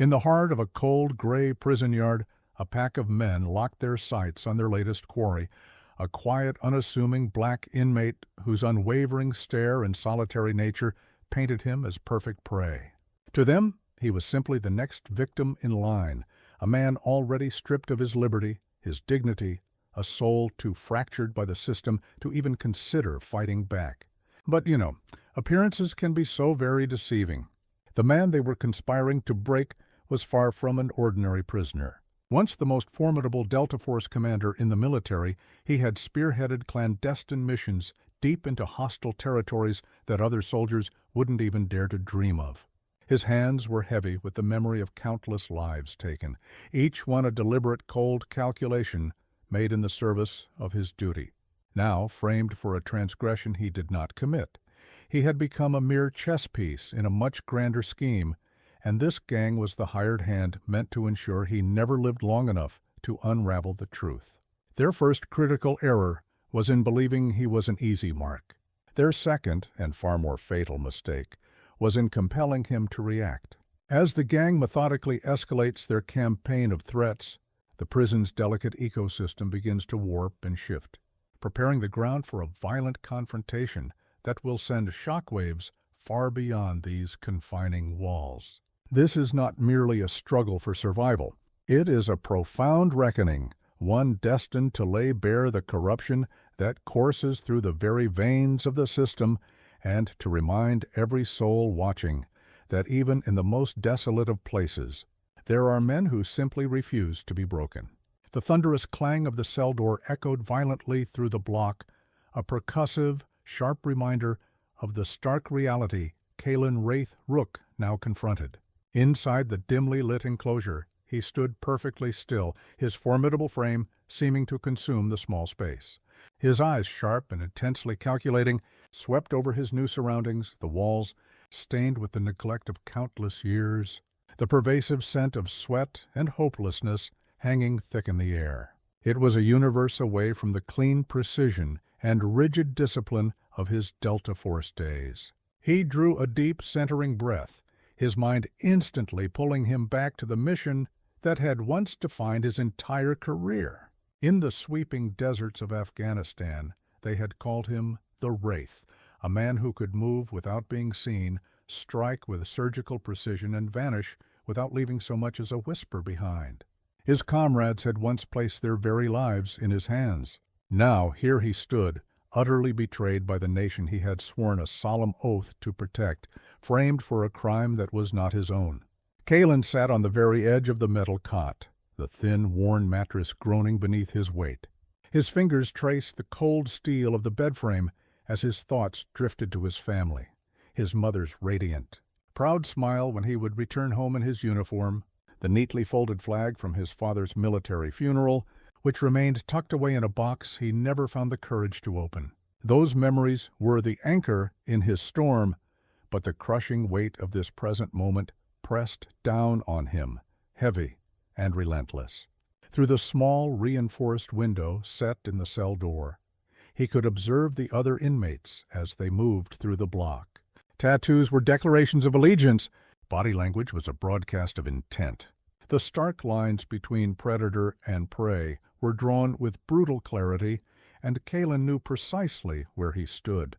In the heart of a cold, gray prison yard, a pack of men locked their sights on their latest quarry, a quiet, unassuming black inmate whose unwavering stare and solitary nature painted him as perfect prey. To them, he was simply the next victim in line, a man already stripped of his liberty, his dignity, a soul too fractured by the system to even consider fighting back. But, appearances can be so very deceiving. The man they were conspiring to break was far from an ordinary prisoner. Once the most formidable Delta Force commander in the military, he had spearheaded clandestine missions deep into hostile territories that other soldiers wouldn't even dare to dream of. His hands were heavy with the memory of countless lives taken, each one a deliberate, cold calculation made in the service of his duty. Now, framed for a transgression he did not commit, he had become a mere chess piece in a much grander scheme, and this gang was the hired hand meant to ensure he never lived long enough to unravel the truth. Their first critical error was in believing he was an easy mark. Their second, and far more fatal mistake, was in compelling him to react. As the gang methodically escalates their campaign of threats, the prison's delicate ecosystem begins to warp and shift, preparing the ground for a violent confrontation that will send shockwaves far beyond these confining walls. This is not merely a struggle for survival. It is a profound reckoning, one destined to lay bare the corruption that courses through the very veins of the system and to remind every soul watching that even in the most desolate of places, there are men who simply refuse to be broken. The thunderous clang of the cell door echoed violently through the block, a percussive, sharp reminder of the stark reality Kalen Wraith Rook now confronted. Inside the dimly lit enclosure, he stood perfectly still, his formidable frame seeming to consume the small space. His eyes, sharp and intensely calculating, swept over his new surroundings, the walls, stained with the neglect of countless years, the pervasive scent of sweat and hopelessness hanging thick in the air. It was a universe away from the clean precision and rigid discipline of his Delta Force days. He drew a deep, centering breath, his mind instantly pulling him back to the mission that had once defined his entire career. In the sweeping deserts of Afghanistan, they had called him the Wraith, a man who could move without being seen, strike with surgical precision, and vanish without leaving so much as a whisper behind. His comrades had once placed their very lives in his hands. Now here he stood, utterly betrayed by the nation he had sworn a solemn oath to protect, framed for a crime that was not his own. Kalen sat on the very edge of the metal cot, the thin, worn mattress groaning beneath his weight. His fingers traced the cold steel of the bed frame as his thoughts drifted to his family, his mother's radiant, proud smile when he would return home in his uniform, the neatly folded flag from his father's military funeral, which remained tucked away in a box he never found the courage to open. Those memories were the anchor in his storm, but the crushing weight of this present moment pressed down on him, heavy and relentless. Through the small, reinforced window set in the cell door, he could observe the other inmates as they moved through the block. Tattoos were declarations of allegiance. Body language was a broadcast of intent. The stark lines between predator and prey were drawn with brutal clarity, and Kalen knew precisely where he stood,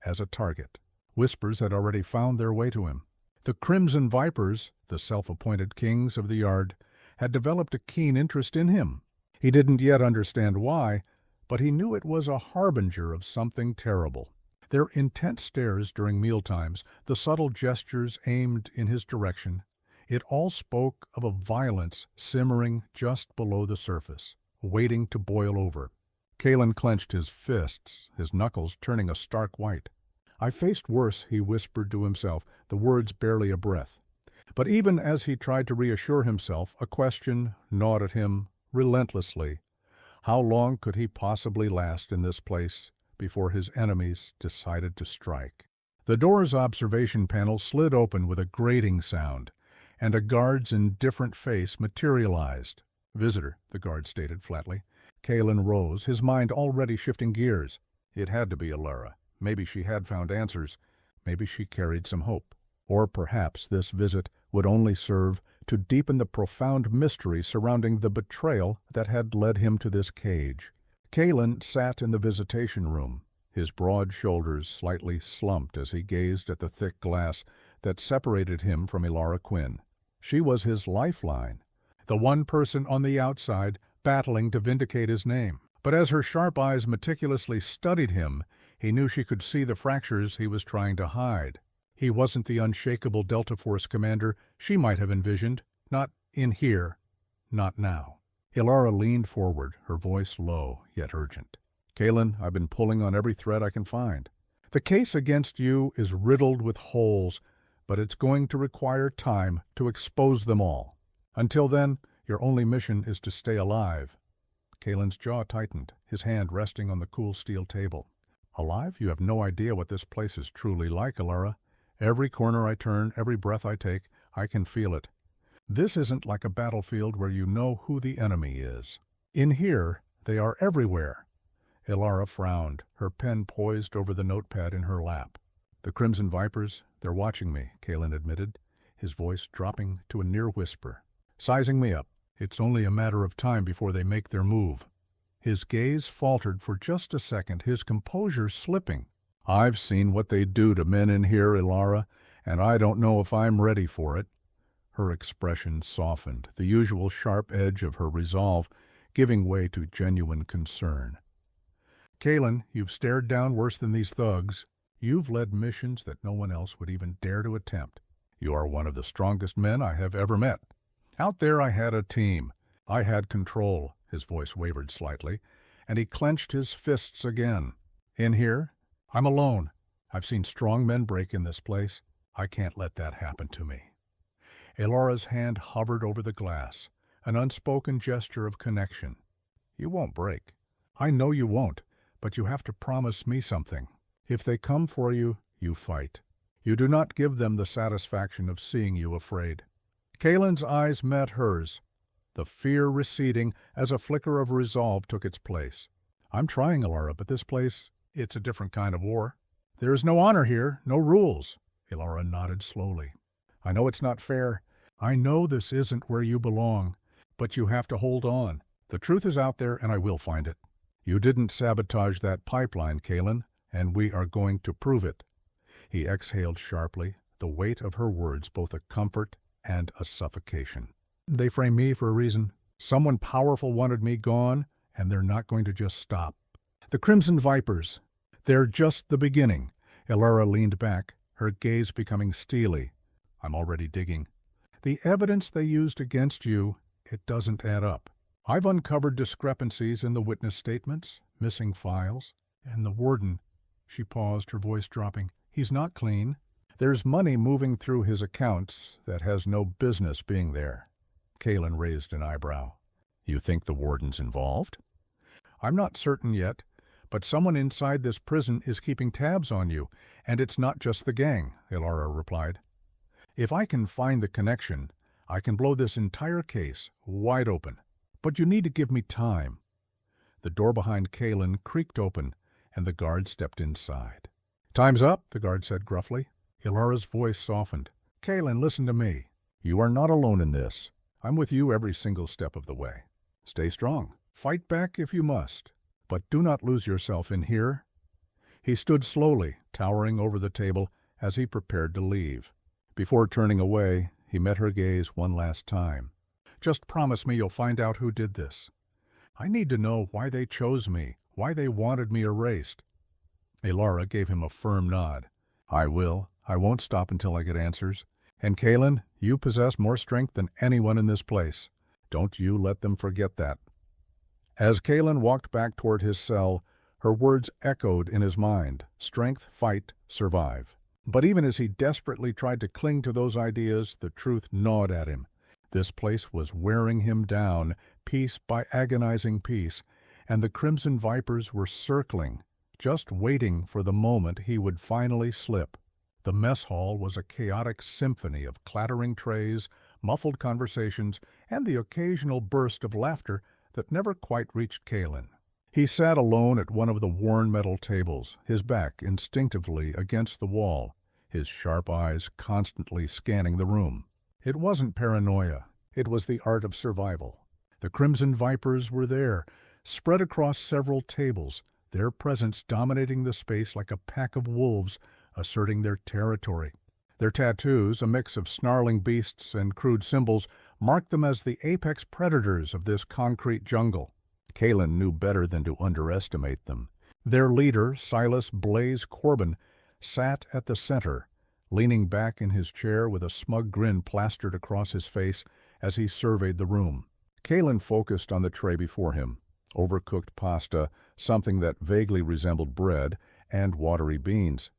as a target. Whispers had already found their way to him. The Crimson Vipers, the self-appointed kings of the yard, had developed a keen interest in him. He didn't yet understand why, but he knew it was a harbinger of something terrible. Their intense stares during mealtimes, the subtle gestures aimed in his direction, it all spoke of a violence simmering just below the surface, waiting to boil over. Kalen clenched his fists, his knuckles turning a stark white. "I faced worse," he whispered to himself, the words barely a breath. But even as he tried to reassure himself, a question gnawed at him relentlessly. How long could he possibly last in this place before his enemies decided to strike? The door's observation panel slid open with a grating sound, and a guard's indifferent face materialized. "Visitor," the guard stated flatly. Kalen rose, his mind already shifting gears. It had to be Alara. Maybe she had found answers. Maybe she carried some hope. Or perhaps this visit would only serve to deepen the profound mystery surrounding the betrayal that had led him to this cage. Kalen sat in the visitation room, his broad shoulders slightly slumped as he gazed at the thick glass that separated him from Elara Quinn. She was his lifeline, the one person on the outside battling to vindicate his name. But as her sharp eyes meticulously studied him, he knew she could see the fractures he was trying to hide. He wasn't the unshakable Delta Force commander she might have envisioned. Not in here. Not now. Elara leaned forward, her voice low yet urgent. Kalen, I've been pulling on every thread I can find. The case against you is riddled with holes, but it's going to require time to expose them all. Until then, your only mission is to stay alive. Kalen's jaw tightened, his hand resting on the cool steel table. Alive? You have no idea what this place is truly like, Elara. Every corner I turn, every breath I take, I can feel it. This isn't like a battlefield where you know who the enemy is. In here, they are everywhere. Elara frowned, her pen poised over the notepad in her lap. The Crimson Vipers, they're watching me, Kalen admitted, his voice dropping to a near whisper. Sizing me up. It's only a matter of time before they make their move. His gaze faltered for just a second, his composure slipping. I've seen what they do to men in here, Elara, and I don't know if I'm ready for it. Her expression softened, the usual sharp edge of her resolve giving way to genuine concern. Kalen, you've stared down worse than these thugs. You've led missions that no one else would even dare to attempt. You are one of the strongest men I have ever met. Out there I had a team. I had control. His voice wavered slightly, and he clenched his fists again. In here, I'm alone. I've seen strong men break in this place. I can't let that happen to me. Elara's hand hovered over the glass, an unspoken gesture of connection. You won't break. I know you won't, but you have to promise me something. If they come for you, you fight. You do not give them the satisfaction of seeing you afraid. Kalen's eyes met hers, the fear receding as a flicker of resolve took its place. I'm trying, Elara, but this place, it's a different kind of war. There is no honor here, no rules. Elara nodded slowly. I know it's not fair. I know this isn't where you belong, but you have to hold on. The truth is out there, and I will find it. You didn't sabotage that pipeline, Kalen, and we are going to prove it. He exhaled sharply, the weight of her words both a comfort and a suffocation. They frame me for a reason. Someone powerful wanted me gone, and they're not going to just stop. The Crimson Vipers, they're just the beginning. Elara leaned back, her gaze becoming steely. I'm already digging. The evidence they used against you, it doesn't add up. I've uncovered discrepancies in the witness statements, missing files, and the warden. She paused, her voice dropping. He's not clean. There's money moving through his accounts that has no business being there. Kalen raised an eyebrow. You think the warden's involved? I'm not certain yet, but someone inside this prison is keeping tabs on you, and it's not just the gang, Elara replied. If I can find the connection, I can blow this entire case wide open. But you need to give me time. The door behind Kalen creaked open, and the guard stepped inside. Time's up, the guard said gruffly. Elara's voice softened. Kalen, listen to me. You are not alone in this. I'm with you every single step of the way. Stay strong. Fight back if you must. But do not lose yourself in here. He stood slowly, towering over the table as he prepared to leave. Before turning away, he met her gaze one last time. Just promise me you'll find out who did this. I need to know why they chose me, why they wanted me erased. Elara gave him a firm nod. I will. I won't stop until I get answers. And Kalen, you possess more strength than anyone in this place. Don't you let them forget that. As Kalen walked back toward his cell, her words echoed in his mind. Strength, fight, survive. But even as he desperately tried to cling to those ideas, the truth gnawed at him. This place was wearing him down, piece by agonizing piece, and the Crimson Vipers were circling, just waiting for the moment he would finally slip. The mess hall was a chaotic symphony of clattering trays, muffled conversations, and the occasional burst of laughter that never quite reached Kalen. He sat alone at one of the worn metal tables, his back instinctively against the wall, his sharp eyes constantly scanning the room. It wasn't paranoia. It was the art of survival. The Crimson Vipers were there, spread across several tables, their presence dominating the space like a pack of wolves asserting their territory. Their tattoos, a mix of snarling beasts and crude symbols, marked them as the apex predators of this concrete jungle. Kalen knew better than to underestimate them. Their leader, Silas Blaze Corbin, sat at the center, leaning back in his chair with a smug grin plastered across his face as he surveyed the room. Kalen focused on the tray before him. Overcooked pasta, something that vaguely resembled bread, and watery beans.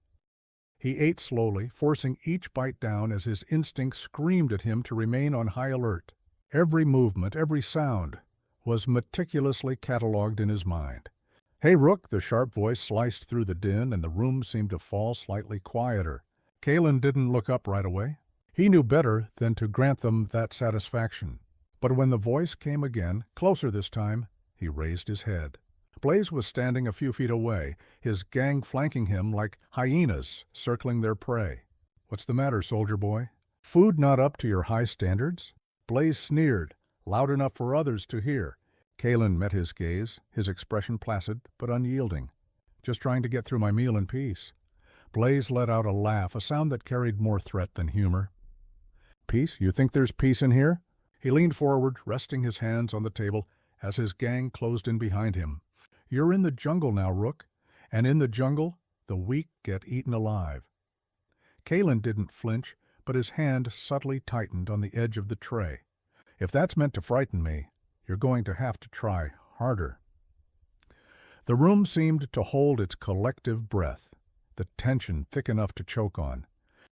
He ate slowly, forcing each bite down as his instincts screamed at him to remain on high alert. Every movement, every sound, was meticulously catalogued in his mind. "Hey, Rook," the sharp voice sliced through the din, and the room seemed to fall slightly quieter. Kalen didn't look up right away. He knew better than to grant them that satisfaction. But when the voice came again, closer this time, he raised his head. Blaze was standing a few feet away, his gang flanking him like hyenas circling their prey. "What's the matter, soldier boy? Food not up to your high standards?" Blaze sneered, loud enough for others to hear. Kalen met his gaze, his expression placid but unyielding. "Just trying to get through my meal in peace." Blaze let out a laugh, a sound that carried more threat than humor. "Peace? You think there's peace in here?" He leaned forward, resting his hands on the table as his gang closed in behind him. "You're in the jungle now, Rook, and in the jungle, the weak get eaten alive." Kalen didn't flinch, but his hand subtly tightened on the edge of the tray. "If that's meant to frighten me, you're going to have to try harder." The room seemed to hold its collective breath, the tension thick enough to choke on.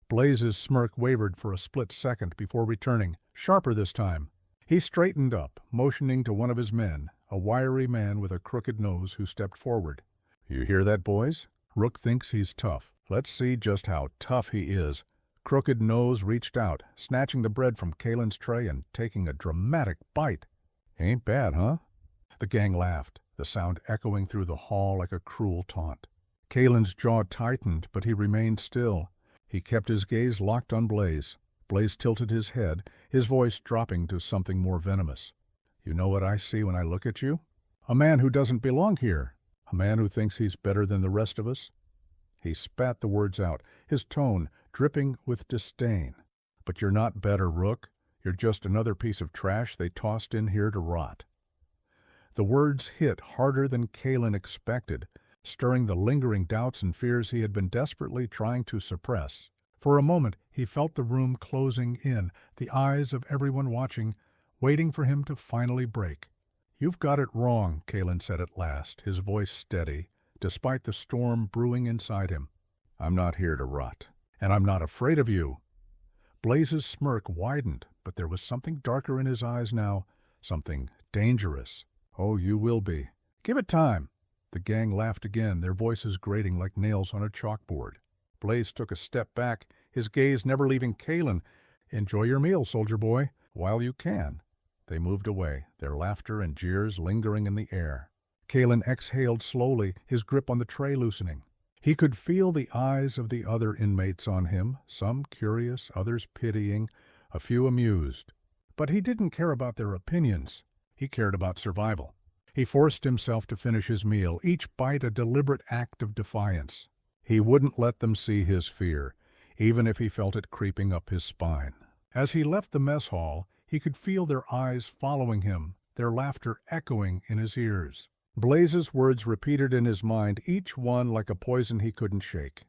Blaze's smirk wavered for a split second before returning, sharper this time. He straightened up, motioning to one of his men, a wiry man with a crooked nose who stepped forward. "You hear that, boys? Rook thinks he's tough. Let's see just how tough he is." Crooked Nose reached out, snatching the bread from Kalen's tray and taking a dramatic bite. "Ain't bad, huh?" The gang laughed, the sound echoing through the hall like a cruel taunt. Kalen's jaw tightened, but he remained still. He kept his gaze locked on Blaze. Blaze tilted his head, his voice dropping to something more venomous. "You know what I see when I look at you? A man who doesn't belong here. A man who thinks he's better than the rest of us." He spat the words out, his tone dripping with disdain. "But you're not better, Rook. You're just another piece of trash they tossed in here to rot." The words hit harder than Kalen expected, stirring the lingering doubts and fears he had been desperately trying to suppress. For a moment he felt the room closing in, the eyes of everyone watching, waiting for him to finally break. "You've got it wrong," Kalen said at last, his voice steady, despite the storm brewing inside him. "I'm not here to rot, and I'm not afraid of you." Blaze's smirk widened, but there was something darker in his eyes now, something dangerous. "Oh, you will be. Give it time." The gang laughed again, their voices grating like nails on a chalkboard. Blaze took a step back, his gaze never leaving Kalen. "Enjoy your meal, soldier boy, while you can." They moved away, their laughter and jeers lingering in the air. Kalen exhaled slowly, his grip on the tray loosening. He could feel the eyes of the other inmates on him, some curious, others pitying, a few amused. But he didn't care about their opinions. He cared about survival. He forced himself to finish his meal, each bite a deliberate act of defiance. He wouldn't let them see his fear, even if he felt it creeping up his spine. As he left the mess hall, he could feel their eyes following him, their laughter echoing in his ears. Blaze's words repeated in his mind, each one like a poison he couldn't shake.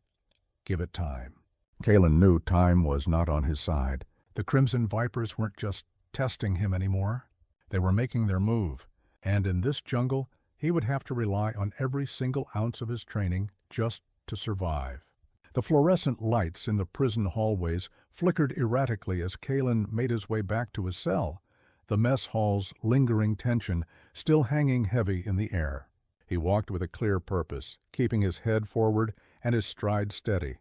Give it time. Kalen knew time was not on his side. The Crimson Vipers weren't just testing him anymore. They were making their move, and in this jungle, he would have to rely on every single ounce of his training just to survive. The fluorescent lights in the prison hallways flickered erratically as Kalen made his way back to his cell, the mess hall's lingering tension still hanging heavy in the air. He walked with a clear purpose, keeping his head forward and his stride steady,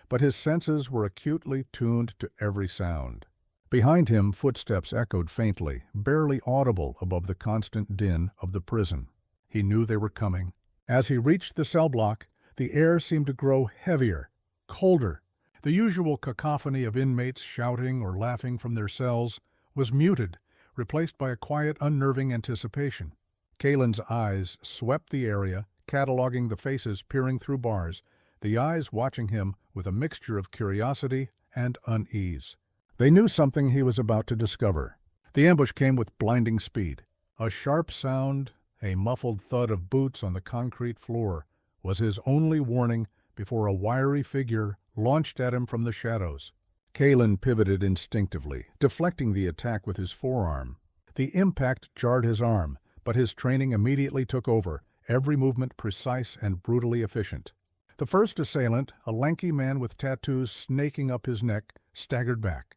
but his senses were acutely tuned to every sound. Behind him, footsteps echoed faintly, barely audible above the constant din of the prison. He knew they were coming. As he reached the cell block, the air seemed to grow heavier, colder. The usual cacophony of inmates shouting or laughing from their cells was muted, replaced by a quiet, unnerving anticipation. Kalen's eyes swept the area, cataloging the faces peering through bars, the eyes watching him with a mixture of curiosity and unease. They knew something he was about to discover. The ambush came with blinding speed. A sharp sound, a muffled thud of boots on the concrete floor, was his only warning before a wiry figure launched at him from the shadows. Kalen pivoted instinctively, deflecting the attack with his forearm. The impact jarred his arm, but his training immediately took over, every movement precise and brutally efficient. The first assailant, a lanky man with tattoos snaking up his neck, staggered back.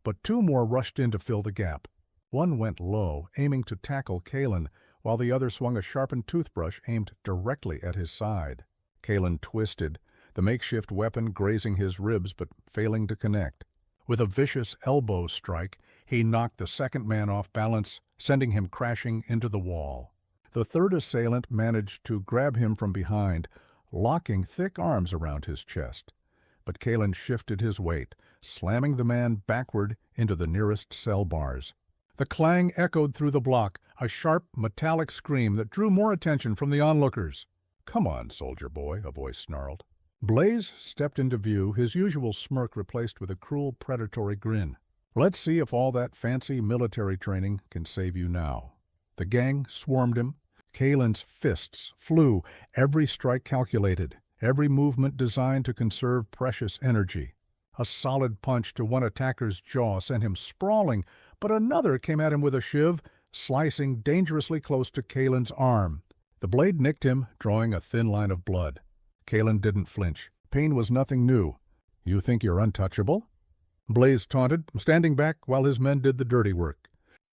But two more rushed in to fill the gap. One went low, aiming to tackle Kalen, while the other swung a sharpened toothbrush aimed directly at his side. Kalen twisted, the makeshift weapon grazing his ribs but failing to connect. With a vicious elbow strike, he knocked the second man off balance, sending him crashing into the wall. The third assailant managed to grab him from behind, locking thick arms around his chest. But Kalen shifted his weight, slamming the man backward into the nearest cell bars. The clang echoed through the block, a sharp, metallic scream that drew more attention from the onlookers. "Come on, soldier boy," a voice snarled. Blaze stepped into view, his usual smirk replaced with a cruel, predatory grin. "Let's see if all that fancy military training can save you now." The gang swarmed him. Kalen's fists flew, every strike calculated, every movement designed to conserve precious energy. A solid punch to one attacker's jaw sent him sprawling, but another came at him with a shiv, slicing dangerously close to Kalen's arm. The blade nicked him, drawing a thin line of blood. Kalen didn't flinch. Pain was nothing new. "You think you're untouchable?" Blaze taunted, standing back while his men did the dirty work.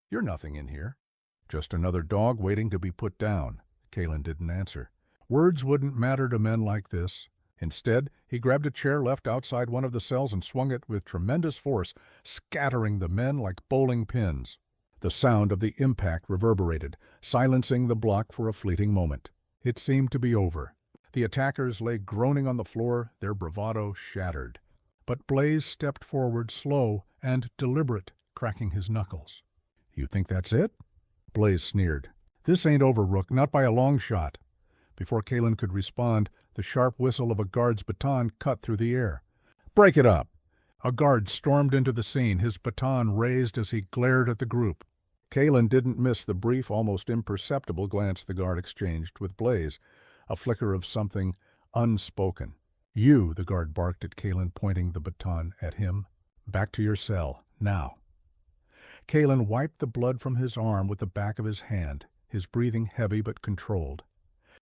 "You're nothing in here. Just another dog waiting to be put down." Kalen didn't answer. Words wouldn't matter to men like this. Instead, he grabbed a chair left outside one of the cells and swung it with tremendous force, scattering the men like bowling pins. The sound of the impact reverberated, silencing the block for a fleeting moment. It seemed to be over. The attackers lay groaning on the floor, their bravado shattered. But Blaze stepped forward, slow and deliberate, cracking his knuckles. "You think that's it?" Blaze sneered. "This ain't over, Rook, not by a long shot." Before Kalen could respond, the sharp whistle of a guard's baton cut through the air. "Break it up!" A guard stormed into the scene, his baton raised as he glared at the group. Kalen didn't miss the brief, almost imperceptible glance the guard exchanged with Blaze, a flicker of something unspoken. "You," the guard barked at Kalen, pointing the baton at him. "Back to your cell, now." Kalen wiped the blood from his arm with the back of his hand, his breathing heavy but controlled.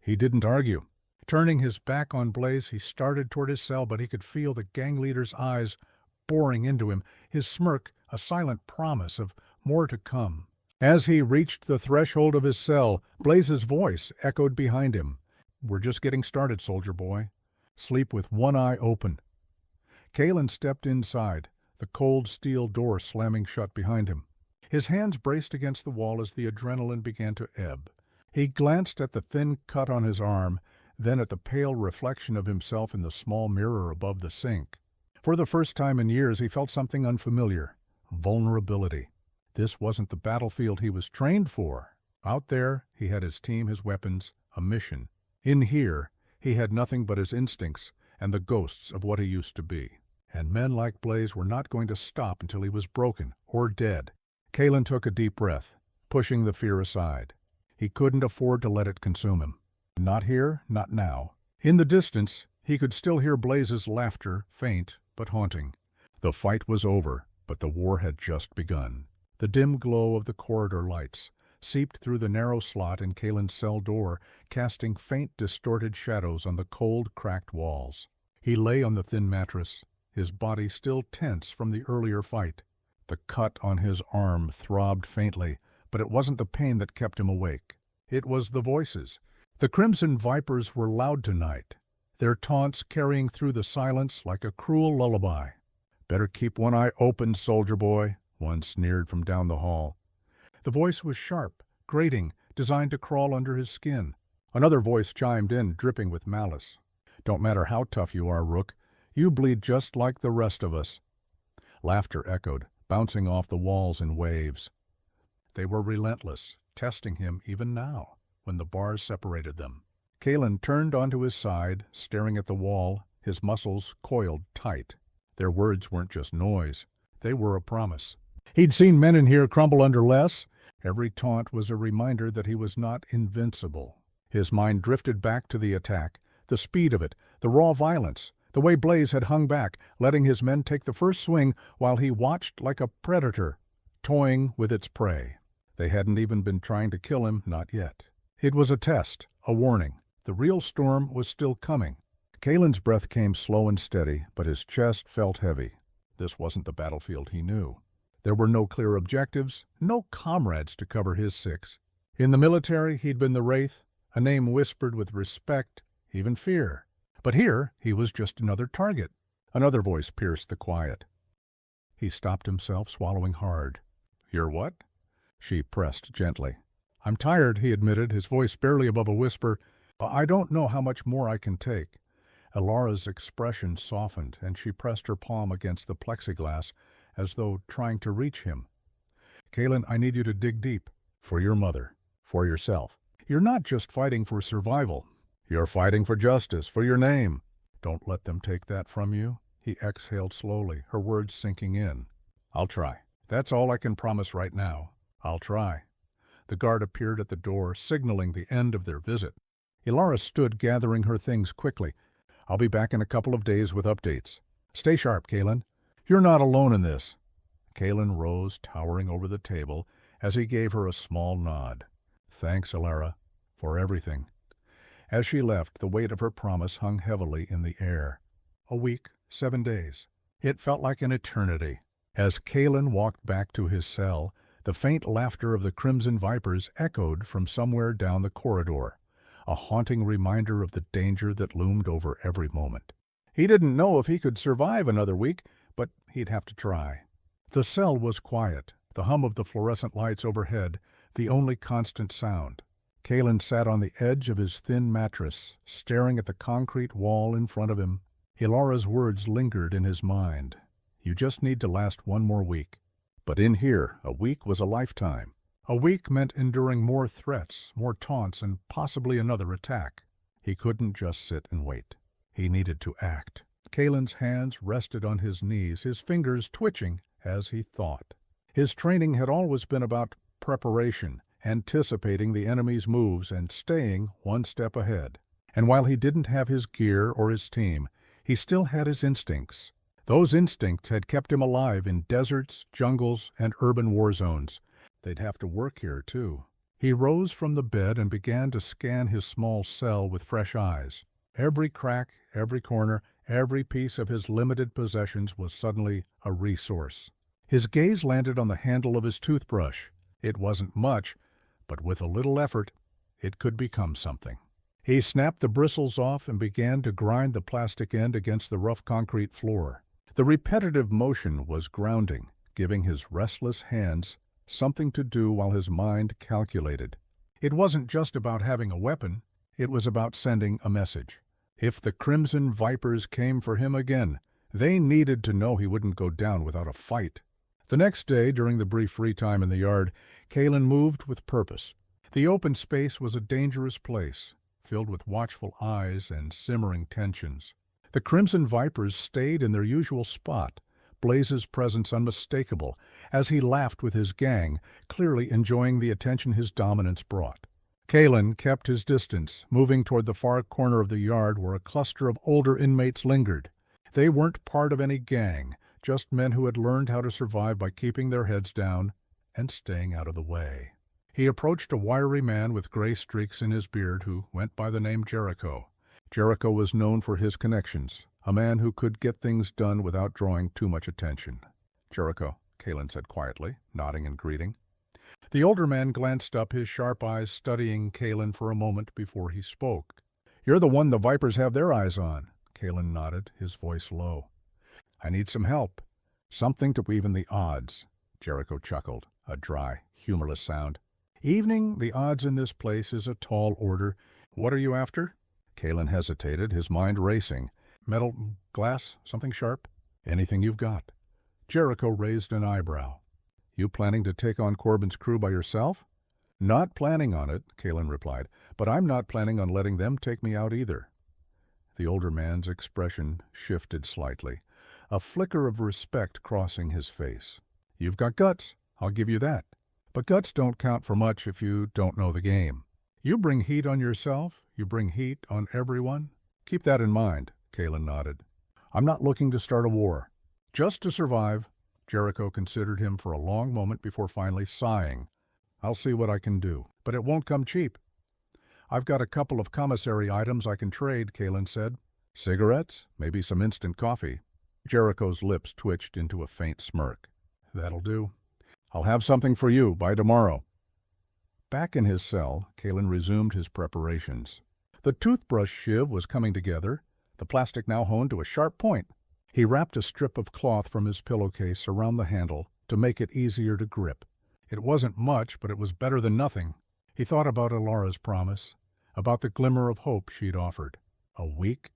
He didn't argue. Turning his back on Blaze, he started toward his cell, but he could feel the gang leader's eyes boring into him, his smirk a silent promise of more to come. As he reached the threshold of his cell, Blaze's voice echoed behind him. "We're just getting started, soldier boy. Sleep with one eye open." Kalen stepped inside, the cold steel door slamming shut behind him. His hands braced against the wall as the adrenaline began to ebb. He glanced at the thin cut on his arm, then at the pale reflection of himself in the small mirror above the sink. For the first time in years, he felt something unfamiliar: vulnerability. This wasn't the battlefield he was trained for. Out there, he had his team, his weapons, a mission. In here, he had nothing but his instincts and the ghosts of what he used to be. And men like Blaze were not going to stop until he was broken or dead. Kalen took a deep breath, pushing the fear aside. He couldn't afford to let it consume him. Not here, not now. In the distance, he could still hear Blaze's laughter, faint but haunting. The fight was over, but the war had just begun. The dim glow of the corridor lights seeped through the narrow slot in Kalen's cell door, casting faint, distorted shadows on the cold, cracked walls. He lay on the thin mattress, his body still tense from the earlier fight. The cut on his arm throbbed faintly, but it wasn't the pain that kept him awake. It was the voices. The Crimson Vipers were loud tonight, their taunts carrying through the silence like a cruel lullaby. "Better keep one eye open, soldier boy," one sneered from down the hall. The voice was sharp, grating, designed to crawl under his skin. Another voice chimed in, dripping with malice. "Don't matter how tough you are, Rook. You bleed just like the rest of us." Laughter echoed, bouncing off the walls in waves. They were relentless, testing him even now, when the bars separated them. Kalen turned onto his side, staring at the wall, his muscles coiled tight. Their words weren't just noise. They were a promise. He'd seen men in here crumble under less. Every taunt was a reminder that he was not invincible. His mind drifted back to the attack, the speed of it, the raw violence, the way Blaze had hung back, letting his men take the first swing while he watched like a predator, toying with its prey. They hadn't even been trying to kill him, not yet. It was a test, a warning. The real storm was still coming. Kalen's breath came slow and steady, but his chest felt heavy. This wasn't the battlefield he knew. There were no clear objectives, no comrades to cover his six. In the military, he'd been the Wraith, a name whispered with respect, even fear. But here, he was just another target. Another voice pierced the quiet. He stopped himself, swallowing hard. "You're what?" She pressed gently. "I'm tired," he admitted, his voice barely above a whisper. "I don't know how much more I can take." Elara's expression softened, and she pressed her palm against the plexiglass, as though trying to reach him. "Kalen, I need you to dig deep. For your mother. For yourself. You're not just fighting for survival. You're fighting for justice, for your name. Don't let them take that from you." He exhaled slowly, her words sinking in. "I'll try. That's all I can promise right now. I'll try." The guard appeared at the door, signaling the end of their visit. Elara stood, gathering her things quickly. "I'll be back in a couple of days with updates. Stay sharp, Kalen. You're not alone in this." Kalen rose, towering over the table, as he gave her a small nod. "Thanks, Elara, for everything." As she left, the weight of her promise hung heavily in the air. A week, 7 days. It felt like an eternity. As Kalen walked back to his cell, the faint laughter of the Crimson Vipers echoed from somewhere down the corridor, a haunting reminder of the danger that loomed over every moment. He didn't know if he could survive another week, but he'd have to try. The cell was quiet, the hum of the fluorescent lights overhead, the only constant sound. Kalen sat on the edge of his thin mattress, staring at the concrete wall in front of him. Elara's words lingered in his mind. "You just need to last one more week." But in here, a week was a lifetime. A week meant enduring more threats, more taunts, and possibly another attack. He couldn't just sit and wait. He needed to act. Kalen's hands rested on his knees, his fingers twitching as he thought. His training had always been about preparation, anticipating the enemy's moves and staying one step ahead. And while he didn't have his gear or his team, he still had his instincts. Those instincts had kept him alive in deserts, jungles, and urban war zones. They'd have to work here, too. He rose from the bed and began to scan his small cell with fresh eyes. Every crack, every corner, every piece of his limited possessions was suddenly a resource. His gaze landed on the handle of his toothbrush. It wasn't much, but with a little effort, it could become something. He snapped the bristles off and began to grind the plastic end against the rough concrete floor. The repetitive motion was grounding, giving his restless hands something to do while his mind calculated. It wasn't just about having a weapon, it was about sending a message. If the Crimson Vipers came for him again, they needed to know he wouldn't go down without a fight. The next day, during the brief free time in the yard, Kalen moved with purpose. The open space was a dangerous place, filled with watchful eyes and simmering tensions. The Crimson Vipers stayed in their usual spot, Blaze's presence unmistakable, as he laughed with his gang, clearly enjoying the attention his dominance brought. Kalen kept his distance, moving toward the far corner of the yard where a cluster of older inmates lingered. They weren't part of any gang, just men who had learned how to survive by keeping their heads down and staying out of the way. He approached a wiry man with gray streaks in his beard who went by the name Jericho. Jericho was known for his connections, a man who could get things done without drawing too much attention. "Jericho," Kalen said quietly, nodding in greeting. The older man glanced up, his sharp eyes studying Kalen for a moment before he spoke. "You're the one the Vipers have their eyes on." Kalen nodded, his voice low. "I need some help. Something to even the odds." Jericho chuckled, a dry, humorless sound. "Evening the odds in this place is a tall order. What are you after?" Kalen hesitated, his mind racing. Metal, glass, something sharp? Anything you've got." Jericho raised an eyebrow. "You planning to take on Corbin's crew by yourself?" "Not planning on it," Kalen replied, "but I'm not planning on letting them take me out either." The older man's expression shifted slightly, a flicker of respect crossing his face. "You've got guts, I'll give you that. But guts don't count for much if you don't know the game. You bring heat on yourself, you bring heat on everyone. Keep that in mind," Kalen nodded. "I'm not looking to start a war. Just to survive." Jericho considered him for a long moment before finally sighing. "I'll see what I can do, but it won't come cheap." "I've got a couple of commissary items I can trade," Kalen said. "Cigarettes? Maybe some instant coffee." Jericho's lips twitched into a faint smirk. "That'll do. I'll have something for you by tomorrow." Back in his cell, Kalen resumed his preparations. The toothbrush shiv was coming together, the plastic now honed to a sharp point. He wrapped a strip of cloth from his pillowcase around the handle to make it easier to grip. It wasn't much, but it was better than nothing. He thought about Elara's promise, about the glimmer of hope she'd offered. A week?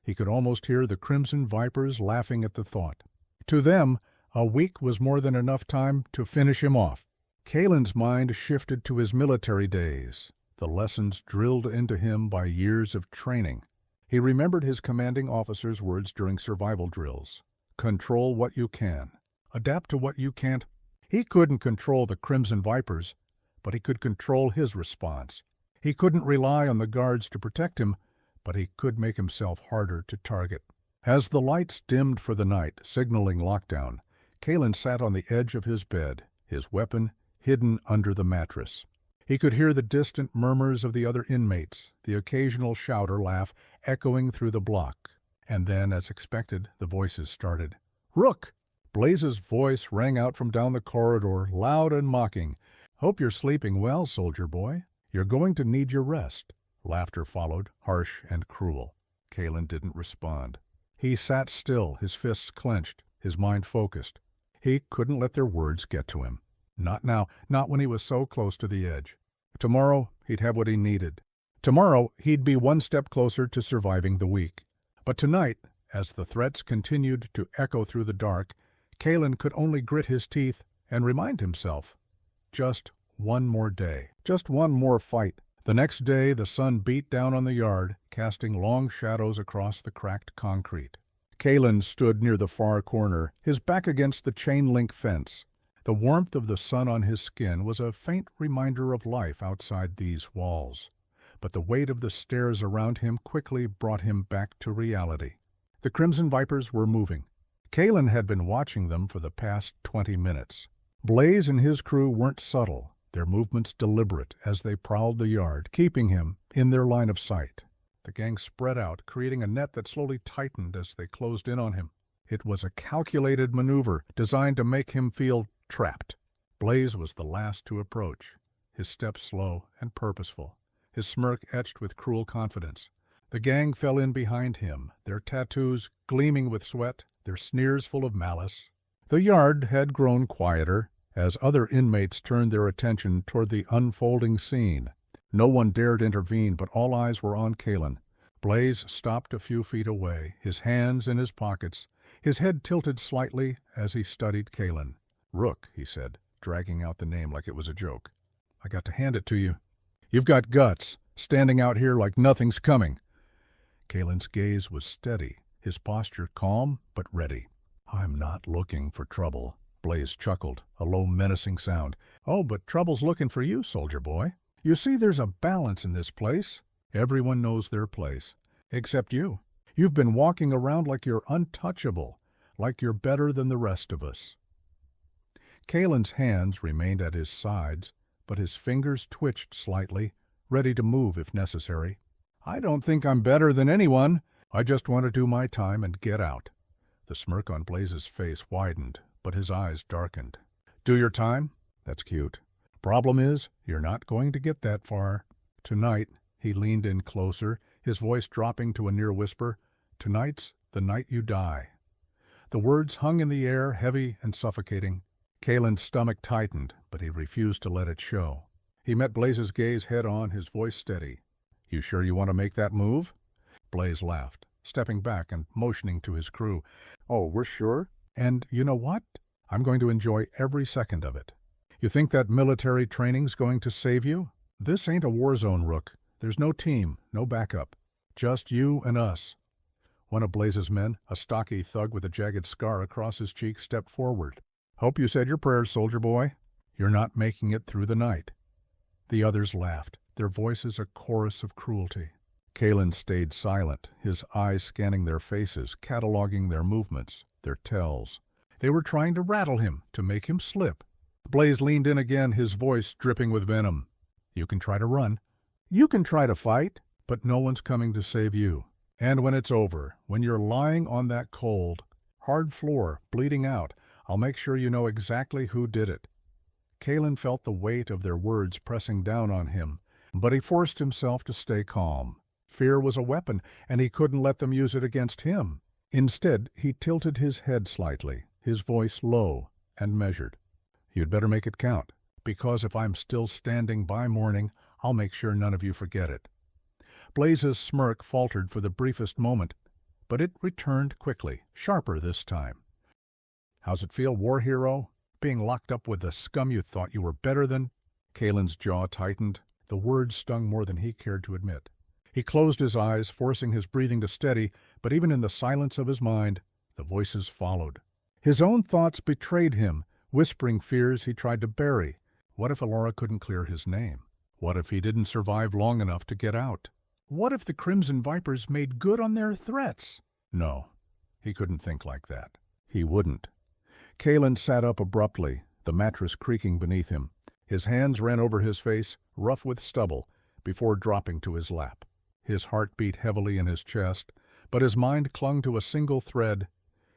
He could almost hear the Crimson Vipers laughing at the thought. To them, a week was more than enough time to finish him off. Kalen's mind shifted to his military days, the lessons drilled into him by years of training. He remembered his commanding officer's words during survival drills. Control what you can. Adapt to what you can't. He couldn't control the Crimson Vipers, but he could control his response. He couldn't rely on the guards to protect him, but he could make himself harder to target. As the lights dimmed for the night, signaling lockdown, Kalen sat on the edge of his bed, his weapon hidden under the mattress. He could hear the distant murmurs of the other inmates, the occasional shout or laugh echoing through the block. And then, as expected, the voices started. "Rook!" Blaze's voice rang out from down the corridor, loud and mocking. "Hope you're sleeping well, soldier boy. You're going to need your rest." Laughter followed, harsh and cruel. Kalen didn't respond. He sat still, his fists clenched, his mind focused. He couldn't let their words get to him. Not now, not when he was so close to the edge. Tomorrow, he'd have what he needed. Tomorrow, he'd be one step closer to surviving the week. But tonight, as the threats continued to echo through the dark, Kalen could only grit his teeth and remind himself. Just one more day. Just one more fight. The next day, the sun beat down on the yard, casting long shadows across the cracked concrete. Kalen stood near the far corner, his back against the chain-link fence. The warmth of the sun on his skin was a faint reminder of life outside these walls. But the weight of the stairs around him quickly brought him back to reality. The Crimson Vipers were moving. Kalen had been watching them for the past 20 minutes. Blaze and his crew weren't subtle, their movements deliberate as they prowled the yard, keeping him in their line of sight. The gang spread out, creating a net that slowly tightened as they closed in on him. It was a calculated maneuver designed to make him feel trapped. Blaze was the last to approach, his steps slow and purposeful, his smirk etched with cruel confidence. The gang fell in behind him, their tattoos gleaming with sweat, their sneers full of malice. The yard had grown quieter as other inmates turned their attention toward the unfolding scene. No one dared intervene, but all eyes were on Kalen. Blaze stopped a few feet away, his hands in his pockets, his head tilted slightly as he studied Kalen. "Rook," he said, dragging out the name like it was a joke. "I got to hand it to you. You've got guts, standing out here like nothing's coming." Kalen's gaze was steady, his posture calm but ready. "I'm not looking for trouble," Blaze chuckled, a low menacing sound. "Oh, but trouble's looking for you, soldier boy. You see, there's a balance in this place. Everyone knows their place, except you. You've been walking around like you're untouchable, like you're better than the rest of us." Kalen's hands remained at his sides, but his fingers twitched slightly, ready to move if necessary. "I don't think I'm better than anyone. I just want to do my time and get out." The smirk on Blaze's face widened, but his eyes darkened. "Do your time? That's cute. Problem is, you're not going to get that far. Tonight," he leaned in closer, his voice dropping to a near whisper, "tonight's the night you die." The words hung in the air, heavy and suffocating. Kalen's stomach tightened, but he refused to let it show. He met Blaze's gaze head on, his voice steady. "You sure you want to make that move?" Blaze laughed, stepping back and motioning to his crew. "Oh, we're sure? And you know what? I'm going to enjoy every second of it. You think that military training's going to save you? This ain't a war zone, Rook. There's no team, no backup. Just you and us." One of Blaze's men, a stocky thug with a jagged scar across his cheek, stepped forward. "Hope you said your prayers, soldier boy. You're not making it through the night." The others laughed, their voices a chorus of cruelty. Kalen stayed silent, his eyes scanning their faces, cataloging their movements, their tells. They were trying to rattle him, to make him slip. Blaze leaned in again, his voice dripping with venom. "You can try to run. You can try to fight, but no one's coming to save you. And when it's over, when you're lying on that cold, hard floor, bleeding out, I'll make sure you know exactly who did it." Kalen felt the weight of their words pressing down on him, but he forced himself to stay calm. Fear was a weapon, and he couldn't let them use it against him. Instead, he tilted his head slightly, his voice low and measured. "You'd better make it count, because if I'm still standing by morning, I'll make sure none of you forget it." Blaze's smirk faltered for the briefest moment, but it returned quickly, sharper this time. "How's it feel, war hero? Being locked up with the scum you thought you were better than?" Kalen's jaw tightened. The words stung more than he cared to admit. He closed his eyes, forcing his breathing to steady, but even in the silence of his mind, the voices followed. His own thoughts betrayed him, whispering fears he tried to bury. What if Elora couldn't clear his name? What if he didn't survive long enough to get out? What if the Crimson Vipers made good on their threats? No, he couldn't think like that. He wouldn't. Kalen sat up abruptly, the mattress creaking beneath him. His hands ran over his face, rough with stubble, before dropping to his lap. His heart beat heavily in his chest, but his mind clung to a single thread.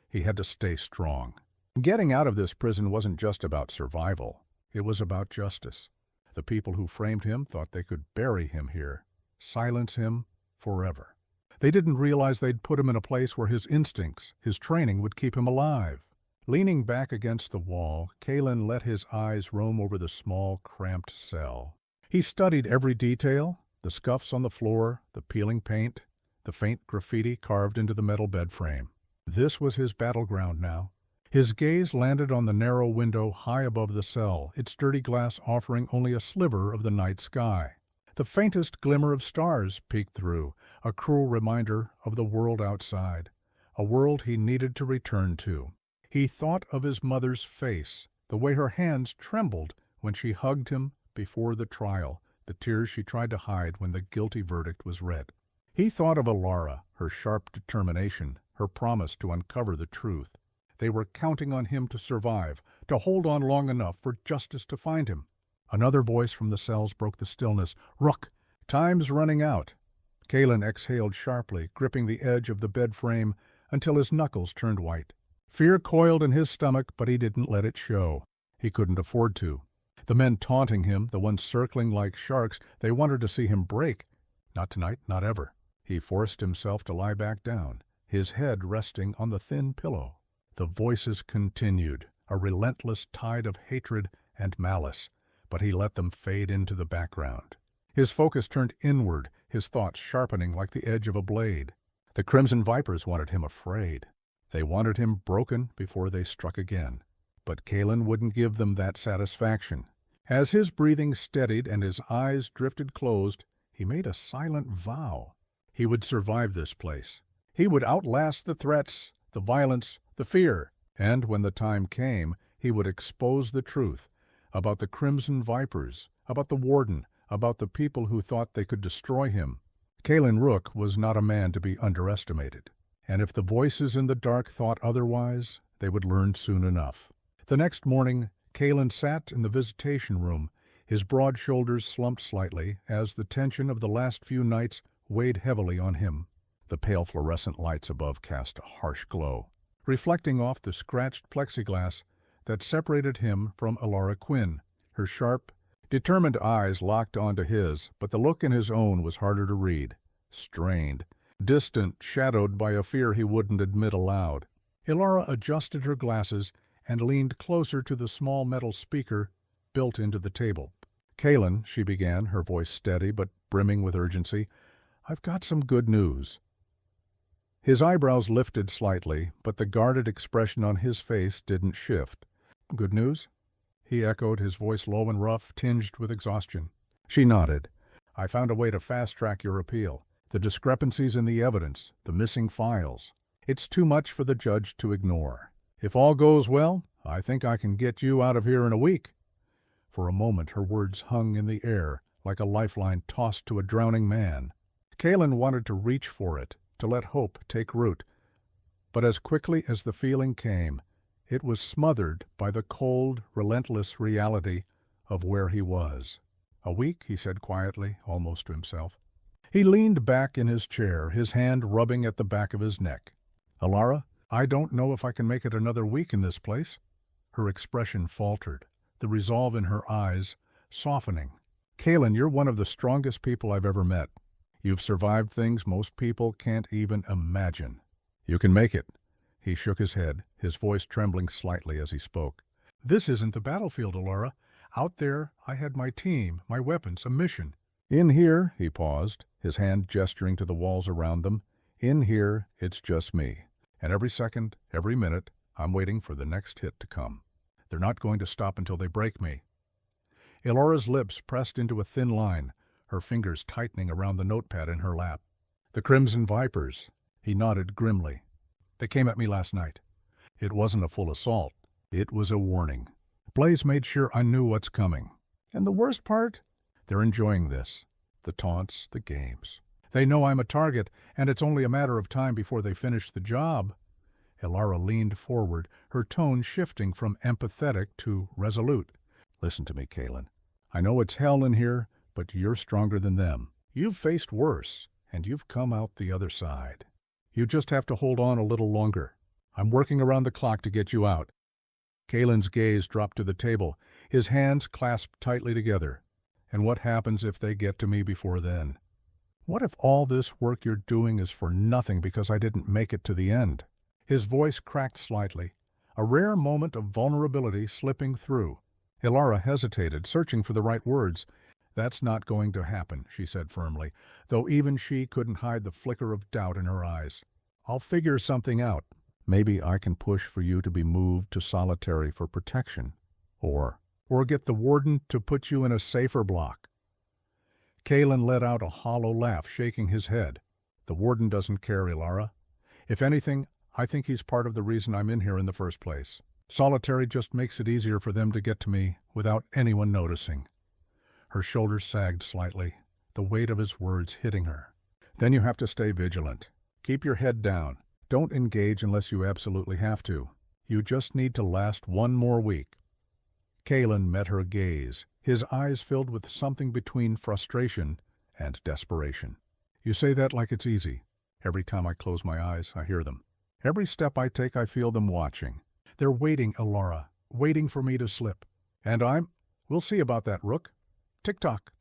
He had to stay strong. Getting out of this prison wasn't just about survival. It was about justice. The people who framed him thought they could bury him here, silence him forever. They didn't realize they'd put him in a place where his instincts, his training would keep him alive. Leaning back against the wall, Kalen let his eyes roam over the small, cramped cell. He studied every detail, the scuffs on the floor, the peeling paint, the faint graffiti carved into the metal bed frame. This was his battleground now. His gaze landed on the narrow window high above the cell, its dirty glass offering only a sliver of the night sky. The faintest glimmer of stars peeked through, a cruel reminder of the world outside, a world he needed to return to. He thought of his mother's face, the way her hands trembled when she hugged him before the trial, the tears she tried to hide when the guilty verdict was read. He thought of Elora, her sharp determination, her promise to uncover the truth. They were counting on him to survive, to hold on long enough for justice to find him. Another voice from the cells broke the stillness. "Rook, time's running out." Kalen exhaled sharply, gripping the edge of the bed frame until his knuckles turned white. Fear coiled in his stomach, but he didn't let it show. He couldn't afford to. The men taunting him, the ones circling like sharks, they wanted to see him break. Not tonight, not ever. He forced himself to lie back down, his head resting on the thin pillow. The voices continued, a relentless tide of hatred and malice, but he let them fade into the background. His focus turned inward, his thoughts sharpening like the edge of a blade. The Crimson Vipers wanted him afraid. They wanted him broken before they struck again. But Kalen wouldn't give them that satisfaction. As his breathing steadied and his eyes drifted closed, he made a silent vow. He would survive this place. He would outlast the threats, the violence, the fear, and when the time came, he would expose the truth about the Crimson Vipers, about the Warden, about the people who thought they could destroy him. Kalen Rook was not a man to be underestimated. And if the voices in the dark thought otherwise, they would learn soon enough. The next morning, Kalen sat in the visitation room, his broad shoulders slumped slightly as the tension of the last few nights weighed heavily on him. The pale fluorescent lights above cast a harsh glow, reflecting off the scratched plexiglass that separated him from Elora Quinn. Her sharp, determined eyes locked onto his, but the look in his own was harder to read, strained, distant, shadowed by a fear he wouldn't admit aloud. Elora adjusted her glasses and leaned closer to the small metal speaker built into the table. "Kalen," she began, her voice steady but brimming with urgency, "I've got some good news." His eyebrows lifted slightly, but the guarded expression on his face didn't shift. "Good news?" he echoed, his voice low and rough, tinged with exhaustion. She nodded. "I found a way to fast-track your appeal. The discrepancies in the evidence, the missing files. It's too much for the judge to ignore. If all goes well, I think I can get you out of here in a week." For a moment her words hung in the air, like a lifeline tossed to a drowning man. Kalen wanted to reach for it, to let hope take root. But as quickly as the feeling came, it was smothered by the cold, relentless reality of where he was. "A week," he said quietly, almost to himself. He leaned back in his chair, his hand rubbing at the back of his neck. "Alara, I don't know if I can make it another week in this place." Her expression faltered, the resolve in her eyes softening. "Kalen, you're one of the strongest people I've ever met. You've survived things most people can't even imagine. You can make it." He shook his head, his voice trembling slightly as he spoke. "This isn't the battlefield, Alara. Out there, I had my team, my weapons, a mission. In here," he paused, his hand gesturing to the walls around them, "in here, it's just me. And every second, every minute, I'm waiting for the next hit to come. They're not going to stop until they break me." Alara's lips pressed into a thin line, her fingers tightening around the notepad in her lap. "The Crimson Vipers," he nodded grimly. "They came at me last night. It wasn't a full assault. It was a warning. Blaze made sure I knew what's coming. And the worst part? They're enjoying this. The taunts, the games. They know I'm a target, and it's only a matter of time before they finish the job." Alara leaned forward, her tone shifting from empathetic to resolute. "Listen to me, Kalen. I know it's hell in here, but you're stronger than them. You've faced worse, and you've come out the other side. You just have to hold on a little longer. I'm working around the clock to get you out." Kalen's gaze dropped to the table, his hands clasped tightly together. "And what happens if they get to me before then? What if all this work you're doing is for nothing because I didn't make it to the end?" His voice cracked slightly, a rare moment of vulnerability slipping through. Alara hesitated, searching for the right words. "That's not going to happen," she said firmly, though even she couldn't hide the flicker of doubt in her eyes. "I'll figure something out. Maybe I can push for you to be moved to solitary for protection. Or get the warden to put you in a safer block." Kalen let out a hollow laugh, shaking his head. "The warden doesn't care, Alara. If anything, I think he's part of the reason I'm in here in the first place. Solitary just makes it easier for them to get to me without anyone noticing." Her shoulders sagged slightly, the weight of his words hitting her. "Then you have to stay vigilant. Keep your head down. Don't engage unless you absolutely have to. You just need to last one more week." Kalen met her gaze, his eyes filled with something between frustration and desperation. "You say that like it's easy. Every time I close my eyes, I hear them. Every step I take, I feel them watching. They're waiting, Alara, waiting for me to slip. And we'll see about that, Rook. Tick-tock."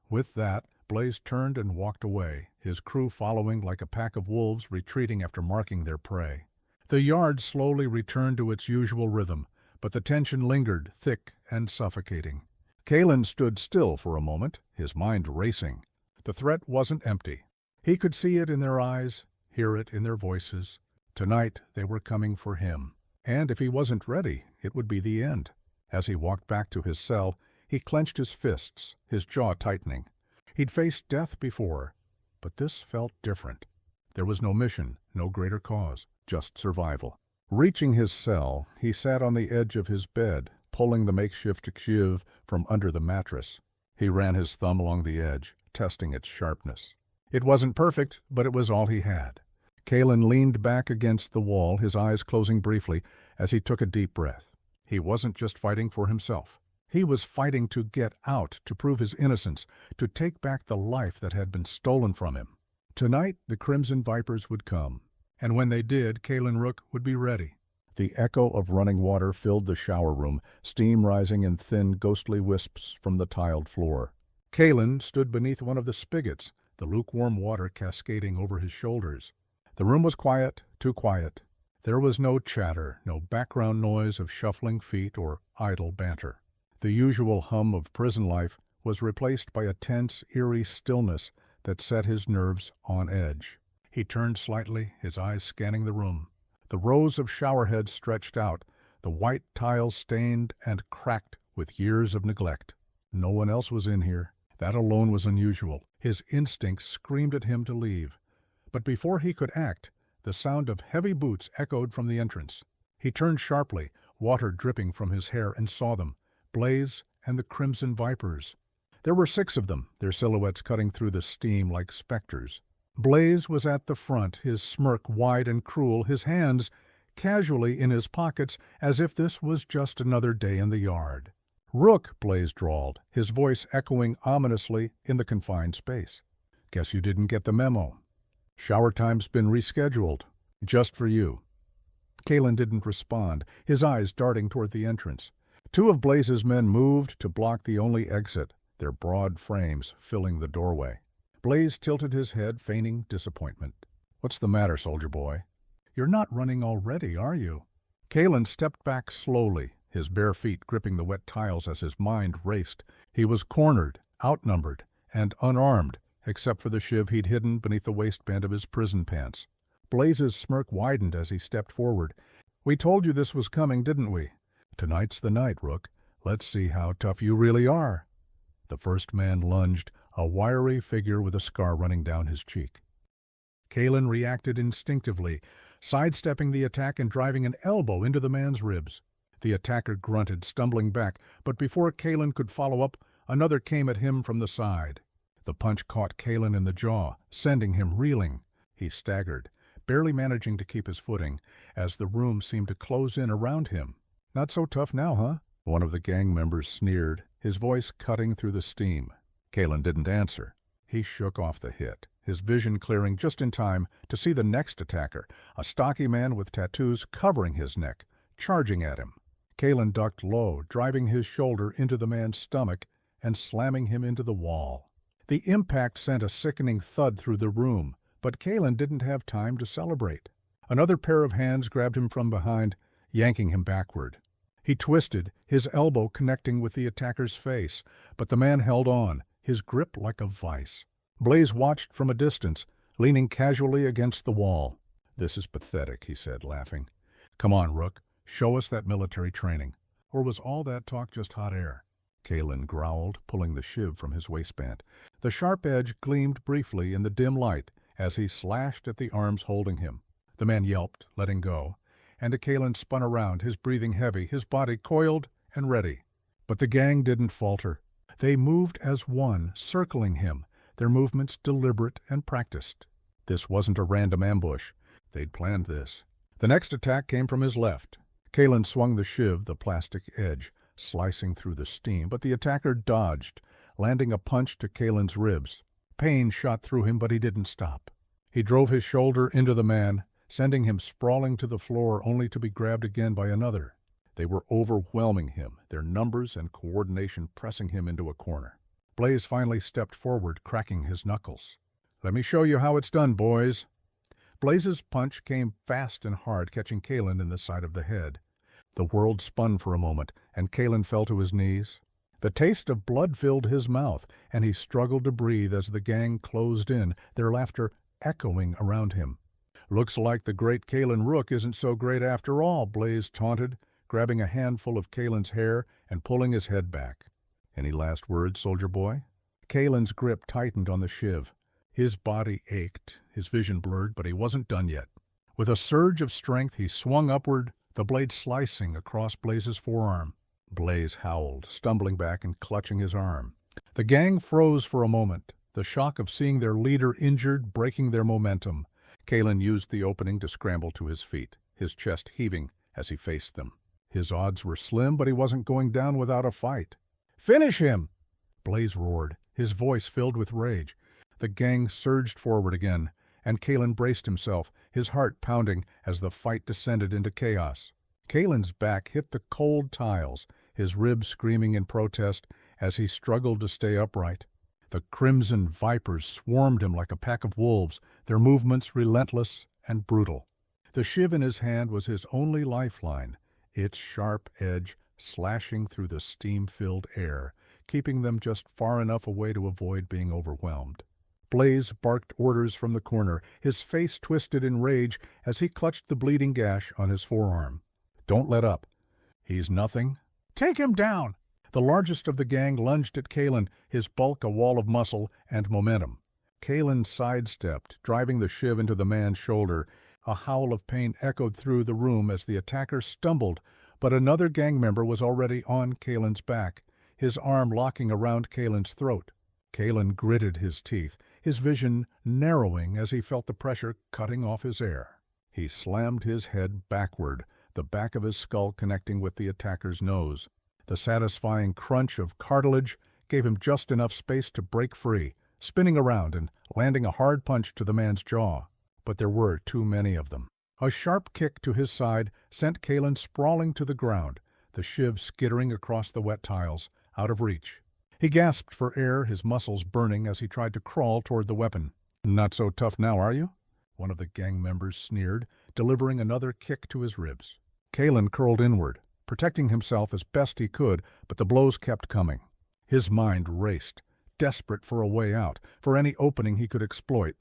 With that, Blaze turned and walked away, his crew following like a pack of wolves retreating after marking their prey. The yard slowly returned to its usual rhythm, but the tension lingered, thick and suffocating. Kalen stood still for a moment, his mind racing. The threat wasn't empty. He could see it in their eyes, hear it in their voices. Tonight they were coming for him. And if he wasn't ready, it would be the end. As he walked back to his cell, he clenched his fists, his jaw tightening. He'd faced death before, but this felt different. There was no mission, no greater cause, just survival. Reaching his cell, he sat on the edge of his bed, pulling the makeshift shiv from under the mattress. He ran his thumb along the edge, testing its sharpness. It wasn't perfect, but it was all he had. Kalen leaned back against the wall, his eyes closing briefly, as he took a deep breath. He wasn't just fighting for himself. He was fighting to get out, to prove his innocence, to take back the life that had been stolen from him. Tonight, the Crimson Vipers would come, and when they did, Kalen Rook would be ready. The echo of running water filled the shower room, steam rising in thin, ghostly wisps from the tiled floor. Kalen stood beneath one of the spigots, the lukewarm water cascading over his shoulders. The room was quiet, too quiet. There was no chatter, no background noise of shuffling feet or idle banter. The usual hum of prison life was replaced by a tense, eerie stillness that set his nerves on edge. He turned slightly, his eyes scanning the room. The rows of shower heads stretched out, the white tiles stained and cracked with years of neglect. No one else was in here. That alone was unusual. His instincts screamed at him to leave. But before he could act, the sound of heavy boots echoed from the entrance. He turned sharply, water dripping from his hair, and saw them, Blaze and the Crimson Vipers. There were 6 of them, their silhouettes cutting through the steam like specters. Blaze was at the front, his smirk wide and cruel, his hands casually in his pockets, as if this was just another day in the yard. "Rook," Blaze drawled, his voice echoing ominously in the confined space. "Guess you didn't get the memo. Shower time's been rescheduled. Just for you." Kalen didn't respond, his eyes darting toward the entrance. 2 of Blaze's men moved to block the only exit, their broad frames filling the doorway. Blaze tilted his head, feigning disappointment. "What's the matter, soldier boy? You're not running already, are you?" Kalen stepped back slowly, his bare feet gripping the wet tiles as his mind raced. He was cornered, outnumbered, and unarmed, except for the shiv he'd hidden beneath the waistband of his prison pants. Blaze's smirk widened as he stepped forward. "We told you this was coming, didn't we? Tonight's the night, Rook. Let's see how tough you really are." The first man lunged, a wiry figure with a scar running down his cheek. Kalen reacted instinctively, sidestepping the attack and driving an elbow into the man's ribs. The attacker grunted, stumbling back, but before Kalen could follow up, another came at him from the side. The punch caught Kalen in the jaw, sending him reeling. He staggered, barely managing to keep his footing, as the room seemed to close in around him. "Not so tough now, huh?" One of the gang members sneered, his voice cutting through the steam. Kalen didn't answer. He shook off the hit, his vision clearing just in time to see the next attacker, a stocky man with tattoos covering his neck, charging at him. Kalen ducked low, driving his shoulder into the man's stomach and slamming him into the wall. The impact sent a sickening thud through the room, but Kalen didn't have time to celebrate. Another pair of hands grabbed him from behind, yanking him backward. He twisted, his elbow connecting with the attacker's face, but the man held on, his grip like a vice. Blaze watched from a distance, leaning casually against the wall. "This is pathetic," he said, laughing. "Come on, Rook, show us that military training. Or was all that talk just hot air?" Kalen growled, pulling the shiv from his waistband. The sharp edge gleamed briefly in the dim light as he slashed at the arms holding him. The man yelped, letting go, and Kalen spun around, his breathing heavy, his body coiled and ready. But the gang didn't falter. They moved as one, circling him, their movements deliberate and practiced. This wasn't a random ambush. They'd planned this. The next attack came from his left. Kalen swung the shiv, the plastic edge, slicing through the steam, but the attacker dodged, landing a punch to Kalen's ribs. Pain shot through him, but he didn't stop. He drove his shoulder into the man, sending him sprawling to the floor only to be grabbed again by another. They were overwhelming him, their numbers and coordination pressing him into a corner. Blaze finally stepped forward, cracking his knuckles. "Let me show you how it's done, boys." Blaze's punch came fast and hard, catching Kalen in the side of the head. The world spun for a moment, and Kalen fell to his knees. The taste of blood filled his mouth, and he struggled to breathe as the gang closed in, their laughter echoing around him. "Looks like the great Kalen Rook isn't so great after all," Blaze taunted, grabbing a handful of Kalen's hair and pulling his head back. "Any last words, soldier boy?" Kalen's grip tightened on the shiv. His body ached, his vision blurred, but he wasn't done yet. With a surge of strength, he swung upward, the blade slicing across Blaze's forearm. Blaze howled, stumbling back and clutching his arm. The gang froze for a moment, the shock of seeing their leader injured breaking their momentum. Kalen used the opening to scramble to his feet, his chest heaving as he faced them. His odds were slim, but he wasn't going down without a fight. "Finish him!" Blaze roared, his voice filled with rage. The gang surged forward again, and Kalen braced himself, his heart pounding as the fight descended into chaos. Kalen's back hit the cold tiles, his ribs screaming in protest as he struggled to stay upright. The Crimson Vipers swarmed him like a pack of wolves, their movements relentless and brutal. The shiv in his hand was his only lifeline, its sharp edge slashing through the steam-filled air, keeping them just far enough away to avoid being overwhelmed. Blaze barked orders from the corner, his face twisted in rage as he clutched the bleeding gash on his forearm. "Don't let up. He's nothing. Take him down!" The largest of the gang lunged at Kalen, his bulk a wall of muscle and momentum. Kalen sidestepped, driving the shiv into the man's shoulder. A howl of pain echoed through the room as the attacker stumbled, but another gang member was already on Kalen's back, his arm locking around Kalen's throat. Kalen gritted his teeth, his vision narrowing as he felt the pressure cutting off his air. He slammed his head backward, the back of his skull connecting with the attacker's nose. The satisfying crunch of cartilage gave him just enough space to break free, spinning around and landing a hard punch to the man's jaw. But there were too many of them. A sharp kick to his side sent Kalen sprawling to the ground, the shiv skittering across the wet tiles, out of reach. He gasped for air, his muscles burning as he tried to crawl toward the weapon. "Not so tough now, are you?" one of the gang members sneered, delivering another kick to his ribs. Kalen curled inward, protecting himself as best he could, but the blows kept coming. His mind raced, desperate for a way out, for any opening he could exploit.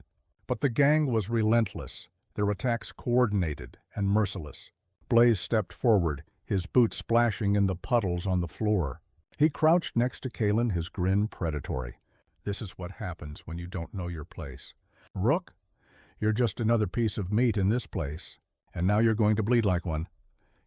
But the gang was relentless, their attacks coordinated and merciless. Blaze stepped forward, his boots splashing in the puddles on the floor. He crouched next to Kalen, his grin predatory. "This is what happens when you don't know your place. Rook, you're just another piece of meat in this place, and now you're going to bleed like one."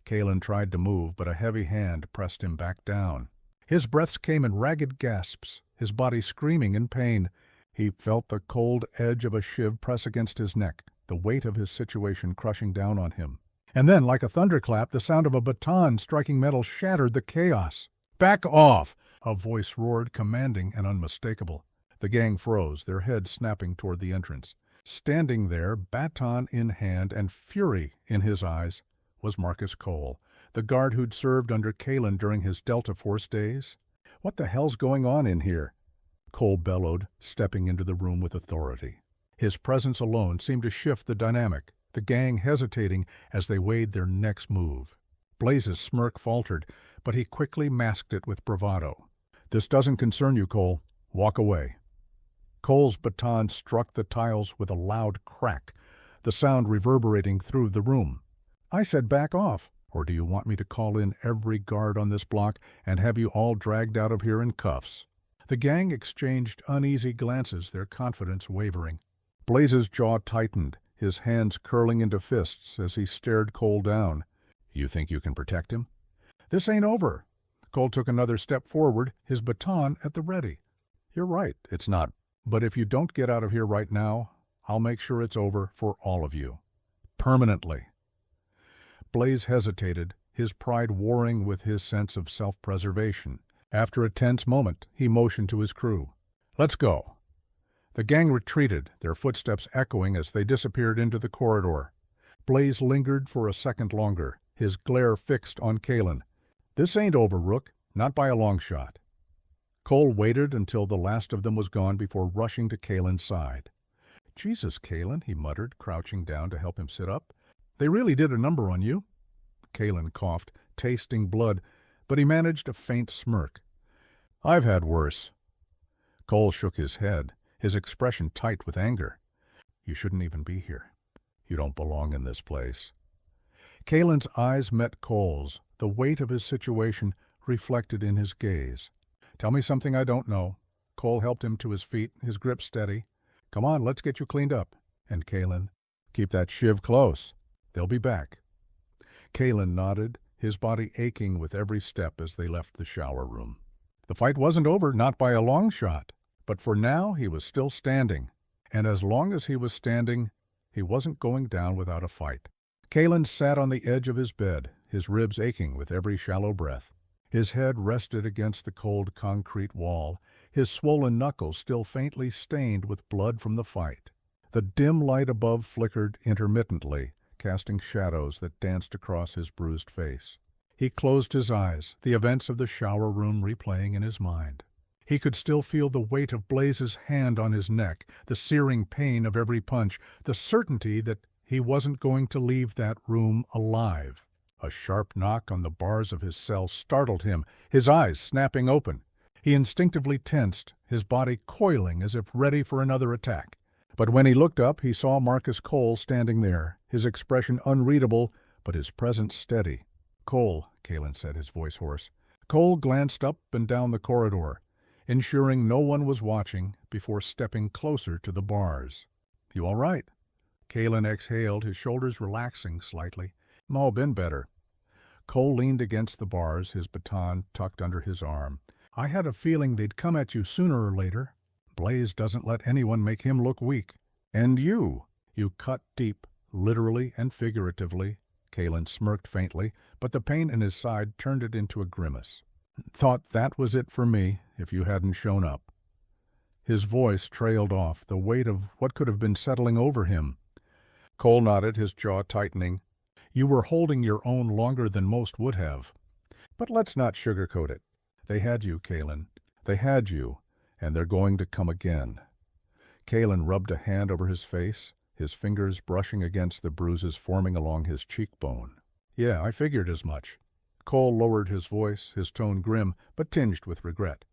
Kalen tried to move, but a heavy hand pressed him back down. His breaths came in ragged gasps, his body screaming in pain. He felt the cold edge of a shiv press against his neck, the weight of his situation crushing down on him. And then, like a thunderclap, the sound of a baton striking metal shattered the chaos. "Back off!" a voice roared, commanding and unmistakable. The gang froze, their heads snapping toward the entrance. Standing there, baton in hand and fury in his eyes, was Marcus Cole, the guard who'd served under Kalen during his Delta Force days. "What the hell's going on in here?" Cole bellowed, stepping into the room with authority. His presence alone seemed to shift the dynamic, the gang hesitating as they weighed their next move. Blaze's smirk faltered, but he quickly masked it with bravado. "This doesn't concern you, Cole. Walk away." Cole's baton struck the tiles with a loud crack, the sound reverberating through the room. "I said back off. Or do you want me to call in every guard on this block and have you all dragged out of here in cuffs?" The gang exchanged uneasy glances, their confidence wavering. Blaze's jaw tightened, his hands curling into fists as he stared Cole down. "You think you can protect him?" "This ain't over." Cole took another step forward, his baton at the ready. "You're right, it's not. But if you don't get out of here right now, I'll make sure it's over for all of you. Permanently." Blaze hesitated, his pride warring with his sense of self-preservation. After a tense moment, he motioned to his crew. "Let's go." The gang retreated, their footsteps echoing as they disappeared into the corridor. Blaze lingered for a second longer, his glare fixed on Kalen. "This ain't over, Rook, not by a long shot." Cole waited until the last of them was gone before rushing to Kalen's side. "Jesus, Kalen," he muttered, crouching down to help him sit up. "They really did a number on you." Kalen coughed, tasting blood, but he managed a faint smirk. "I've had worse." Cole shook his head, his expression tight with anger. "You shouldn't even be here. You don't belong in this place." Kalen's eyes met Cole's, the weight of his situation reflected in his gaze. "Tell me something I don't know." Cole helped him to his feet, his grip steady. "Come on, let's get you cleaned up." And Kalen, "Keep that shiv close. They'll be back." Kalen nodded, his body aching with every step as they left the shower room. The fight wasn't over, not by a long shot. But for now, he was still standing. And as long as he was standing, he wasn't going down without a fight. Kalen sat on the edge of his bed, his ribs aching with every shallow breath. His head rested against the cold concrete wall, his swollen knuckles still faintly stained with blood from the fight. The dim light above flickered intermittently, casting shadows that danced across his bruised face. He closed his eyes, the events of the shower room replaying in his mind. He could still feel the weight of Blaze's hand on his neck, the searing pain of every punch, the certainty that he wasn't going to leave that room alive. A sharp knock on the bars of his cell startled him, his eyes snapping open. He instinctively tensed, his body coiling as if ready for another attack. But when he looked up, he saw Marcus Cole standing there, his expression unreadable, but his presence steady. "Cole," Kalen said, his voice hoarse. Cole glanced up and down the corridor, ensuring no one was watching before stepping closer to the bars. "You all right?" Kalen exhaled, his shoulders relaxing slightly. "Oh, been better." Cole leaned against the bars, his baton tucked under his arm. "I had a feeling they'd come at you sooner or later. Blaze doesn't let anyone make him look weak. And you cut deep, literally and figuratively." Kalen smirked faintly, but the pain in his side turned it into a grimace. "Thought that was it for me, if you hadn't shown up." His voice trailed off, the weight of what could have been settling over him. Cole nodded, his jaw tightening. "You were holding your own longer than most would have. But let's not sugarcoat it. They had you, Kalen. They had you, and they're going to come again." Kalen rubbed a hand over his face, his fingers brushing against the bruises forming along his cheekbone. "Yeah, I figured as much." Cole lowered his voice, his tone grim, but tinged with regret.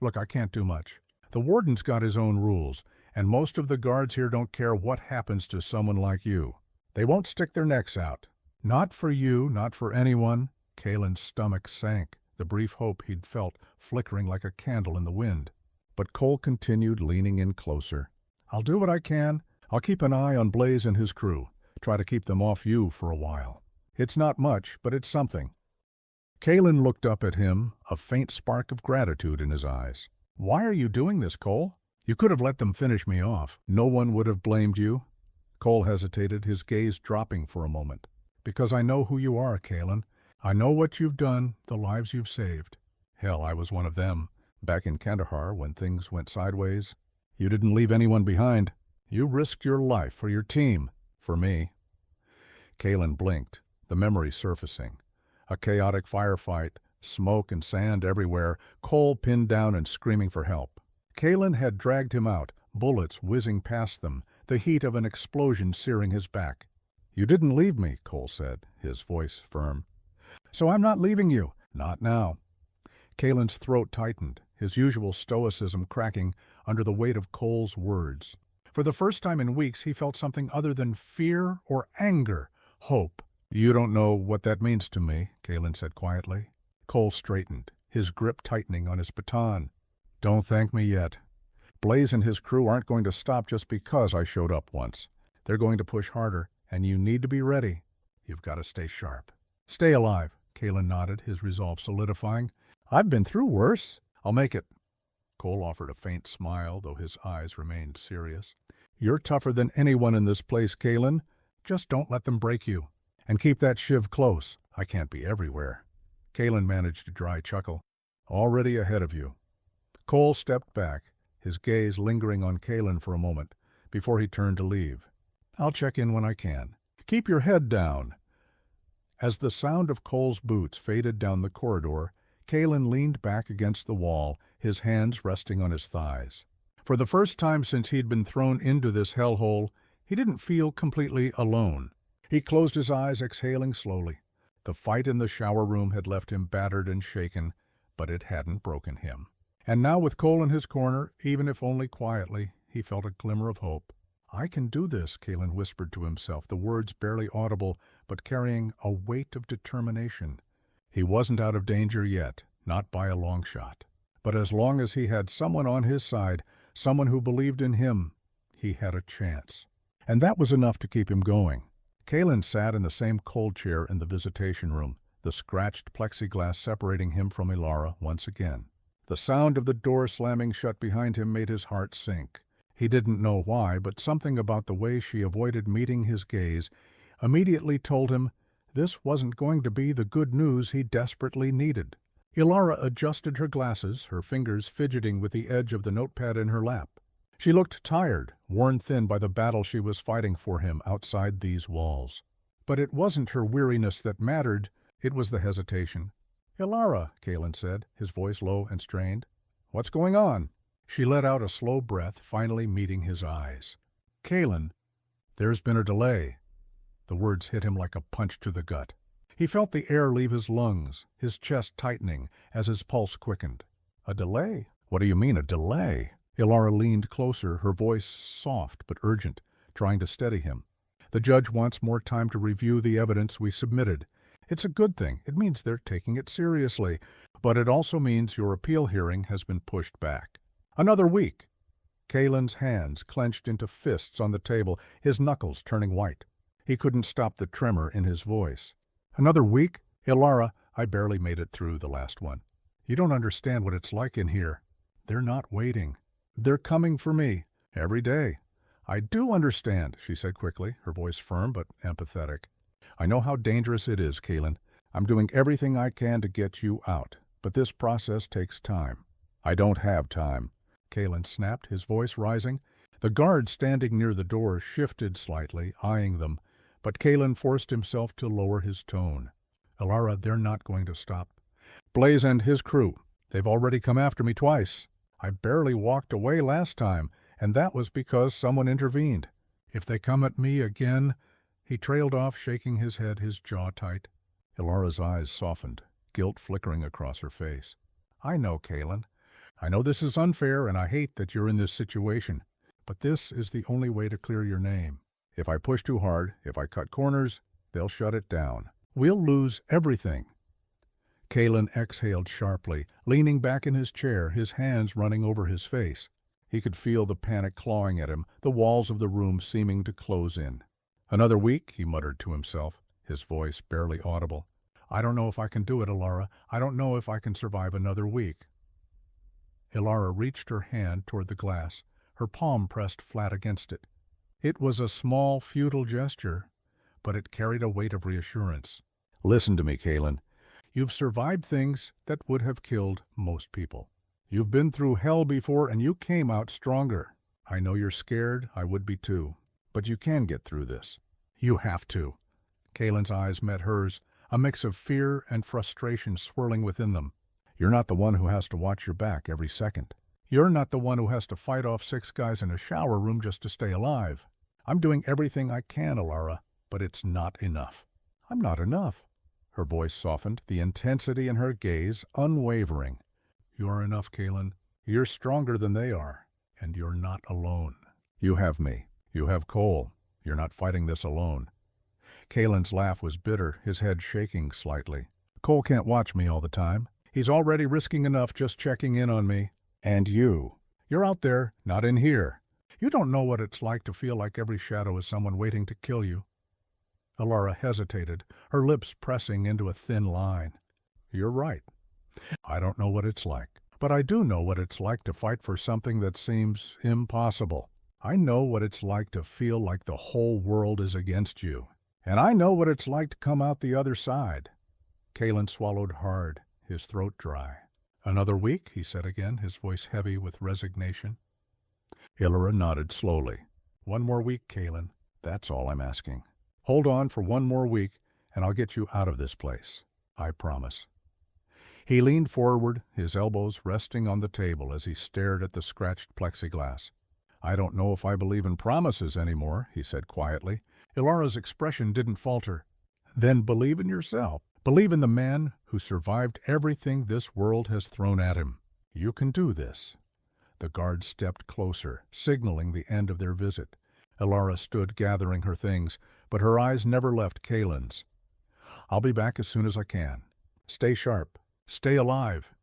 "Look, I can't do much. The warden's got his own rules, and most of the guards here don't care what happens to someone like you. They won't stick their necks out. Not for you, not for anyone." Kalen's stomach sank, the brief hope he'd felt flickering like a candle in the wind. But Cole continued, leaning in closer. "I'll do what I can. I'll keep an eye on Blaze and his crew. Try to keep them off you for a while. It's not much, but it's something." Kalen looked up at him, a faint spark of gratitude in his eyes. "Why are you doing this, Cole? You could have let them finish me off. No one would have blamed you." Cole hesitated, his gaze dropping for a moment. "Because I know who you are, Kalen. I know what you've done, the lives you've saved. Hell, I was one of them, back in Kandahar when things went sideways. You didn't leave anyone behind. You risked your life for your team, for me." Kalen blinked, the memory surfacing. A chaotic firefight, smoke and sand everywhere, Cole pinned down and screaming for help. Kalen had dragged him out, bullets whizzing past them, the heat of an explosion searing his back. "You didn't leave me," Cole said, his voice firm. "So I'm not leaving you." "Not now." Kalen's throat tightened, his usual stoicism cracking under the weight of Cole's words. For the first time in weeks, he felt something other than fear or anger, hope. "You don't know what that means to me," Kalen said quietly. Cole straightened, his grip tightening on his baton. "Don't thank me yet. Blaze and his crew aren't going to stop just because I showed up once. They're going to push harder, and you need to be ready. You've got to stay sharp." "Stay alive," Kalen nodded, his resolve solidifying. "I've been through worse. I'll make it." Cole offered a faint smile, though his eyes remained serious. "You're tougher than anyone in this place, Kalen. Just don't let them break you. And keep that shiv close. I can't be everywhere." Kalen managed a dry chuckle. "Already ahead of you." Cole stepped back, his gaze lingering on Kalen for a moment, before he turned to leave. "I'll check in when I can. Keep your head down." As the sound of Cole's boots faded down the corridor, Kalen leaned back against the wall, his hands resting on his thighs. For the first time since he'd been thrown into this hellhole, he didn't feel completely alone. He closed his eyes, exhaling slowly. The fight in the shower room had left him battered and shaken, but it hadn't broken him. And now with Cole in his corner, even if only quietly, he felt a glimmer of hope. "I can do this," Kalen whispered to himself, the words barely audible, but carrying a weight of determination. He wasn't out of danger yet, not by a long shot. But as long as he had someone on his side, someone who believed in him, he had a chance. And that was enough to keep him going. Kalen sat in the same cold chair in the visitation room, the scratched plexiglass separating him from Ilara once again. The sound of the door slamming shut behind him made his heart sink. He didn't know why, but something about the way she avoided meeting his gaze immediately told him this wasn't going to be the good news he desperately needed. Ilara adjusted her glasses, her fingers fidgeting with the edge of the notepad in her lap. She looked tired, worn thin by the battle she was fighting for him outside these walls. But it wasn't her weariness that mattered, it was the hesitation. "Ilara," Kalen said, his voice low and strained. "What's going on?" She let out a slow breath, finally meeting his eyes. "Kalen, there's been a delay." The words hit him like a punch to the gut. He felt the air leave his lungs, his chest tightening as his pulse quickened. A delay? What do you mean, a delay? Ilara leaned closer, her voice soft but urgent, trying to steady him. The judge wants more time to review the evidence we submitted. It's a good thing. It means they're taking it seriously. But it also means your appeal hearing has been pushed back. Another week. Kalen's hands clenched into fists on the table, his knuckles turning white. He couldn't stop the tremor in his voice. Another week? Ilara, I barely made it through the last one. You don't understand what it's like in here. They're not waiting. They're coming for me. Every day. I do understand, she said quickly, her voice firm but empathetic. I know how dangerous it is, Kalen. I'm doing everything I can to get you out, but this process takes time. I don't have time. Kalen snapped, his voice rising. The guard standing near the door shifted slightly, eyeing them, but Kalen forced himself to lower his tone. Ilara, they're not going to stop. Blaze and his crew, they've already come after me twice. I barely walked away last time, and that was because someone intervened. If they come at me again... He trailed off, shaking his head, his jaw tight. Ilara's eyes softened, guilt flickering across her face. I know, Kalen. I know this is unfair, and I hate that you're in this situation. But this is the only way to clear your name. If I push too hard, if I cut corners, they'll shut it down. We'll lose everything. Kalen exhaled sharply, leaning back in his chair, his hands running over his face. He could feel the panic clawing at him, the walls of the room seeming to close in. Another week, he muttered to himself, his voice barely audible. I don't know if I can do it, Ilara. I don't know if I can survive another week. Ilara reached her hand toward the glass, her palm pressed flat against it. It was a small, futile gesture, but it carried a weight of reassurance. Listen to me, Kalen. You've survived things that would have killed most people. You've been through hell before, and you came out stronger. I know you're scared. I would be too. But you can get through this. You have to. Kalen's eyes met hers, a mix of fear and frustration swirling within them. You're not the one who has to watch your back every second. You're not the one who has to fight off 6 guys in a shower room just to stay alive. I'm doing everything I can, Ilara, but it's not enough. I'm not enough. Her voice softened, the intensity in her gaze unwavering. You're enough, Kalen. You're stronger than they are, and you're not alone. You have me. You have Cole. You're not fighting this alone. Kalen's laugh was bitter, his head shaking slightly. Cole can't watch me all the time. He's already risking enough just checking in on me. And you. You're out there, not in here. You don't know what it's like to feel like every shadow is someone waiting to kill you. Ilara hesitated, her lips pressing into a thin line. You're right. I don't know what it's like, but I do know what it's like to fight for something that seems impossible. I know what it's like to feel like the whole world is against you. And I know what it's like to come out the other side. Kalen swallowed hard, his throat dry. Another week, he said again, his voice heavy with resignation. Ilara nodded slowly. 1 more week, Kalen. That's all I'm asking. Hold on for 1 more week, and I'll get you out of this place. I promise. He leaned forward, his elbows resting on the table as he stared at the scratched plexiglass. I don't know if I believe in promises anymore, he said quietly. Ilara's expression didn't falter. Then believe in yourself. Believe in the man who survived everything this world has thrown at him. You can do this. The guard stepped closer, signaling the end of their visit. Ilara stood gathering her things, but her eyes never left Kalen's. I'll be back as soon as I can. Stay sharp. Stay alive.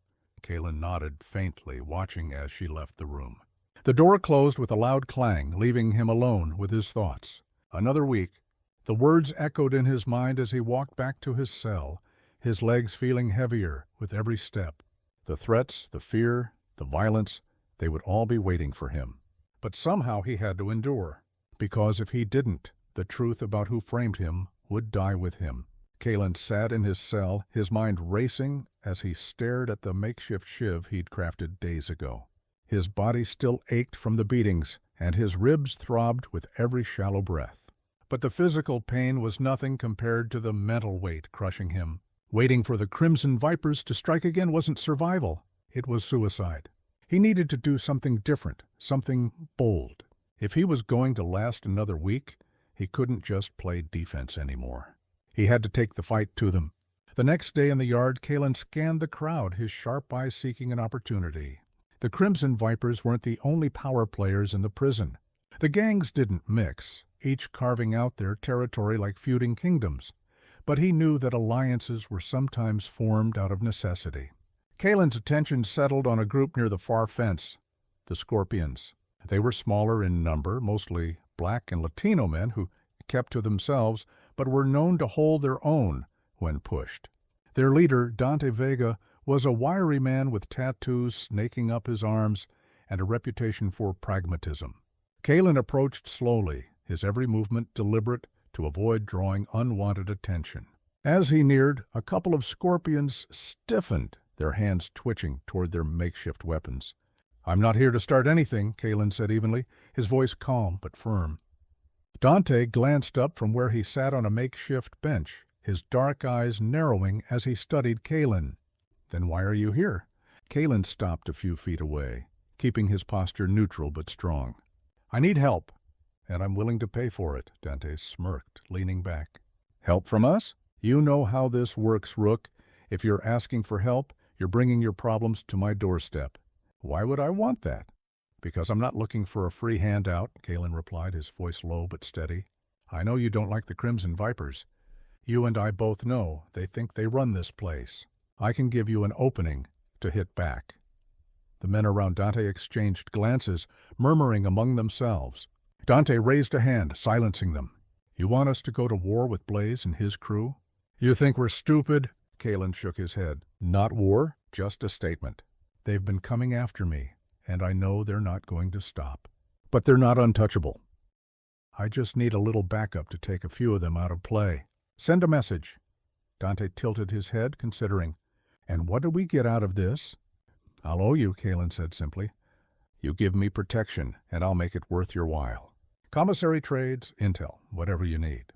Kalen nodded faintly, watching as she left the room. The door closed with a loud clang, leaving him alone with his thoughts. Another week. The words echoed in his mind as he walked back to his cell, his legs feeling heavier with every step. The threats, the fear, the violence, they would all be waiting for him. But somehow he had to endure, because if he didn't, the truth about who framed him would die with him. Kalen sat in his cell, his mind racing as he stared at the makeshift shiv he'd crafted days ago. His body still ached from the beatings, and his ribs throbbed with every shallow breath. But the physical pain was nothing compared to the mental weight crushing him. Waiting for the Crimson Vipers to strike again wasn't survival. It was suicide. He needed to do something different, something bold. If he was going to last another week, he couldn't just play defense anymore. He had to take the fight to them. The next day in the yard, Kalen scanned the crowd, his sharp eyes seeking an opportunity. The Crimson Vipers weren't the only power players in the prison. The gangs didn't mix, each carving out their territory like feuding kingdoms. But he knew that alliances were sometimes formed out of necessity. Kalen's attention settled on a group near the far fence, the Scorpions. They were smaller in number, mostly black and Latino men who kept to themselves, but were known to hold their own when pushed. Their leader, Dante Vega, was a wiry man with tattoos snaking up his arms and a reputation for pragmatism. Kalen approached slowly, his every movement deliberate to avoid drawing unwanted attention. As he neared, a couple of Scorpions stiffened, their hands twitching toward their makeshift weapons. "I'm not here to start anything," Kalen said evenly, his voice calm but firm. Dante glanced up from where he sat on a makeshift bench, his dark eyes narrowing as he studied Kalen. "Then why are you here?" Kalen stopped a few feet away, keeping his posture neutral but strong. "I need help, and I'm willing to pay for it," Dante smirked, leaning back. "Help from us? You know how this works, Rook. If you're asking for help, you're bringing your problems to my doorstep." "Why would I want that?" "Because I'm not looking for a free handout," Kalen replied, his voice low but steady. "I know you don't like the Crimson Vipers. You and I both know they think they run this place. I can give you an opening to hit back." The men around Dante exchanged glances, murmuring among themselves. Dante raised a hand, silencing them. "You want us to go to war with Blaze and his crew?" "You think we're stupid?" Kalen shook his head. "Not war, just a statement. They've been coming after me, and I know they're not going to stop. But they're not untouchable. I just need a little backup to take a few of them out of play. Send a message." Dante tilted his head, considering. "And what do we get out of this?" "I'll owe you," Kalen said simply. "You give me protection, and I'll make it worth your while. Commissary trades, intel, whatever you need."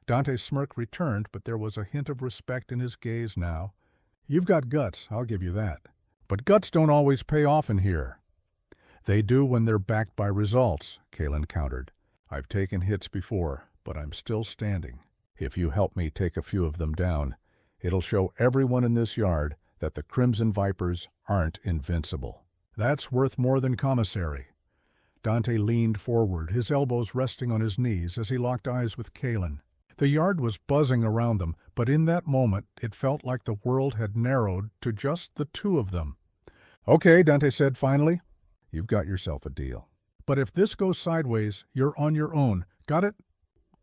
Dante's smirk returned, but there was a hint of respect in his gaze now. "You've got guts, I'll give you that. But guts don't always pay off in here." "They do when they're backed by results," Kalen countered. "I've taken hits before, but I'm still standing. If you help me take a few of them down, it'll show everyone in this yard that the Crimson Vipers aren't invincible. That's worth more than commissary." Dante leaned forward, his elbows resting on his knees as he locked eyes with Kalen. The yard was buzzing around them, but in that moment it felt like the world had narrowed to just the two of them. "Okay," Dante said finally. "You've got yourself a deal. But if this goes sideways, you're on your own. Got it?"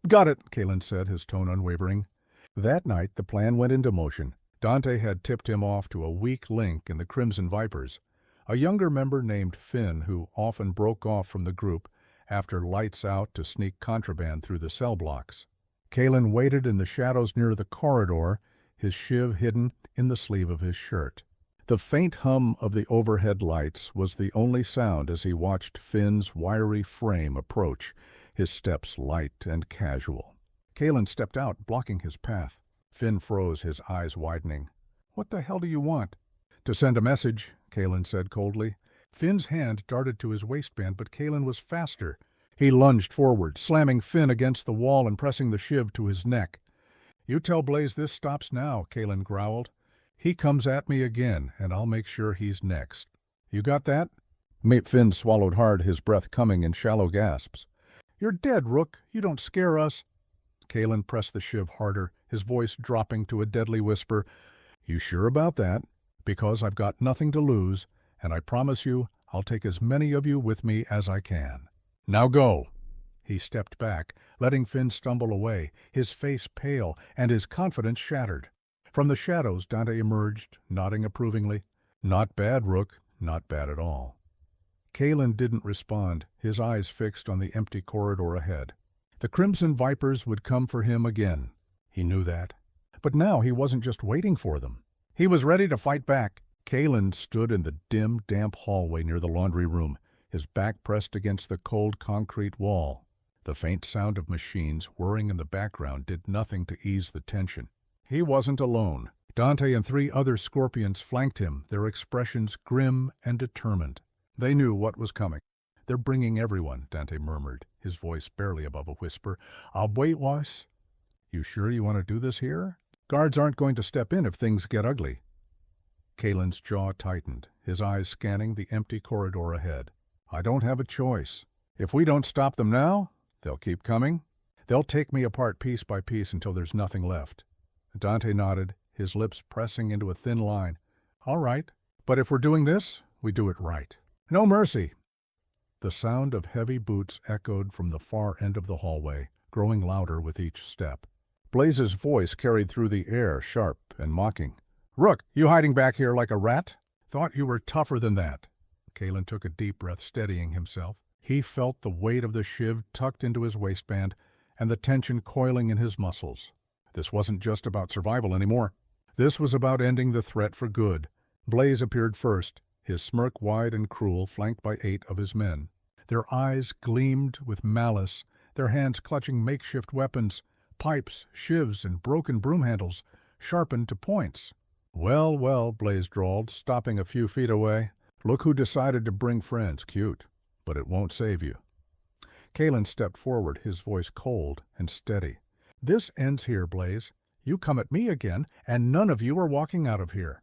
"Got it," Kalen said, his tone unwavering. That night the plan went into motion. Dante had tipped him off to a weak link in the Crimson Vipers, a younger member named Finn who often broke off from the group after lights out to sneak contraband through the cell blocks. Kalen waited in the shadows near the corridor, his shiv hidden in the sleeve of his shirt. The faint hum of the overhead lights was the only sound as he watched Finn's wiry frame approach, his steps light and casual. Kalen stepped out, blocking his path. Finn froze, his eyes widening. "What the hell do you want?" "To send a message," Kalen said coldly. Finn's hand darted to his waistband, but Kalen was faster. He lunged forward, slamming Finn against the wall and pressing the shiv to his neck. "You tell Blaze this stops now," Kalen growled. "He comes at me again, and I'll make sure he's next. You got that?" Finn swallowed hard, his breath coming in shallow gasps. "You're dead, Rook. You don't scare us." Kalen pressed the shiv harder, his voice dropping to a deadly whisper. "You sure about that? Because I've got nothing to lose, and I promise you I'll take as many of you with me as I can. Now go." He stepped back, letting Finn stumble away, his face pale and his confidence shattered. From the shadows Dante emerged, nodding approvingly. "Not bad, Rook. Not bad at all." Kalen didn't respond, his eyes fixed on the empty corridor ahead. The Crimson Vipers would come for him again. He knew that. But now he wasn't just waiting for them. He was ready to fight back. Kalen stood in the dim, damp hallway near the laundry room, his back pressed against the cold concrete wall. The faint sound of machines whirring in the background did nothing to ease the tension. He wasn't alone. Dante and 3 other Scorpions flanked him, their expressions grim and determined. They knew what was coming. "They're bringing everyone," Dante murmured, his voice barely above a whisper. "I'll wait, was. You sure you want to do this here?" Guards aren't going to step in if things get ugly. Kalen's jaw tightened, his eyes scanning the empty corridor ahead. I don't have a choice. If we don't stop them now, they'll keep coming. They'll take me apart piece by piece until there's nothing left. Dante nodded, his lips pressing into a thin line. All right, but if we're doing this, we do it right. No mercy. The sound of heavy boots echoed from the far end of the hallway, growing louder with each step. Blaze's voice carried through the air, sharp and mocking. Rook, you hiding back here like a rat? Thought you were tougher than that. Kalen took a deep breath, steadying himself. He felt the weight of the shiv tucked into his waistband and the tension coiling in his muscles. This wasn't just about survival anymore. This was about ending the threat for good. Blaze appeared first, his smirk wide and cruel, flanked by 8 of his men. Their eyes gleamed with malice, their hands clutching makeshift weapons, pipes, shivs, and broken broom handles, sharpened to points. Well, well, Blaze drawled, stopping a few feet away. Look who decided to bring friends. Cute, but it won't save you. Kalen stepped forward, his voice cold and steady. This ends here, Blaze. You come at me again, and none of you are walking out of here.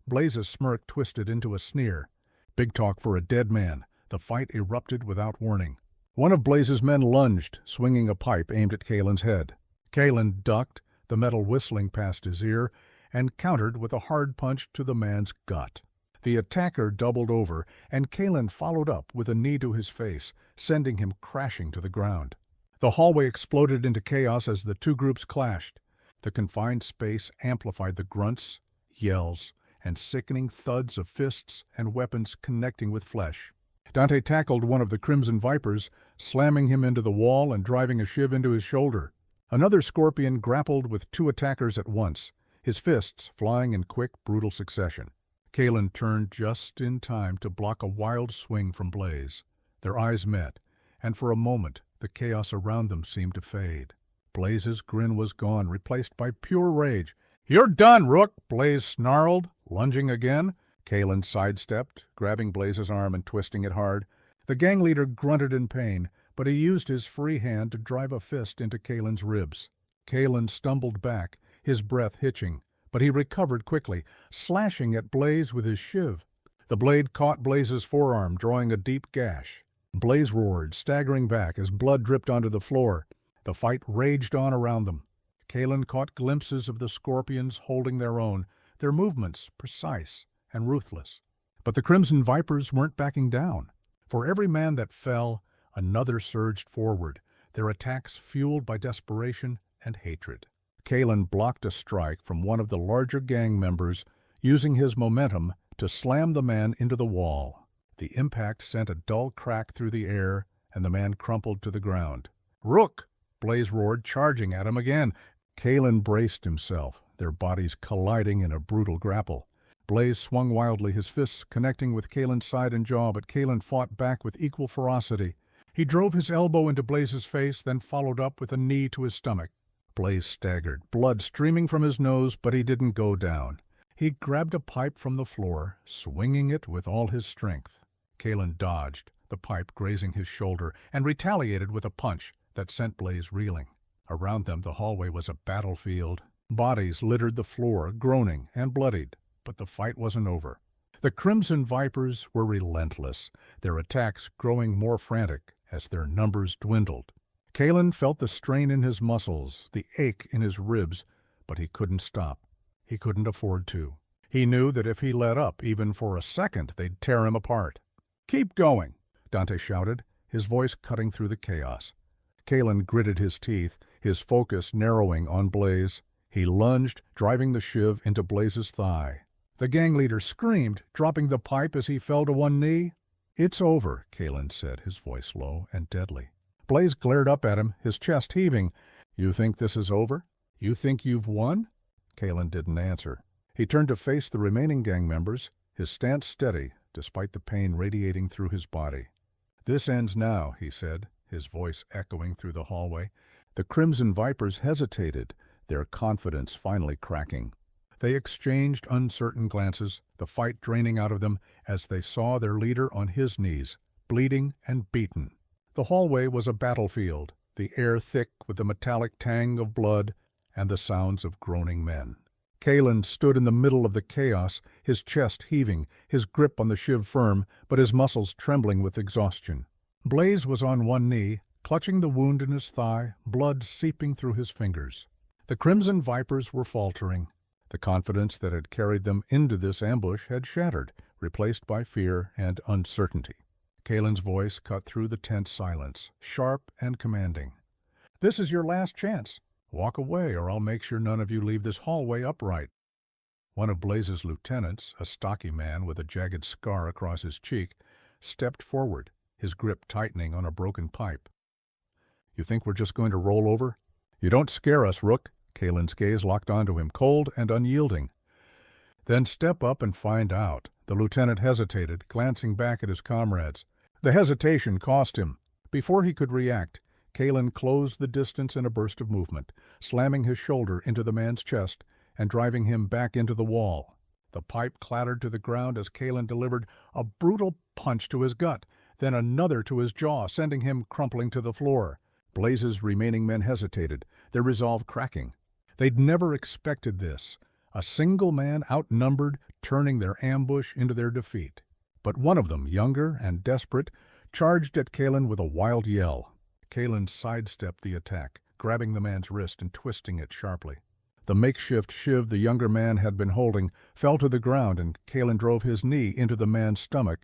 Blaze's smirk twisted into a sneer. Big talk for a dead man. The fight erupted without warning. One of Blaze's men lunged, swinging a pipe aimed at Kalen's head. Kalen ducked, the metal whistling past his ear, and countered with a hard punch to the man's gut. The attacker doubled over, and Kalen followed up with a knee to his face, sending him crashing to the ground. The hallway exploded into chaos as the two groups clashed. The confined space amplified the grunts, yells, and sickening thuds of fists and weapons connecting with flesh. Dante tackled one of the Crimson Vipers, slamming him into the wall and driving a shiv into his shoulder. Another Scorpion grappled with 2 attackers at once, his fists flying in quick, brutal succession. Kalen turned just in time to block a wild swing from Blaze. Their eyes met, and for a moment the chaos around them seemed to fade. Blaze's grin was gone, replaced by pure rage. You're done, Rook, Blaze snarled, lunging again. Kalen sidestepped, grabbing Blaze's arm and twisting it hard. The gang leader grunted in pain, but he used his free hand to drive a fist into Kalen's ribs. Kalen stumbled back, his breath hitching, but he recovered quickly, slashing at Blaze with his shiv. The blade caught Blaze's forearm, drawing a deep gash. Blaze roared, staggering back as blood dripped onto the floor. The fight raged on around them. Kalen caught glimpses of the Scorpions holding their own, their movements precise and ruthless. But the Crimson Vipers weren't backing down. For every man that fell, another surged forward, their attacks fueled by desperation and hatred. Kalen blocked a strike from one of the larger gang members, using his momentum to slam the man into the wall. The impact sent a dull crack through the air, and the man crumpled to the ground. Rook! Blaze roared, charging at him again. Kalen braced himself, their bodies colliding in a brutal grapple. Blaze swung wildly, his fists connecting with Kalen's side and jaw, but Kalen fought back with equal ferocity. He drove his elbow into Blaze's face, then followed up with a knee to his stomach. Blaze staggered, blood streaming from his nose, but he didn't go down. He grabbed a pipe from the floor, swinging it with all his strength. Kalen dodged, the pipe grazing his shoulder, and retaliated with a punch that sent Blaze reeling. Around them the hallway was a battlefield. Bodies littered the floor, groaning and bloodied. But the fight wasn't over. The Crimson Vipers were relentless, their attacks growing more frantic as their numbers dwindled. Kalen felt the strain in his muscles, the ache in his ribs, but he couldn't stop. He couldn't afford to. He knew that if he let up even for a second, they'd tear him apart. Keep going, Dante shouted, his voice cutting through the chaos. Kalen gritted his teeth, his focus narrowing on Blaze. He lunged, driving the shiv into Blaze's thigh. The gang leader screamed, dropping the pipe as he fell to one knee. It's over, Kalen said, his voice low and deadly. Blaze glared up at him, his chest heaving. You think this is over? You think you've won? Kalen didn't answer. He turned to face the remaining gang members, his stance steady, despite the pain radiating through his body. This ends now, he said, his voice echoing through the hallway. The Crimson Vipers hesitated, their confidence finally cracking. They exchanged uncertain glances, the fight draining out of them as they saw their leader on his knees, bleeding and beaten. The hallway was a battlefield, the air thick with the metallic tang of blood, and the sounds of groaning men. Kalen stood in the middle of the chaos, his chest heaving, his grip on the shiv firm, but his muscles trembling with exhaustion. Blaze was on one knee, clutching the wound in his thigh, blood seeping through his fingers. The Crimson Vipers were faltering. The confidence that had carried them into this ambush had shattered, replaced by fear and uncertainty. Kalen's voice cut through the tense silence, sharp and commanding. "This is your last chance. Walk away, or I'll make sure none of you leave this hallway upright." One of Blaze's lieutenants, a stocky man with a jagged scar across his cheek, stepped forward, his grip tightening on a broken pipe. "You think we're just going to roll over? You don't scare us, Rook." Kalen's gaze locked onto him, cold and unyielding. "Then step up and find out." The lieutenant hesitated, glancing back at his comrades. The hesitation cost him. Before he could react, Kalen closed the distance in a burst of movement, slamming his shoulder into the man's chest and driving him back into the wall. The pipe clattered to the ground as Kalen delivered a brutal punch to his gut, then another to his jaw, sending him crumpling to the floor. Blaze's remaining men hesitated, their resolve cracking. They'd never expected this. A single man outnumbered, turning their ambush into their defeat. But one of them, younger and desperate, charged at Kalen with a wild yell. Kalen sidestepped the attack, grabbing the man's wrist and twisting it sharply. The makeshift shiv the younger man had been holding fell to the ground, and Kalen drove his knee into the man's stomach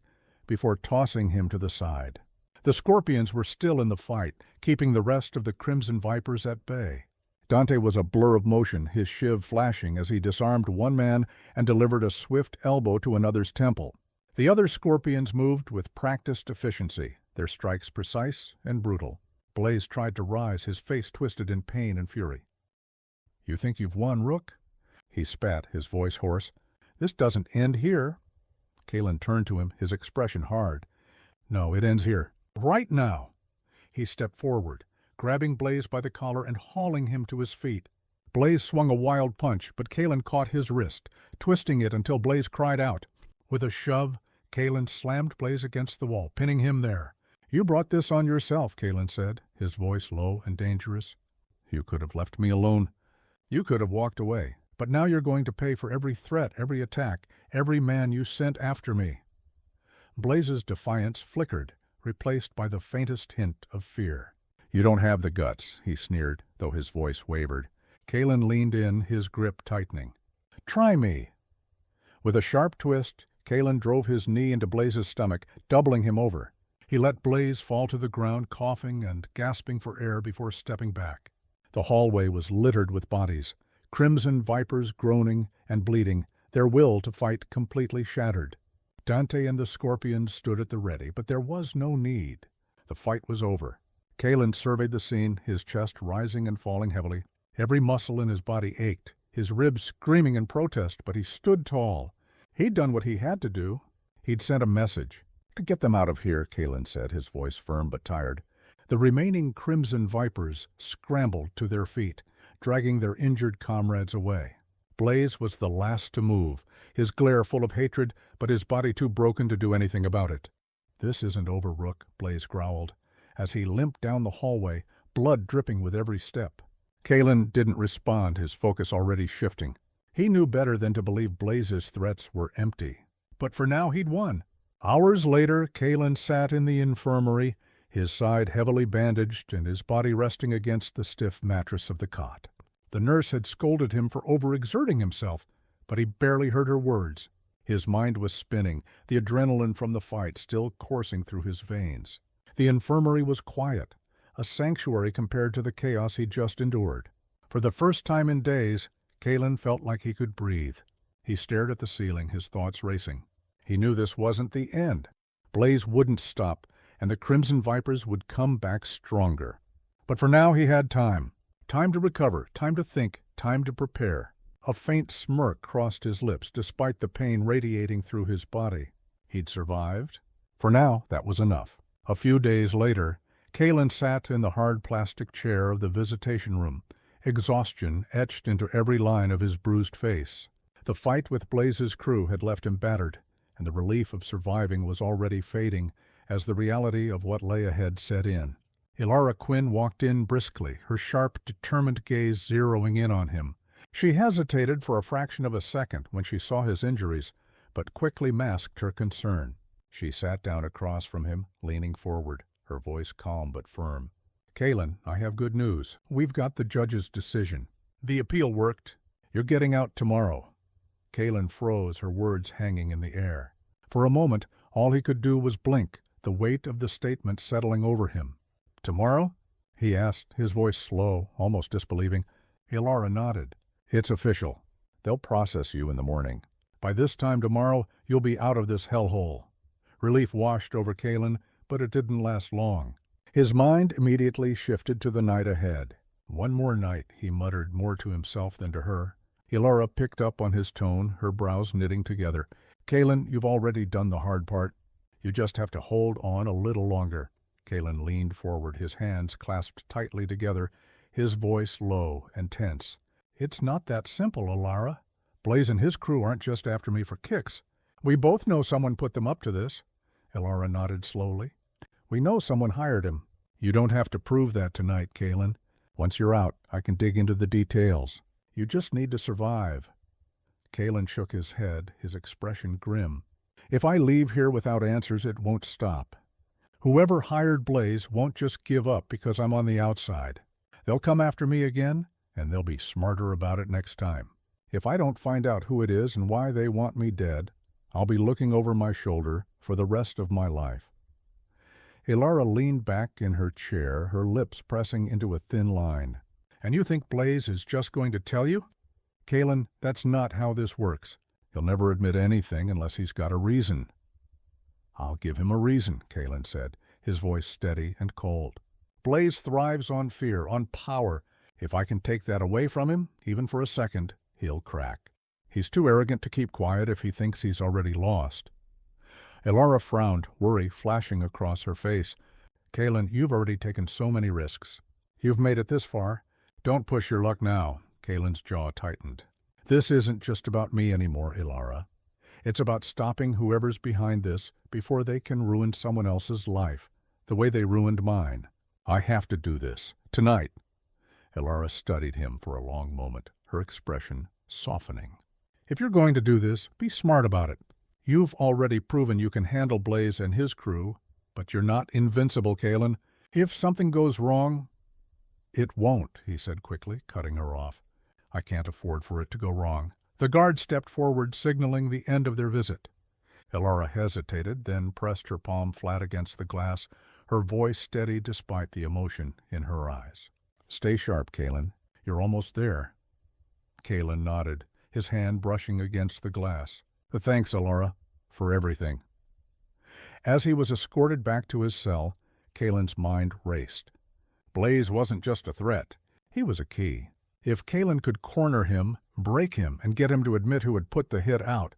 before tossing him to the side. The Scorpions were still in the fight, keeping the rest of the Crimson Vipers at bay. Dante was a blur of motion, his shiv flashing as he disarmed one man and delivered a swift elbow to another's temple. The other Scorpions moved with practiced efficiency, their strikes precise and brutal. Blaze tried to rise, his face twisted in pain and fury. "You think you've won, Rook?" He spat, his voice hoarse. "This doesn't end here." Kalen turned to him, his expression hard. "No, it ends here. Right now." He stepped forward, grabbing Blaze by the collar and hauling him to his feet. Blaze swung a wild punch, but Kalen caught his wrist, twisting it until Blaze cried out. With a shove, Kalen slammed Blaze against the wall, pinning him there. "You brought this on yourself," Kalen said, his voice low and dangerous. "You could have left me alone. You could have walked away. But now you're going to pay for every threat, every attack, every man you sent after me." Blaze's defiance flickered, replaced by the faintest hint of fear. "You don't have the guts," he sneered, though his voice wavered. Kalen leaned in, his grip tightening. "Try me." With a sharp twist, Kalen drove his knee into Blaze's stomach, doubling him over. He let Blaze fall to the ground, coughing and gasping for air before stepping back. The hallway was littered with bodies, Crimson Vipers groaning and bleeding, their will to fight completely shattered. Dante and the Scorpions stood at the ready, but there was no need. The fight was over. Kalen surveyed the scene, his chest rising and falling heavily. Every muscle in his body ached, his ribs screaming in protest, but he stood tall. He'd done what he had to do. He'd sent a message. "To get them out of here," Kalen said, his voice firm but tired. The remaining Crimson Vipers scrambled to their feet, dragging their injured comrades away. Blaze was the last to move, his glare full of hatred, but his body too broken to do anything about it. "This isn't over, Rook," Blaze growled, as he limped down the hallway, blood dripping with every step. Kalen didn't respond, his focus already shifting. He knew better than to believe Blaze's threats were empty. But for now he'd won. Hours later, Kalen sat in the infirmary, his side heavily bandaged and his body resting against the stiff mattress of the cot. The nurse had scolded him for overexerting himself, but he barely heard her words. His mind was spinning, the adrenaline from the fight still coursing through his veins. The infirmary was quiet, a sanctuary compared to the chaos he'd just endured. For the first time in days, Kalen felt like he could breathe. He stared at the ceiling, his thoughts racing. He knew this wasn't the end. Blaze wouldn't stop, and the Crimson Vipers would come back stronger. But for now he had time. Time to recover, time to think, time to prepare. A faint smirk crossed his lips despite the pain radiating through his body. He'd survived. For now, that was enough. A few days later, Kalen sat in the hard plastic chair of the visitation room, exhaustion etched into every line of his bruised face. The fight with Blaze's crew had left him battered, and the relief of surviving was already fading as the reality of what lay ahead set in. Ilara Quinn walked in briskly, her sharp, determined gaze zeroing in on him. She hesitated for a fraction of a second when she saw his injuries, but quickly masked her concern. She sat down across from him, leaning forward, her voice calm but firm. "Kalen, I have good news. We've got the judge's decision. The appeal worked. You're getting out tomorrow." Kalen froze, her words hanging in the air. For a moment, all he could do was blink, the weight of the statement settling over him. "Tomorrow?" he asked, his voice slow, almost disbelieving. Ilara nodded. "It's official. They'll process you in the morning. By this time tomorrow, you'll be out of this hellhole." Relief washed over Kalen, but it didn't last long. His mind immediately shifted to the night ahead. "One more night," he muttered, more to himself than to her. Ilara picked up on his tone, her brows knitting together. "Kalen, you've already done the hard part. You just have to hold on a little longer." Kalen leaned forward, his hands clasped tightly together, his voice low and tense. "It's not that simple, Ilara. Blaze and his crew aren't just after me for kicks. We both know someone put them up to this." Ilara nodded slowly. "We know someone hired him. You don't have to prove that tonight, Kalen. Once you're out, I can dig into the details. You just need to survive." Kalen shook his head, his expression grim. "If I leave here without answers, it won't stop. Whoever hired Blaze won't just give up because I'm on the outside. They'll come after me again, and they'll be smarter about it next time. If I don't find out who it is and why they want me dead, I'll be looking over my shoulder for the rest of my life." Ilara leaned back in her chair, her lips pressing into a thin line. "And you think Blaze is just going to tell you?" "Kalen, that's not how this works. He'll never admit anything unless he's got a reason." "I'll give him a reason," Kalen said, his voice steady and cold. "Blaze thrives on fear, on power. If I can take that away from him, even for a second, he'll crack. He's too arrogant to keep quiet if he thinks he's already lost." Ilara frowned, worry flashing across her face. "Kalen, you've already taken so many risks. You've made it this far. Don't push your luck now." Kalen's jaw tightened. "This isn't just about me anymore, Ilara. It's about stopping whoever's behind this before they can ruin someone else's life, the way they ruined mine. I have to do this. Tonight." Ilara studied him for a long moment, her expression softening. "If you're going to do this, be smart about it. You've already proven you can handle Blaze and his crew, but you're not invincible, Kalen. If something goes wrong—" "It won't," he said quickly, cutting her off. "I can't afford for it to go wrong." The guard stepped forward, signaling the end of their visit. Ilara hesitated, then pressed her palm flat against the glass, her voice steady despite the emotion in her eyes. "Stay sharp, Kalen. You're almost there." Kalen nodded, his hand brushing against the glass. "Thanks, Ilara, for everything." As he was escorted back to his cell, Kalen's mind raced. Blaze wasn't just a threat. He was a key. If Kalen could corner him, break him, and get him to admit who had put the hit out,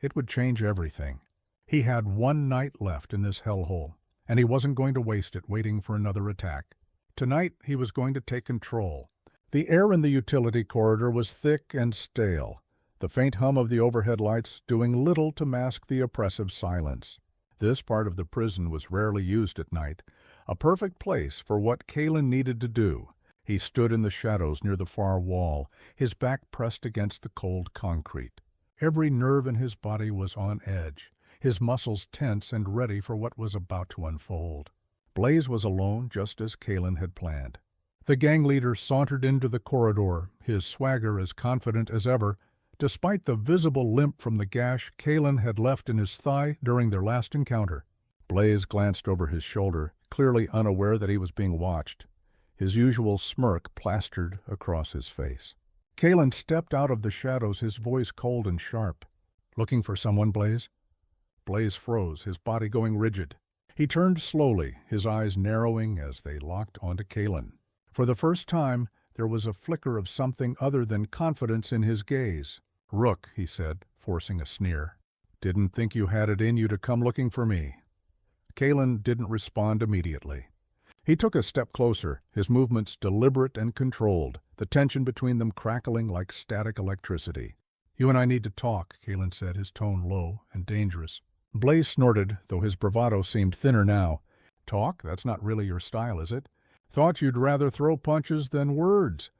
it would change everything. He had one night left in this hellhole, and he wasn't going to waste it waiting for another attack. Tonight he was going to take control. The air in the utility corridor was thick and stale, the faint hum of the overhead lights doing little to mask the oppressive silence. This part of the prison was rarely used at night, a perfect place for what Kalen needed to do. He stood in the shadows near the far wall, his back pressed against the cold concrete. Every nerve in his body was on edge, his muscles tense and ready for what was about to unfold. Blaze was alone, just as Kalen had planned. The gang leader sauntered into the corridor, his swagger as confident as ever, despite the visible limp from the gash Kalen had left in his thigh during their last encounter. Blaze glanced over his shoulder, clearly unaware that he was being watched, his usual smirk plastered across his face. Kalen stepped out of the shadows, his voice cold and sharp. "Looking for someone, Blaze?" Blaze froze, his body going rigid. He turned slowly, his eyes narrowing as they locked onto Kalen. For the first time, there was a flicker of something other than confidence in his gaze. "Rook," he said, forcing a sneer. "Didn't think you had it in you to come looking for me." Kalen didn't respond immediately. He took a step closer, his movements deliberate and controlled, the tension between them crackling like static electricity. "You and I need to talk," Kalen said, his tone low and dangerous. Blaze snorted, though his bravado seemed thinner now. "Talk? That's not really your style, is it? Thought you'd rather throw punches than words."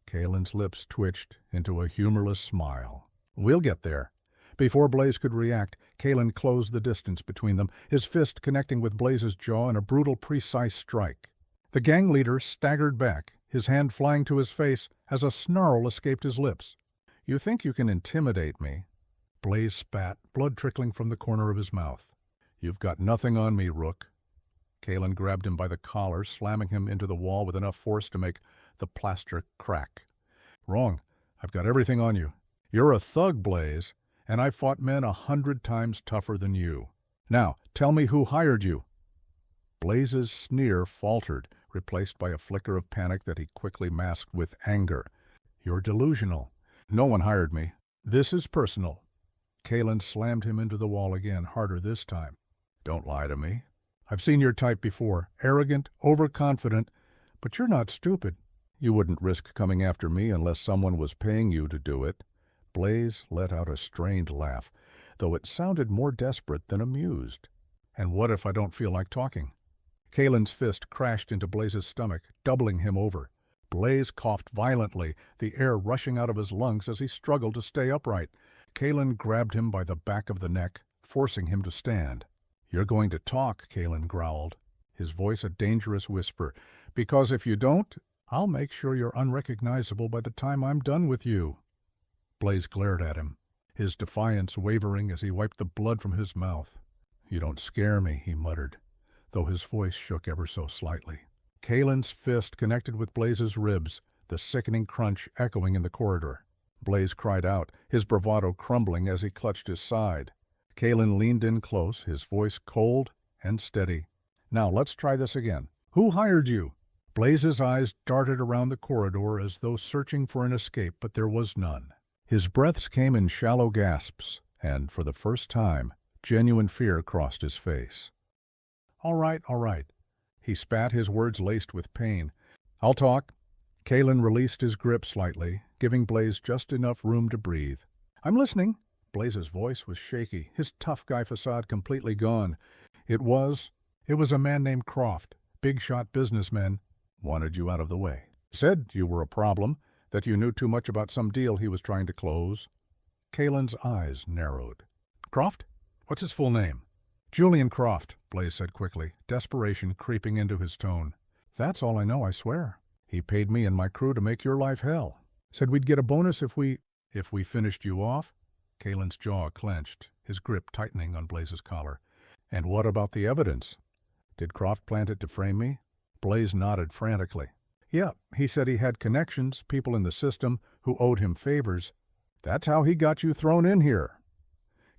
Kalen's lips twitched into a humorless smile. "We'll get there." Before Blaze could react, Kalen closed the distance between them, his fist connecting with Blaze's jaw in a brutal, precise strike. The gang leader staggered back, his hand flying to his face as a snarl escaped his lips. "You think you can intimidate me?" Blaze spat, blood trickling from the corner of his mouth. "You've got nothing on me, Rook." Kalen grabbed him by the collar, slamming him into the wall with enough force to make the plaster crack. "Wrong. I've got everything on you. You're a thug, Blaze, and I've fought men 100 times tougher than you. Now, tell me who hired you." Blaze's sneer faltered, replaced by a flicker of panic that he quickly masked with anger. "You're delusional. No one hired me. This is personal." Kalen slammed him into the wall again, harder this time. "Don't lie to me. I've seen your type before. Arrogant, overconfident, but you're not stupid. You wouldn't risk coming after me unless someone was paying you to do it." Blaze let out a strained laugh, though it sounded more desperate than amused. "And what if I don't feel like talking?" Kalen's fist crashed into Blaze's stomach, doubling him over. Blaze coughed violently, the air rushing out of his lungs as he struggled to stay upright. Kalen grabbed him by the back of the neck, forcing him to stand. "You're going to talk," Kalen growled, his voice a dangerous whisper, "because if you don't, I'll make sure you're unrecognizable by the time I'm done with you." Blaze glared at him, his defiance wavering as he wiped the blood from his mouth. "You don't scare me," he muttered, though his voice shook ever so slightly. Kalen's fist connected with Blaze's ribs, the sickening crunch echoing in the corridor. Blaze cried out, his bravado crumbling as he clutched his side. Kalen leaned in close, his voice cold and steady. "Now let's try this again. Who hired you?" Blaze's eyes darted around the corridor as though searching for an escape, but there was none. His breaths came in shallow gasps, and for the first time, genuine fear crossed his face. All right. He spat, his words laced with pain. "I'll talk." Kalen released his grip slightly, giving Blaze just enough room to breathe. "I'm listening." Blaze's voice was shaky, his tough guy facade completely gone. It was a man named Croft, big-shot businessman. Wanted you out of the way. Said you were a problem, that you knew too much about some deal he was trying to close." Kalen's eyes narrowed. "Croft? What's his full name?" "Julian Croft," Blaze said quickly, desperation creeping into his tone. "That's all I know, I swear. He paid me and my crew to make your life hell. Said we'd get a bonus if we finished you off." Kalen's jaw clenched, his grip tightening on Blaze's collar. "And what about the evidence? Did Croft plant it to frame me?" Blaze nodded frantically. "Yeah, he said he had connections, people in the system who owed him favors. That's how he got you thrown in here."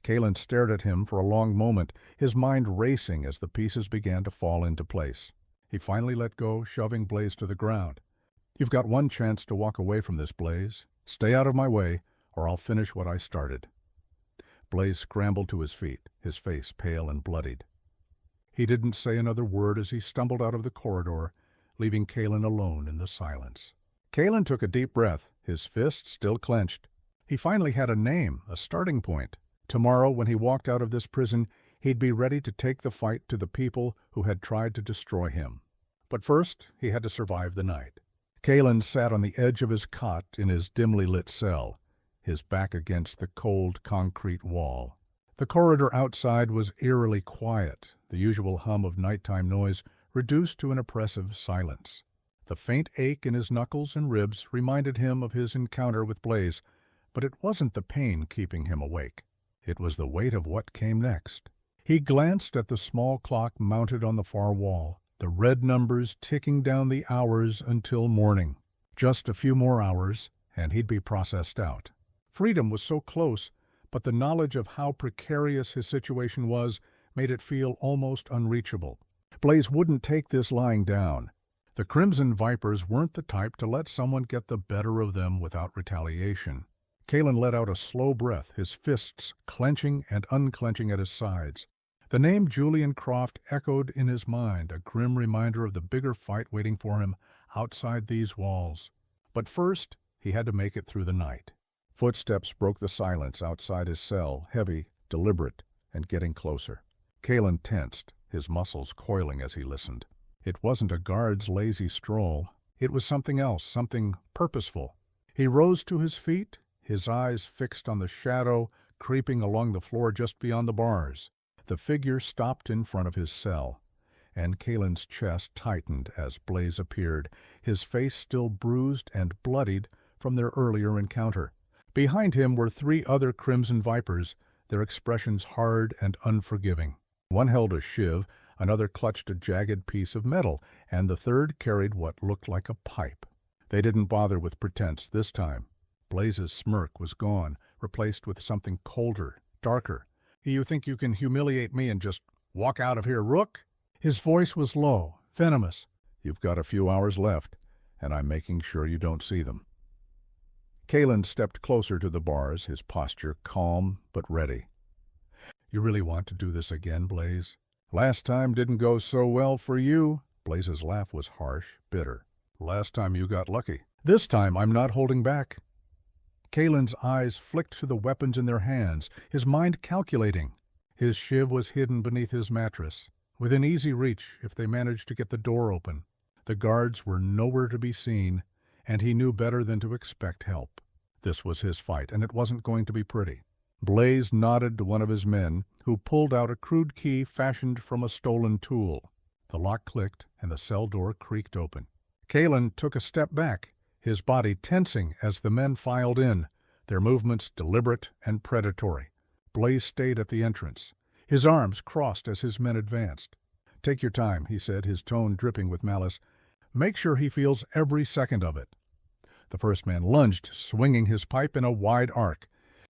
Kalen stared at him for a long moment, his mind racing as the pieces began to fall into place. He finally let go, shoving Blaze to the ground. "You've got one chance to walk away from this, Blaze. Stay out of my way, or I'll finish what I started." Blaze scrambled to his feet, his face pale and bloodied. He didn't say another word as he stumbled out of the corridor, leaving Kalen alone in the silence. Kalen took a deep breath, his fist still clenched. He finally had a name, a starting point. Tomorrow, when he walked out of this prison, he'd be ready to take the fight to the people who had tried to destroy him. But first, he had to survive the night. Kalen sat on the edge of his cot in his dimly lit cell, his back against the cold concrete wall. The corridor outside was eerily quiet, the usual hum of nighttime noise reduced to an oppressive silence. The faint ache in his knuckles and ribs reminded him of his encounter with Blaze, but it wasn't the pain keeping him awake. It was the weight of what came next. He glanced at the small clock mounted on the far wall, the red numbers ticking down the hours until morning. Just a few more hours, and he'd be processed out. Freedom was so close, but the knowledge of how precarious his situation was made it feel almost unreachable. Blaze wouldn't take this lying down. The Crimson Vipers weren't the type to let someone get the better of them without retaliation. Kalen let out a slow breath, his fists clenching and unclenching at his sides. The name Julian Croft echoed in his mind, a grim reminder of the bigger fight waiting for him outside these walls. But first, he had to make it through the night. Footsteps broke the silence outside his cell, heavy, deliberate, and getting closer. Kalen tensed, his muscles coiling as he listened. It wasn't a guard's lazy stroll. It was something else, something purposeful. He rose to his feet, his eyes fixed on the shadow creeping along the floor just beyond the bars. The figure stopped in front of his cell, and Kalen's chest tightened as Blaze appeared, his face still bruised and bloodied from their earlier encounter. Behind him were 3 other Crimson Vipers, their expressions hard and unforgiving. One held a shiv, another clutched a jagged piece of metal, and the third carried what looked like a pipe. They didn't bother with pretense this time. Blaze's smirk was gone, replaced with something colder, darker. "You think you can humiliate me and just walk out of here, Rook?" His voice was low, venomous. "You've got a few hours left, and I'm making sure you don't see them." Kalen stepped closer to the bars, his posture calm but ready. "You really want to do this again, Blaze? Last time didn't go so well for you." Blaze's laugh was harsh, bitter. "Last time you got lucky. This time I'm not holding back." Kalen's eyes flicked to the weapons in their hands, his mind calculating. His shiv was hidden beneath his mattress, within easy reach if they managed to get the door open. The guards were nowhere to be seen, and he knew better than to expect help. This was his fight, and it wasn't going to be pretty. Blaze nodded to one of his men, who pulled out a crude key fashioned from a stolen tool. The lock clicked, and the cell door creaked open. Kalen took a step back, his body tensing as the men filed in, their movements deliberate and predatory. Blaze stayed at the entrance, his arms crossed as his men advanced. "Take your time," he said, his tone dripping with malice. "Make sure he feels every second of it." The first man lunged, swinging his pipe in a wide arc.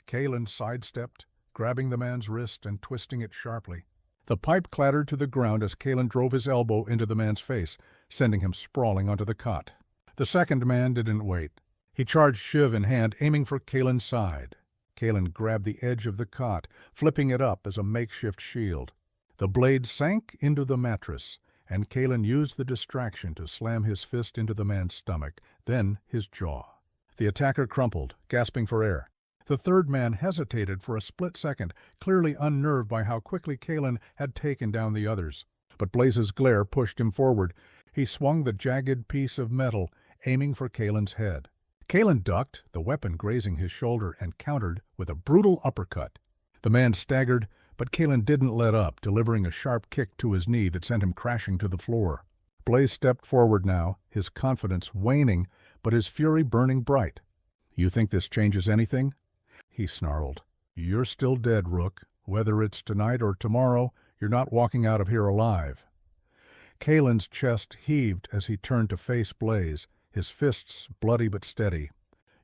Kalen sidestepped, grabbing the man's wrist and twisting it sharply. The pipe clattered to the ground as Kalen drove his elbow into the man's face, sending him sprawling onto the cot. The second man didn't wait. He charged shiv in hand, aiming for Kalen's side. Kalen grabbed the edge of the cot, flipping it up as a makeshift shield. The blade sank into the mattress, and Kalen used the distraction to slam his fist into the man's stomach, then his jaw. The attacker crumpled, gasping for air. The third man hesitated for a split second, clearly unnerved by how quickly Kalen had taken down the others. But Blaze's glare pushed him forward. He swung the jagged piece of metal, aiming for Kalen's head. Kalen ducked, the weapon grazing his shoulder, and countered with a brutal uppercut. The man staggered, but Kalen didn't let up, delivering a sharp kick to his knee that sent him crashing to the floor. Blaze stepped forward now, his confidence waning, but his fury burning bright. "You think this changes anything?" He snarled. "You're still dead, Rook. Whether it's tonight or tomorrow, you're not walking out of here alive." Kalen's chest heaved as he turned to face Blaze, his fists bloody but steady.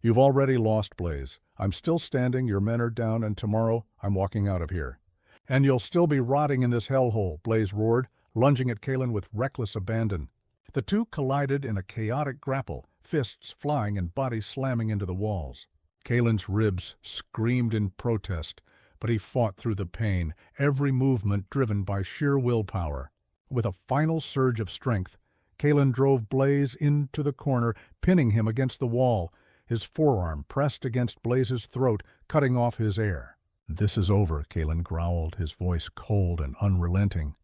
"You've already lost, Blaze. I'm still standing, your men are down, and tomorrow I'm walking out of here." "And you'll still be rotting in this hellhole," Blaze roared, lunging at Kalen with reckless abandon. The two collided in a chaotic grapple, fists flying and bodies slamming into the walls. Kalen's ribs screamed in protest, but he fought through the pain, every movement driven by sheer willpower. With a final surge of strength, Kalen drove Blaze into the corner, pinning him against the wall, his forearm pressed against Blaze's throat, cutting off his air. "This is over," Kalen growled, his voice cold and unrelenting.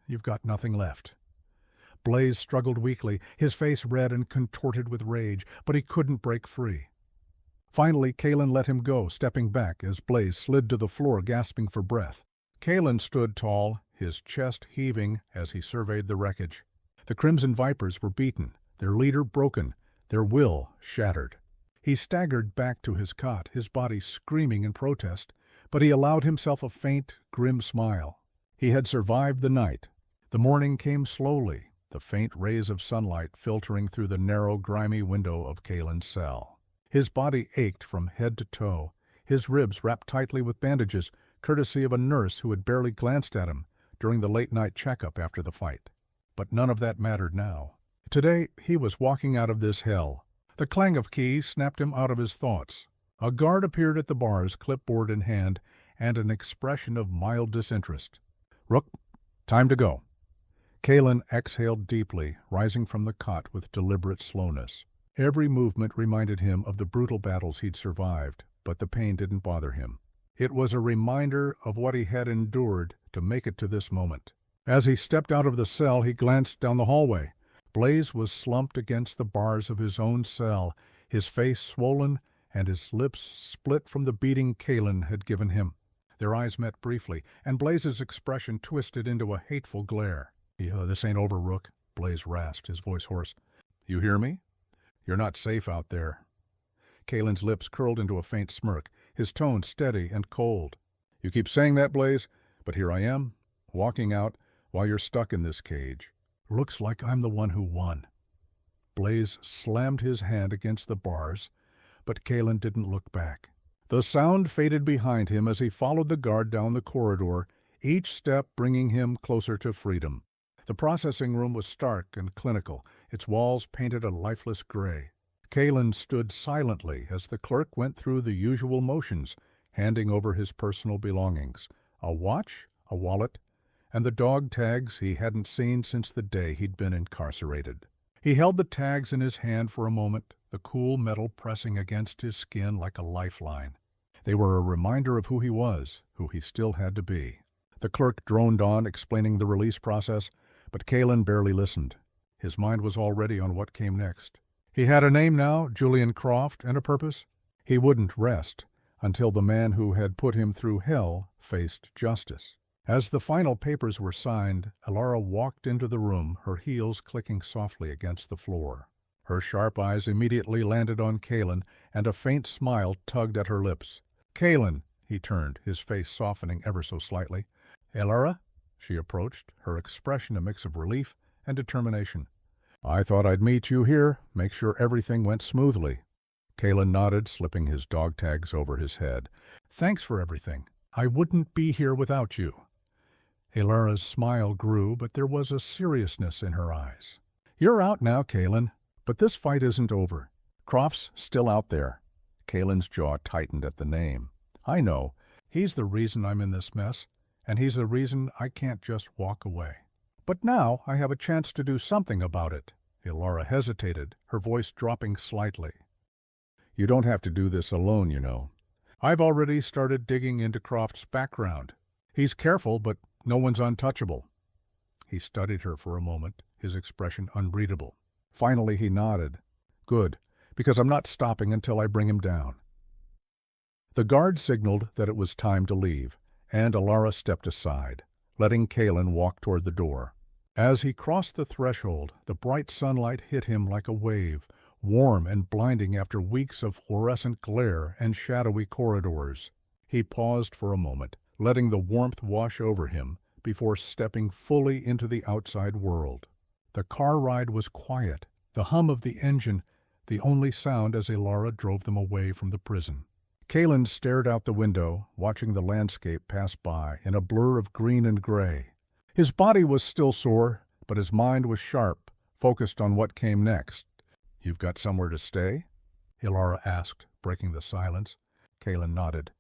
"You've got nothing left." Blaze struggled weakly, his face red and contorted with rage, but he couldn't break free. Finally, Kalen let him go, stepping back as Blaze slid to the floor, gasping for breath. Kalen stood tall, his chest heaving as he surveyed the wreckage. The Crimson Vipers were beaten, their leader broken, their will shattered. He staggered back to his cot, his body screaming in protest, but he allowed himself a faint, grim smile. He had survived the night. The morning came slowly, the faint rays of sunlight filtering through the narrow, grimy window of Kalen's cell. His body ached from head to toe, his ribs wrapped tightly with bandages, courtesy of a nurse who had barely glanced at him during the late-night checkup after the fight. But none of that mattered now. Today he was walking out of this hell. The clang of keys snapped him out of his thoughts. A guard appeared at the bars, clipboard in hand, and an expression of mild disinterest. "Rook, time to go." Kalen exhaled deeply, rising from the cot with deliberate slowness. Every movement reminded him of the brutal battles he'd survived, but the pain didn't bother him. It was a reminder of what he had endured to make it to this moment. As he stepped out of the cell, he glanced down the hallway. Blaze was slumped against the bars of his own cell, his face swollen and his lips split from the beating Kalen had given him. Their eyes met briefly, and Blaze's expression twisted into a hateful glare. This ain't over, Rook," Blaze rasped, his voice hoarse. "You hear me? You're not safe out there." Kalen's lips curled into a faint smirk, his tone steady and cold. "You keep saying that, Blaze, but here I am, walking out while you're stuck in this cage. Looks like I'm the one who won." Blaze slammed his hand against the bars, but Kalen didn't look back. The sound faded behind him as he followed the guard down the corridor, each step bringing him closer to freedom. The processing room was stark and clinical, its walls painted a lifeless gray. Kalen stood silently as the clerk went through the usual motions, handing over his personal belongings, a watch, a wallet, and the dog tags he hadn't seen since the day he'd been incarcerated. He held the tags in his hand for a moment, the cool metal pressing against his skin like a lifeline. They were a reminder of who he was, who he still had to be. The clerk droned on, explaining the release process, but Kalen barely listened. His mind was already on what came next. He had a name now, Julian Croft, and a purpose. He wouldn't rest until the man who had put him through hell faced justice. As the final papers were signed, Alara walked into the room, her heels clicking softly against the floor. Her sharp eyes immediately landed on Kalen, and a faint smile tugged at her lips. "Kalen," he turned, his face softening ever so slightly. "Alara?" She approached, her expression a mix of relief and determination. "I thought I'd meet you here, make sure everything went smoothly." Kalen nodded, slipping his dog tags over his head. "Thanks for everything. I wouldn't be here without you." Alara's smile grew, but there was a seriousness in her eyes. "You're out now, Kalen, but this fight isn't over. Croft's still out there." Kalen's jaw tightened at the name. "I know. He's the reason I'm in this mess, and he's the reason I can't just walk away. But now I have a chance to do something about it." Alara hesitated, her voice dropping slightly. "You don't have to do this alone, you know. I've already started digging into Croft's background. He's careful, but no one's untouchable." He studied her for a moment, his expression unreadable. Finally he nodded. "Good, because I'm not stopping until I bring him down." The guard signaled that it was time to leave, and Alara stepped aside, letting Kalen walk toward the door. As he crossed the threshold, the bright sunlight hit him like a wave, warm and blinding after weeks of fluorescent glare and shadowy corridors. He paused for a moment, letting the warmth wash over him before stepping fully into the outside world. The car ride was quiet, the hum of the engine the only sound as Alara drove them away from the prison. Kalen stared out the window, watching the landscape pass by in a blur of green and gray. His body was still sore, but his mind was sharp, focused on what came next. "You've got somewhere to stay?" Alara asked, breaking the silence. Kalen nodded.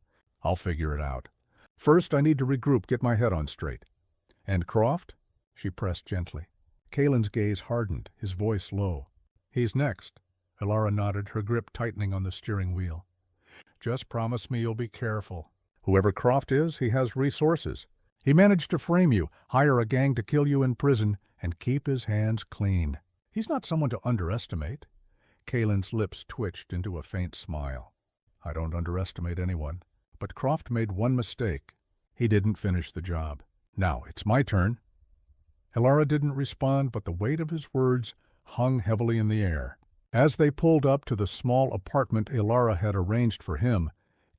"I'll figure it out. First, I need to regroup, get my head on straight." "And Croft?" She pressed gently. Kalen's gaze hardened, his voice low. "He's next." Alara nodded, her grip tightening on the steering wheel. "Just promise me you'll be careful. Whoever Croft is, he has resources. He managed to frame you, hire a gang to kill you in prison, and keep his hands clean. He's not someone to underestimate." Kalen's lips twitched into a faint smile. "I don't underestimate anyone. But Croft made one mistake. He didn't finish the job. Now it's my turn." Alara didn't respond, but the weight of his words hung heavily in the air. As they pulled up to the small apartment Alara had arranged for him,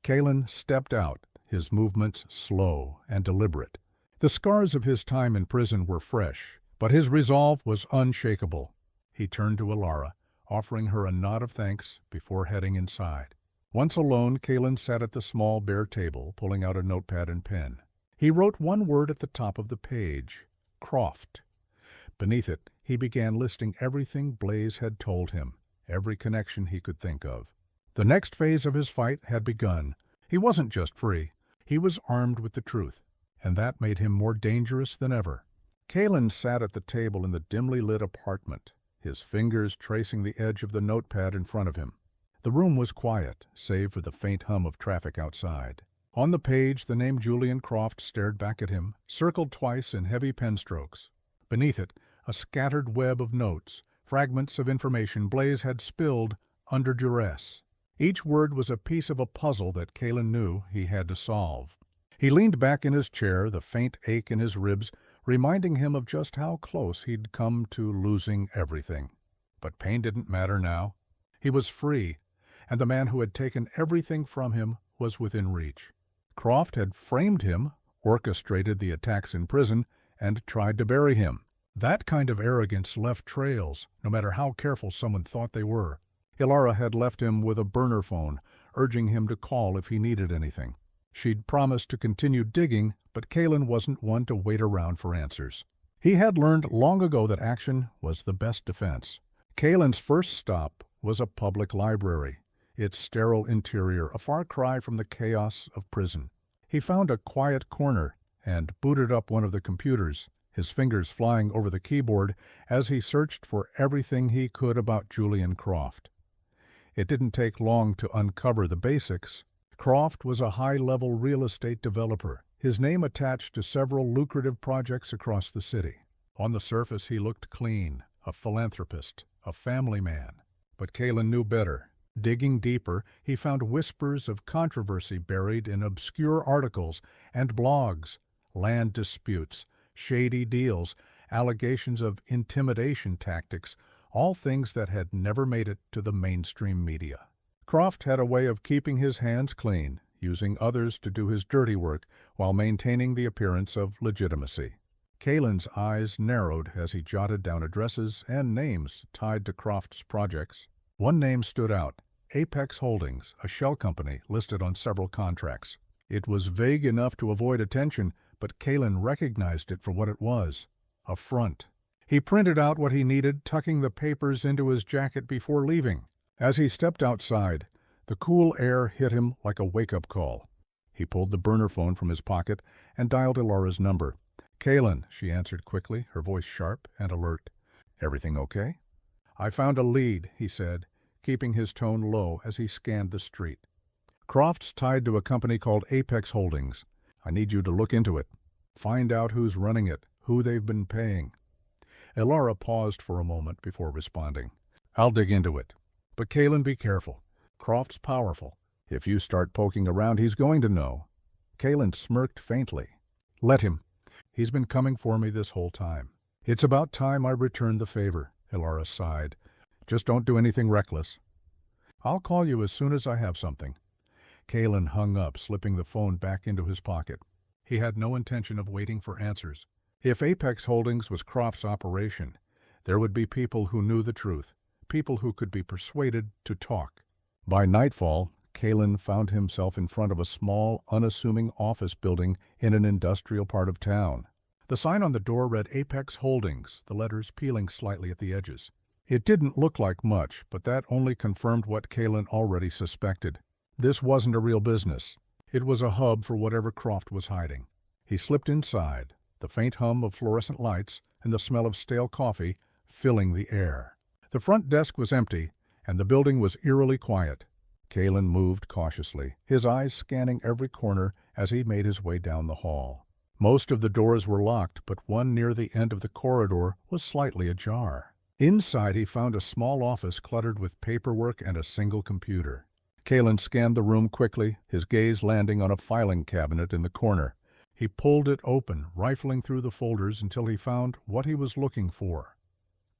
Kalen stepped out, his movements slow and deliberate. The scars of his time in prison were fresh, but his resolve was unshakable. He turned to Alara, offering her a nod of thanks before heading inside. Once alone, Kalen sat at the small bare table, pulling out a notepad and pen. He wrote one word at the top of the page, Croft. Beneath it, he began listing everything Blaze had told him, every connection he could think of. The next phase of his fight had begun. He wasn't just free. He was armed with the truth, and that made him more dangerous than ever. Kalen sat at the table in the dimly lit apartment, his fingers tracing the edge of the notepad in front of him. The room was quiet, save for the faint hum of traffic outside. On the page, the name Julian Croft stared back at him, circled twice in heavy pen strokes. Beneath it, a scattered web of notes, fragments of information Blaze had spilled under duress. Each word was a piece of a puzzle that Kalen knew he had to solve. He leaned back in his chair, the faint ache in his ribs reminding him of just how close he'd come to losing everything. But pain didn't matter now. He was free, and the man who had taken everything from him was within reach. Croft had framed him, orchestrated the attacks in prison, and tried to bury him. That kind of arrogance left trails, no matter how careful someone thought they were. Ilara had left him with a burner phone, urging him to call if he needed anything. She'd promised to continue digging, but Kalen wasn't one to wait around for answers. He had learned long ago that action was the best defense. Kalen's first stop was a public library, its sterile interior a far cry from the chaos of prison. He found a quiet corner and booted up one of the computers, his fingers flying over the keyboard as he searched for everything he could about Julian Croft. It didn't take long to uncover the basics. Croft was a high-level real estate developer, his name attached to several lucrative projects across the city. On the surface, he looked clean, a philanthropist, a family man. But Kalen knew better. Digging deeper, he found whispers of controversy buried in obscure articles and blogs, land disputes, shady deals, allegations of intimidation tactics, all things that had never made it to the mainstream media. Croft had a way of keeping his hands clean, using others to do his dirty work while maintaining the appearance of legitimacy. Kalen's eyes narrowed as he jotted down addresses and names tied to Croft's projects. One name stood out, Apex Holdings, a shell company listed on several contracts. It was vague enough to avoid attention, but Kalen recognized it for what it was, a front. He printed out what he needed, tucking the papers into his jacket before leaving. As he stepped outside, the cool air hit him like a wake-up call. He pulled the burner phone from his pocket and dialed Ilara's number. "Kalen," she answered quickly, her voice sharp and alert. "Everything okay?" "I found a lead," he said, keeping his tone low as he scanned the street. "Croft's tied to a company called Apex Holdings. I need you to look into it. Find out who's running it, who they've been paying." Ilara paused for a moment before responding. "I'll dig into it. But Kalen, be careful. Croft's powerful. If you start poking around, he's going to know." Kalen smirked faintly. "Let him. He's been coming for me this whole time." "It's about time I returned the favor," Ilara sighed. "Just don't do anything reckless." "I'll call you as soon as I have something." Kalen hung up, slipping the phone back into his pocket. He had no intention of waiting for answers. If Apex Holdings was Croft's operation, there would be people who knew the truth, people who could be persuaded to talk. By nightfall, Kalen found himself in front of a small, unassuming office building in an industrial part of town. The sign on the door read Apex Holdings, the letters peeling slightly at the edges. It didn't look like much, but that only confirmed what Kalen already suspected. This wasn't a real business. It was a hub for whatever Croft was hiding. He slipped inside, the faint hum of fluorescent lights and the smell of stale coffee filling the air. The front desk was empty, and the building was eerily quiet. Kalen moved cautiously, his eyes scanning every corner as he made his way down the hall. Most of the doors were locked, but one near the end of the corridor was slightly ajar. Inside, he found a small office cluttered with paperwork and a single computer. Kalen scanned the room quickly, his gaze landing on a filing cabinet in the corner. He pulled it open, rifling through the folders until he found what he was looking for: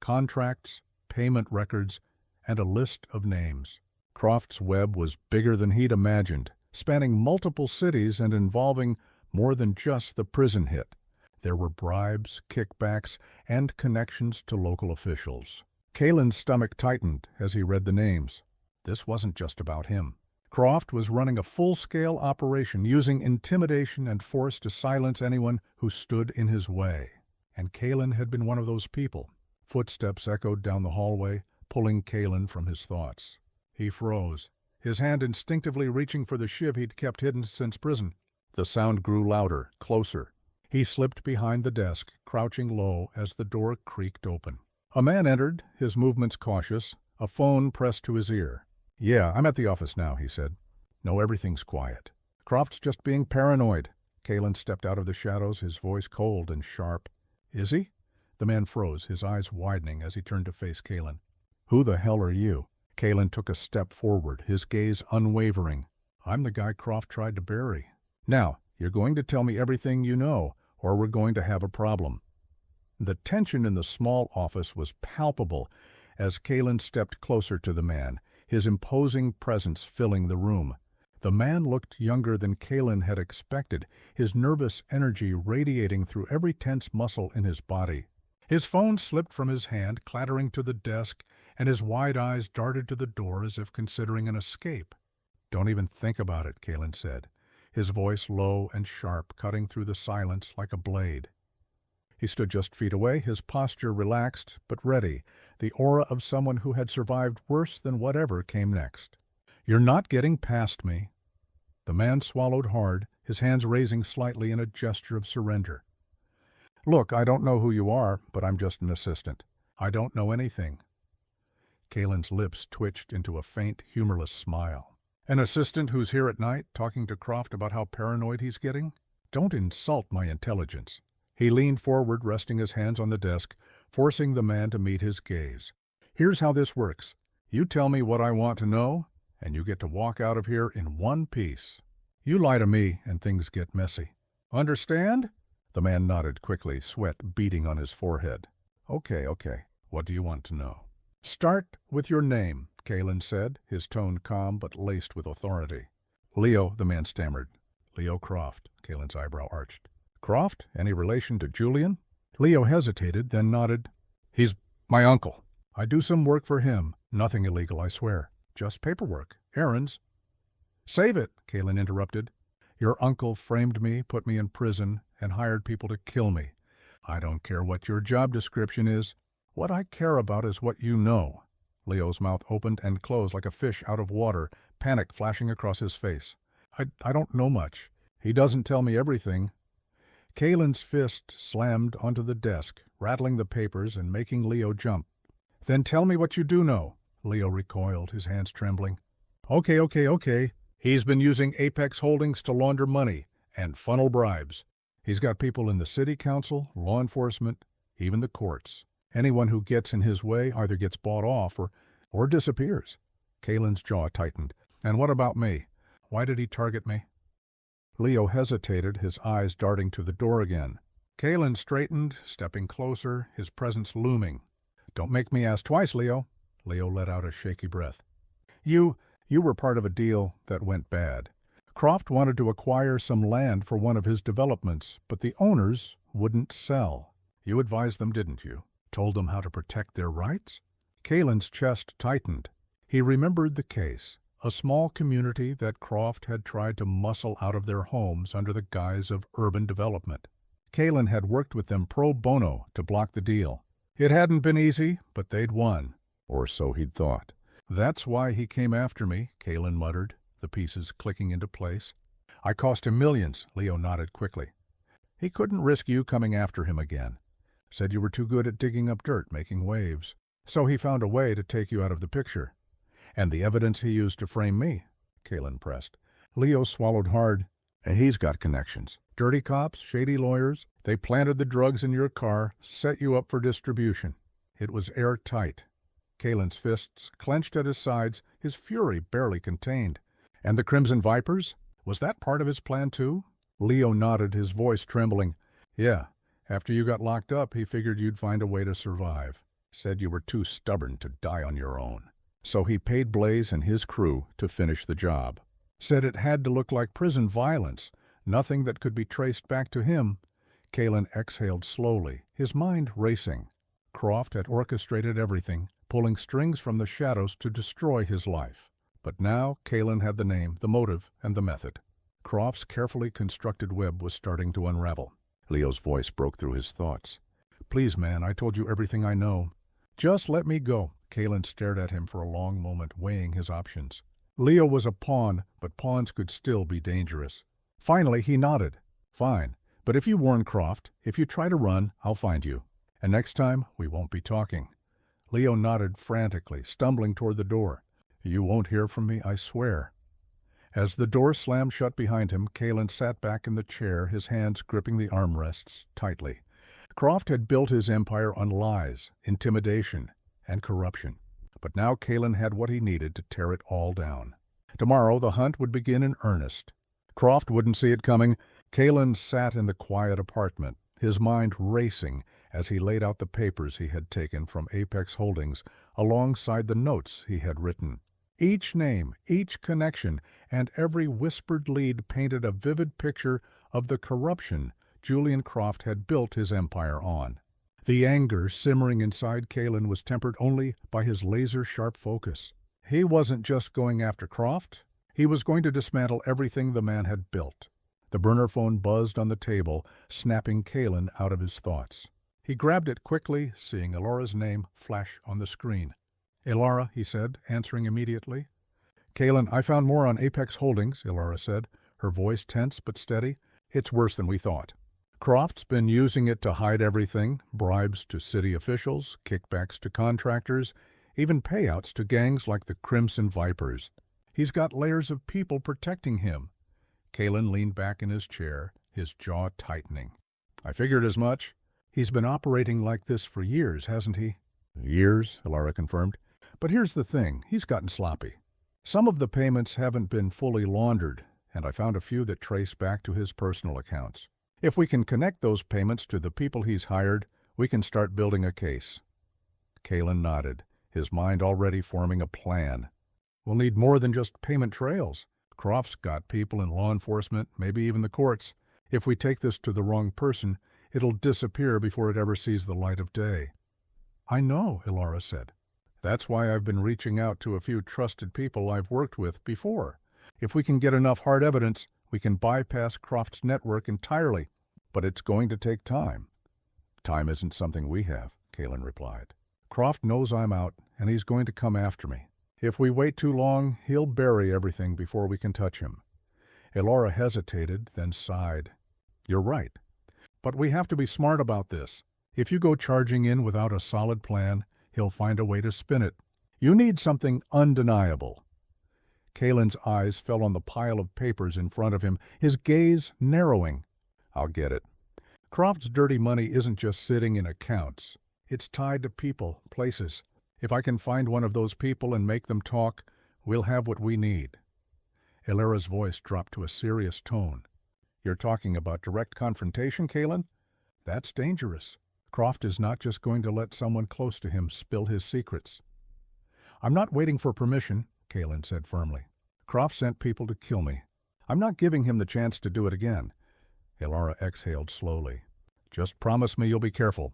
contracts, payment records, and a list of names. Croft's web was bigger than he'd imagined, spanning multiple cities and involving more than just the prison hit. There were bribes, kickbacks, and connections to local officials. Kalen's stomach tightened as he read the names. This wasn't just about him. Croft was running a full-scale operation using intimidation and force to silence anyone who stood in his way. And Kalen had been one of those people. Footsteps echoed down the hallway, pulling Kalen from his thoughts. He froze, his hand instinctively reaching for the shiv he'd kept hidden since prison. The sound grew louder, closer. He slipped behind the desk, crouching low as the door creaked open. A man entered, his movements cautious, a phone pressed to his ear. "Yeah, I'm at the office now," he said. "No, everything's quiet." Croft's just being paranoid. Kalen stepped out of the shadows, his voice cold and sharp. Is he? The man froze, his eyes widening as he turned to face Kalen. Who the hell are you? Kalen took a step forward, his gaze unwavering. I'm the guy Croft tried to bury. Now, you're going to tell me everything you know, or we're going to have a problem. The tension in the small office was palpable as Kalen stepped closer to the man, his imposing presence filling the room. The man looked younger than Kalen had expected, his nervous energy radiating through every tense muscle in his body. His phone slipped from his hand, clattering to the desk, and his wide eyes darted to the door as if considering an escape. Don't even think about it, Kalen said, his voice low and sharp, cutting through the silence like a blade. He stood just feet away, his posture relaxed but ready, the aura of someone who had survived worse than whatever came next. You're not getting past me. The man swallowed hard, his hands raising slightly in a gesture of surrender. Look, I don't know who you are, but I'm just an assistant. I don't know anything. Kalen's lips twitched into a faint, humorless smile. An assistant who's here at night talking to Croft about how paranoid he's getting? Don't insult my intelligence. He leaned forward, resting his hands on the desk, forcing the man to meet his gaze. Here's how this works. You tell me what I want to know, and you get to walk out of here in one piece. You lie to me, and things get messy. Understand? The man nodded quickly, sweat beading on his forehead. Okay. What do you want to know? Start with your name, Kalen said, his tone calm but laced with authority. Leo, the man stammered. Leo Croft, Kalen's eyebrow arched. Croft? Any relation to Julian? Leo hesitated, then nodded. He's my uncle. I do some work for him. Nothing illegal, I swear. Just paperwork. Errands. Save it, Kalen interrupted. Your uncle framed me, put me in prison, and hired people to kill me. I don't care what your job description is. What I care about is what you know. Leo's mouth opened and closed like a fish out of water, panic flashing across his face. I don't know much. He doesn't tell me everything. Kalen's fist slammed onto the desk, rattling the papers and making Leo jump. Then tell me what you do know. Leo recoiled, his hands trembling. Okay. He's been using Apex Holdings to launder money and funnel bribes. He's got people in the city council, law enforcement, even the courts. Anyone who gets in his way either gets bought off or disappears. Kalen's jaw tightened. And what about me? Why did he target me? Leo hesitated, his eyes darting to the door again. Kalen straightened, stepping closer, his presence looming. Don't make me ask twice, Leo. Leo let out a shaky breath. You were part of a deal that went bad. Croft wanted to acquire some land for one of his developments, but the owners wouldn't sell. You advised them, didn't you? Told them how to protect their rights? Kalen's chest tightened. He remembered the case, a small community that Croft had tried to muscle out of their homes under the guise of urban development. Kalen had worked with them pro bono to block the deal. It hadn't been easy, but they'd won. Or so he'd thought. That's why he came after me, Kalen muttered, the pieces clicking into place. I cost him millions, Leo nodded quickly. He couldn't risk you coming after him again. Said you were too good at digging up dirt, making waves. So he found a way to take you out of the picture. And the evidence he used to frame me, Kalen pressed. Leo swallowed hard. He's got connections. Dirty cops, shady lawyers. They planted the drugs in your car, set you up for distribution. It was airtight. Kalen's fists clenched at his sides, his fury barely contained. And the Crimson Vipers? Was that part of his plan too? Leo nodded, his voice trembling. Yeah, after you got locked up, he figured you'd find a way to survive. Said you were too stubborn to die on your own. So he paid Blaze and his crew to finish the job. Said it had to look like prison violence, nothing that could be traced back to him. Kalen exhaled slowly, his mind racing. Croft had orchestrated everything, pulling strings from the shadows to destroy his life. But now Kalen had the name, the motive, and the method. Croft's carefully constructed web was starting to unravel. Leo's voice broke through his thoughts. Please, man, I told you everything I know. Just let me go. Kalen stared at him for a long moment, weighing his options. Leo was a pawn, but pawns could still be dangerous. Finally, he nodded. Fine, but if you warn Croft, if you try to run, I'll find you. And next time, we won't be talking. Leo nodded frantically, stumbling toward the door. You won't hear from me, I swear. As the door slammed shut behind him, Kalen sat back in the chair, his hands gripping the armrests tightly. Croft had built his empire on lies, intimidation, and corruption. But now Kalen had what he needed to tear it all down. Tomorrow the hunt would begin in earnest. Croft wouldn't see it coming. Kalen sat in the quiet apartment, his mind racing as he laid out the papers he had taken from Apex Holdings alongside the notes he had written. Each name, each connection, and every whispered lead painted a vivid picture of the corruption Julian Croft had built his empire on. The anger simmering inside Kalen was tempered only by his laser-sharp focus. He wasn't just going after Croft. He was going to dismantle everything the man had built. The burner phone buzzed on the table, snapping Kalen out of his thoughts. He grabbed it quickly, seeing Elora's name flash on the screen. "Elora," he said, answering immediately. "Kalen, I found more on Apex Holdings," Elora said, her voice tense but steady. "It's worse than we thought. Croft's been using it to hide everything, bribes to city officials, kickbacks to contractors, even payouts to gangs like the Crimson Vipers. He's got layers of people protecting him." Kalen leaned back in his chair, his jaw tightening. "I figured as much. He's been operating like this for years, hasn't he?" "Years," Elora confirmed. "But here's the thing, he's gotten sloppy. Some of the payments haven't been fully laundered, and I found a few that trace back to his personal accounts. If we can connect those payments to the people he's hired, we can start building a case." Kalen nodded, his mind already forming a plan. "We'll need more than just payment trails. Croft's got people in law enforcement, maybe even the courts. If we take this to the wrong person, it'll disappear before it ever sees the light of day." "I know," Elora said. "That's why I've been reaching out to a few trusted people I've worked with before. If we can get enough hard evidence, we can bypass Croft's network entirely. But it's going to take time." "Time isn't something we have," Kalen replied. "Croft knows I'm out, and he's going to come after me. If we wait too long, he'll bury everything before we can touch him." Elora hesitated, then sighed. "You're right. But we have to be smart about this. If you go charging in without a solid plan, he'll find a way to spin it. You need something undeniable." Kalen's eyes fell on the pile of papers in front of him, his gaze narrowing. "I'll get it. Croft's dirty money isn't just sitting in accounts. It's tied to people, places. If I can find one of those people and make them talk, we'll have what we need." Elora's voice dropped to a serious tone. "You're talking about direct confrontation, Kalen? That's dangerous. Croft is not just going to let someone close to him spill his secrets." "I'm not waiting for permission," Kalen said firmly. "Croft sent people to kill me. I'm not giving him the chance to do it again." Elora exhaled slowly. "Just promise me you'll be careful.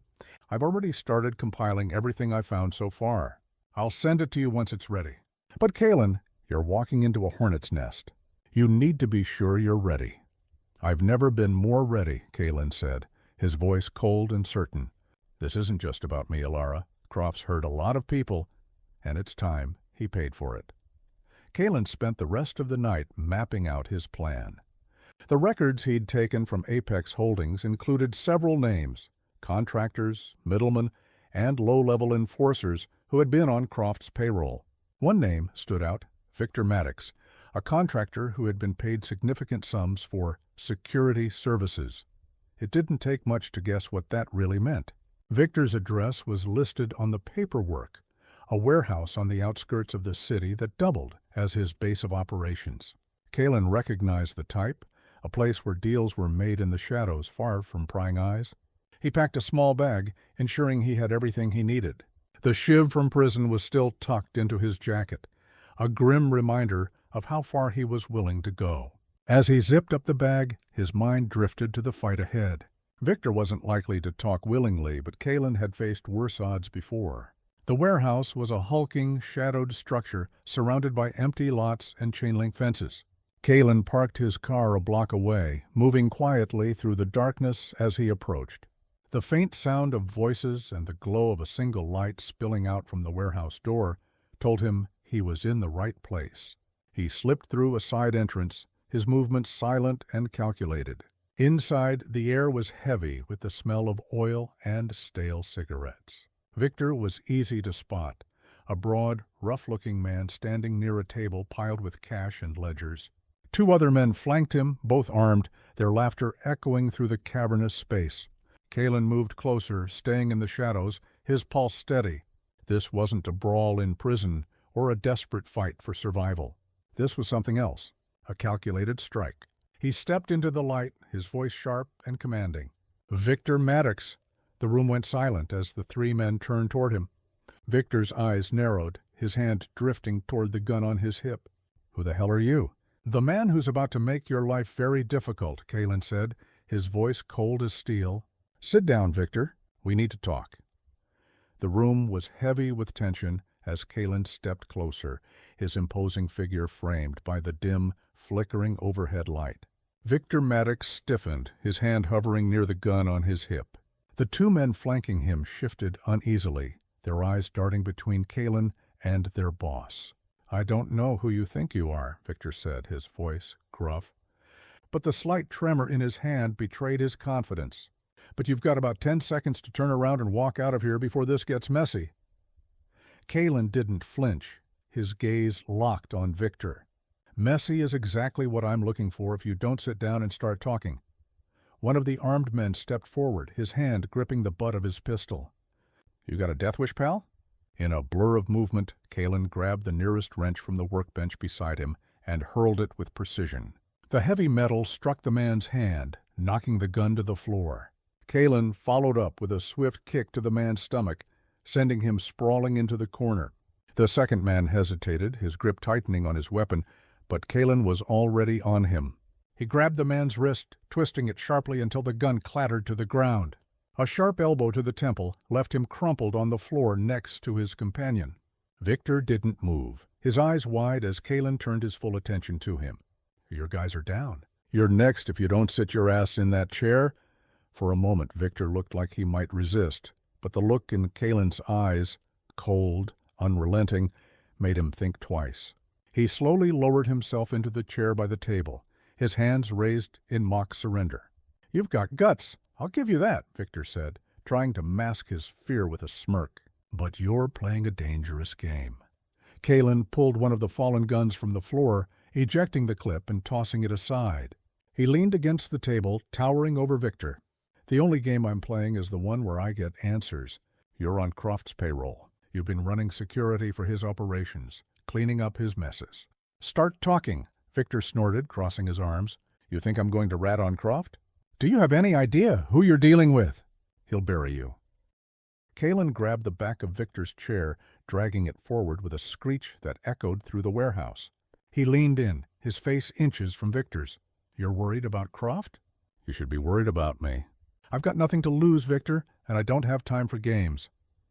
I've already started compiling everything I've found so far. I'll send it to you once it's ready. But Kalen, you're walking into a hornet's nest. You need to be sure you're ready." "I've never been more ready," Kalen said, his voice cold and certain. "This isn't just about me, Elora. Croft's hurt a lot of people, and it's time he paid for it." Kalen spent the rest of the night mapping out his plan. The records he'd taken from Apex Holdings included several names, contractors, middlemen, and low-level enforcers who had been on Croft's payroll. One name stood out, Victor Maddox, a contractor who had been paid significant sums for security services. It didn't take much to guess what that really meant. Victor's address was listed on the paperwork, a warehouse on the outskirts of the city that doubled as his base of operations. Kalen recognized the type, a place where deals were made in the shadows far from prying eyes. He packed a small bag, ensuring he had everything he needed. The shiv from prison was still tucked into his jacket, a grim reminder of how far he was willing to go. As he zipped up the bag, his mind drifted to the fight ahead. Victor wasn't likely to talk willingly, but Kalen had faced worse odds before. The warehouse was a hulking, shadowed structure surrounded by empty lots and chain-link fences. Kalen parked his car a block away, moving quietly through the darkness as he approached. The faint sound of voices and the glow of a single light spilling out from the warehouse door told him he was in the right place. He slipped through a side entrance, his movements silent and calculated. Inside, the air was heavy with the smell of oil and stale cigarettes. Victor was easy to spot, a broad, rough-looking man standing near a table piled with cash and ledgers. Two other men flanked him, both armed, their laughter echoing through the cavernous space. Kalen moved closer, staying in the shadows, his pulse steady. This wasn't a brawl in prison or a desperate fight for survival. This was something else, a calculated strike. He stepped into the light, his voice sharp and commanding. "Victor Maddox." The room went silent as the three men turned toward him. Victor's eyes narrowed, his hand drifting toward the gun on his hip. "Who the hell are you?" "The man who's about to make your life very difficult," Kalen said, his voice cold as steel. "Sit down, Victor. We need to talk." The room was heavy with tension as Kalen stepped closer, his imposing figure framed by the dim, flickering overhead light. Victor Maddox stiffened, his hand hovering near the gun on his hip. The two men flanking him shifted uneasily, their eyes darting between Kalen and their boss. "I don't know who you think you are," Victor said, his voice gruff. But the slight tremor in his hand betrayed his confidence. "But you've got about 10 seconds to turn around and walk out of here before this gets messy." Kalen didn't flinch, his gaze locked on Victor. "Messy is exactly what I'm looking for if you don't sit down and start talking." One of the armed men stepped forward, his hand gripping the butt of his pistol. "You got a death wish, pal?" In a blur of movement, Kalen grabbed the nearest wrench from the workbench beside him and hurled it with precision. The heavy metal struck the man's hand, knocking the gun to the floor. Kalen followed up with a swift kick to the man's stomach, sending him sprawling into the corner. The second man hesitated, his grip tightening on his weapon, but Kalen was already on him. He grabbed the man's wrist, twisting it sharply until the gun clattered to the ground. A sharp elbow to the temple left him crumpled on the floor next to his companion. Victor didn't move, his eyes wide as Kalen turned his full attention to him. "Your guys are down. You're next if you don't sit your ass in that chair." For a moment, Victor looked like he might resist, but the look in Kalen's eyes, cold, unrelenting, made him think twice. He slowly lowered himself into the chair by the table, his hands raised in mock surrender. "You've got guts, I'll give you that," Victor said, trying to mask his fear with a smirk. "But you're playing a dangerous game." Kalen pulled one of the fallen guns from the floor, ejecting the clip and tossing it aside. He leaned against the table, towering over Victor. "The only game I'm playing is the one where I get answers. You're on Croft's payroll. You've been running security for his operations, cleaning up his messes." "Start talking," Victor snorted, crossing his arms. "You think I'm going to rat on Croft? Do you have any idea who you're dealing with? He'll bury you." Kalen grabbed the back of Victor's chair, dragging it forward with a screech that echoed through the warehouse. He leaned in, his face inches from Victor's. "You're worried about Croft?" "You should be worried about me." "I've got nothing to lose, Victor, and I don't have time for games."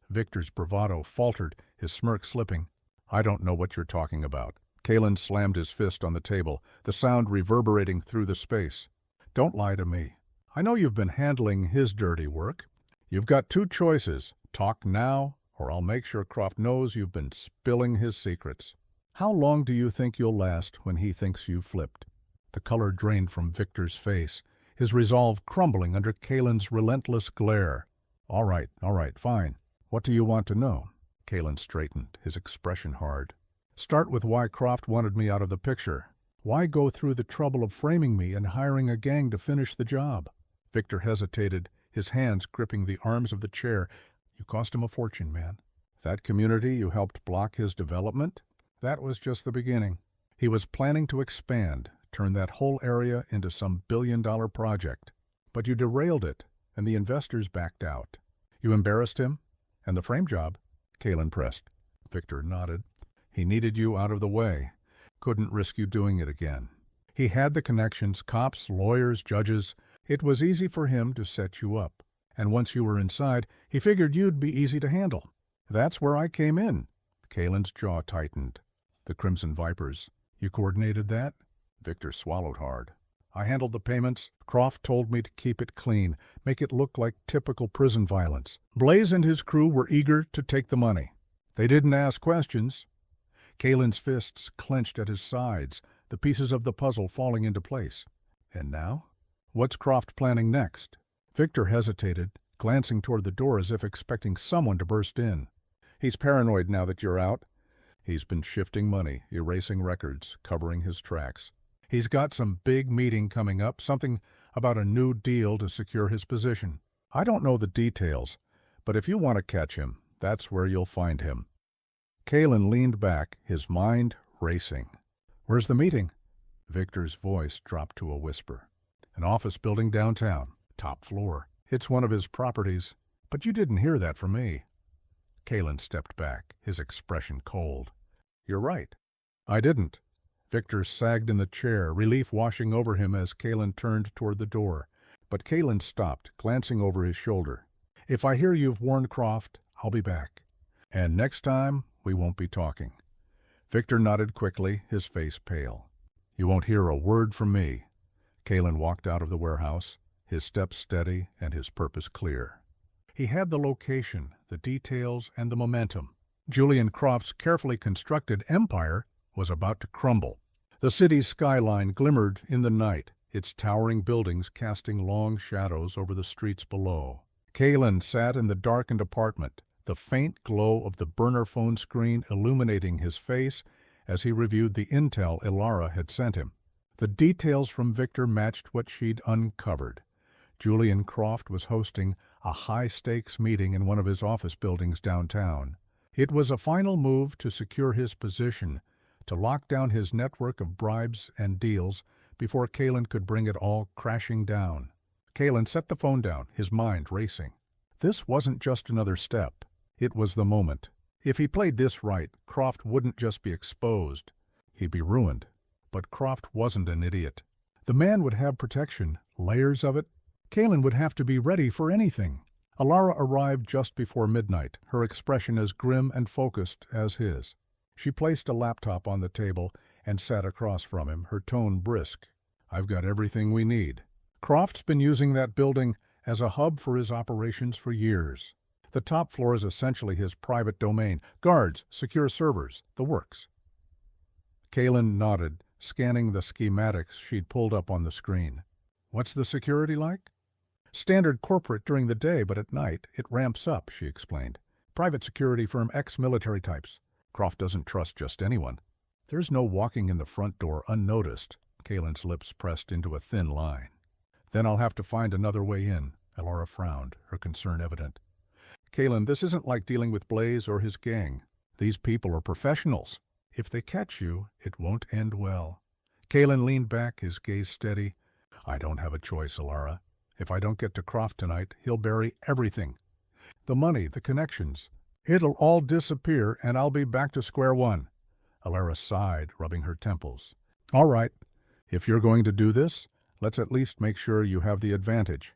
Victor's bravado faltered, his smirk slipping. "I don't know what you're talking about." Kalen slammed his fist on the table, the sound reverberating through the space. "Don't lie to me. I know you've been handling his dirty work. You've got two choices. Talk now, or I'll make sure Croft knows you've been spilling his secrets. How long do you think you'll last when he thinks you've flipped?" The color drained from Victor's face, his resolve crumbling under Kalen's relentless glare. All right, fine. What do you want to know?" Kalen straightened, his expression hard. "Start with why Croft wanted me out of the picture. Why go through the trouble of framing me and hiring a gang to finish the job?" Victor hesitated, his hands gripping the arms of the chair. "You cost him a fortune, man. That community you helped block his development? That was just the beginning. He was planning to expand, turn that whole area into some billion-dollar project. But you derailed it, and the investors backed out. You embarrassed him, and the frame job." Kalen pressed. Victor nodded. "He needed you out of the way. Couldn't risk you doing it again. He had the connections, cops, lawyers, judges. It was easy for him to set you up. And once you were inside, he figured you'd be easy to handle. That's where I came in." Kalen's jaw tightened. "The Crimson Vipers. You coordinated that?" Victor swallowed hard. "I handled the payments. Croft told me to keep it clean, make it look like typical prison violence. Blaze and his crew were eager to take the money. They didn't ask questions." Kalen's fists clenched at his sides, the pieces of the puzzle falling into place. "And now? What's Croft planning next?" Victor hesitated, glancing toward the door as if expecting someone to burst in. "He's paranoid now that you're out. He's been shifting money, erasing records, covering his tracks. He's got some big meeting coming up, something about a new deal to secure his position. I don't know the details, but if you want to catch him, that's where you'll find him." Kalen leaned back, his mind racing. "Where's the meeting?" Victor's voice dropped to a whisper. "An office building downtown, top floor. It's one of his properties. But you didn't hear that from me." Kalen stepped back, his expression cold. "You're right. I didn't." Victor sagged in the chair, relief washing over him as Kalen turned toward the door. But Kalen stopped, glancing over his shoulder. "If I hear you've warned Croft, I'll be back. And next time, we won't be talking." Victor nodded quickly, his face pale. "You won't hear a word from me." Kalen walked out of the warehouse, his steps steady and his purpose clear. He had the location, the details, and the momentum. Julian Croft's carefully constructed empire was about to crumble. The city's skyline glimmered in the night, its towering buildings casting long shadows over the streets below. Kalen sat in the darkened apartment, the faint glow of the burner phone screen illuminating his face as he reviewed the intel Ilara had sent him. The details from Victor matched what she'd uncovered. Julian Croft was hosting a high-stakes meeting in one of his office buildings downtown. It was a final move to secure his position, to lock down his network of bribes and deals before Kalen could bring it all crashing down. Kalen set the phone down, his mind racing. This wasn't just another step. It was the moment. If he played this right, Croft wouldn't just be exposed. He'd be ruined. But Croft wasn't an idiot. The man would have protection, layers of it. Kalen would have to be ready for anything. Ilara arrived just before midnight, her expression as grim and focused as his. She placed a laptop on the table and sat across from him, her tone brisk. "I've got everything we need." Croft's been using that building as a hub for his operations for years. The top floor is essentially his private domain. Guards, secure servers, the works. Kalen nodded, scanning the schematics she'd pulled up on the screen. "What's the security like?" "Standard corporate during the day, but at night it ramps up," she explained. "Private security firm ex-military types. Croft doesn't trust just anyone. There's no walking in the front door unnoticed." Kalen's lips pressed into a thin line. "Then I'll have to find another way in." Ilara frowned, her concern evident. "Kalen, this isn't like dealing with Blaze or his gang. These people are professionals. If they catch you, it won't end well." Kalen leaned back, his gaze steady. "I don't have a choice, Ilara. If I don't get to Croft tonight, he'll bury everything. The money, the connections. It'll all disappear, and I'll be back to square one." Ilara sighed, rubbing her temples. "All right. If you're going to do this, let's at least make sure you have the advantage."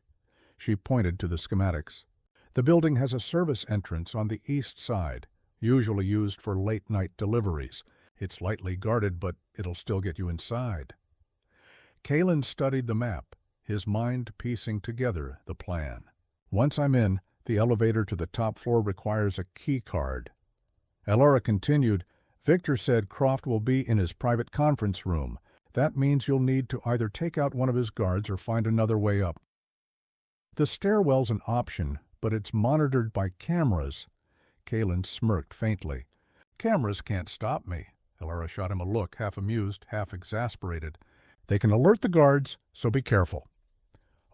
She pointed to the schematics. "The building has a service entrance on the east side, usually used for late-night deliveries. It's lightly guarded, but it'll still get you inside." Kalen studied the map, his mind piecing together the plan. "Once I'm in, the elevator to the top floor requires a key card." Ilara continued, "Victor said Croft will be in his private conference room. That means you'll need to either take out one of his guards or find another way up. The stairwell's an option, but it's monitored by cameras." Kalen smirked faintly. "Cameras can't stop me." Ilara shot him a look, half amused, half exasperated. "They can alert the guards, so be careful."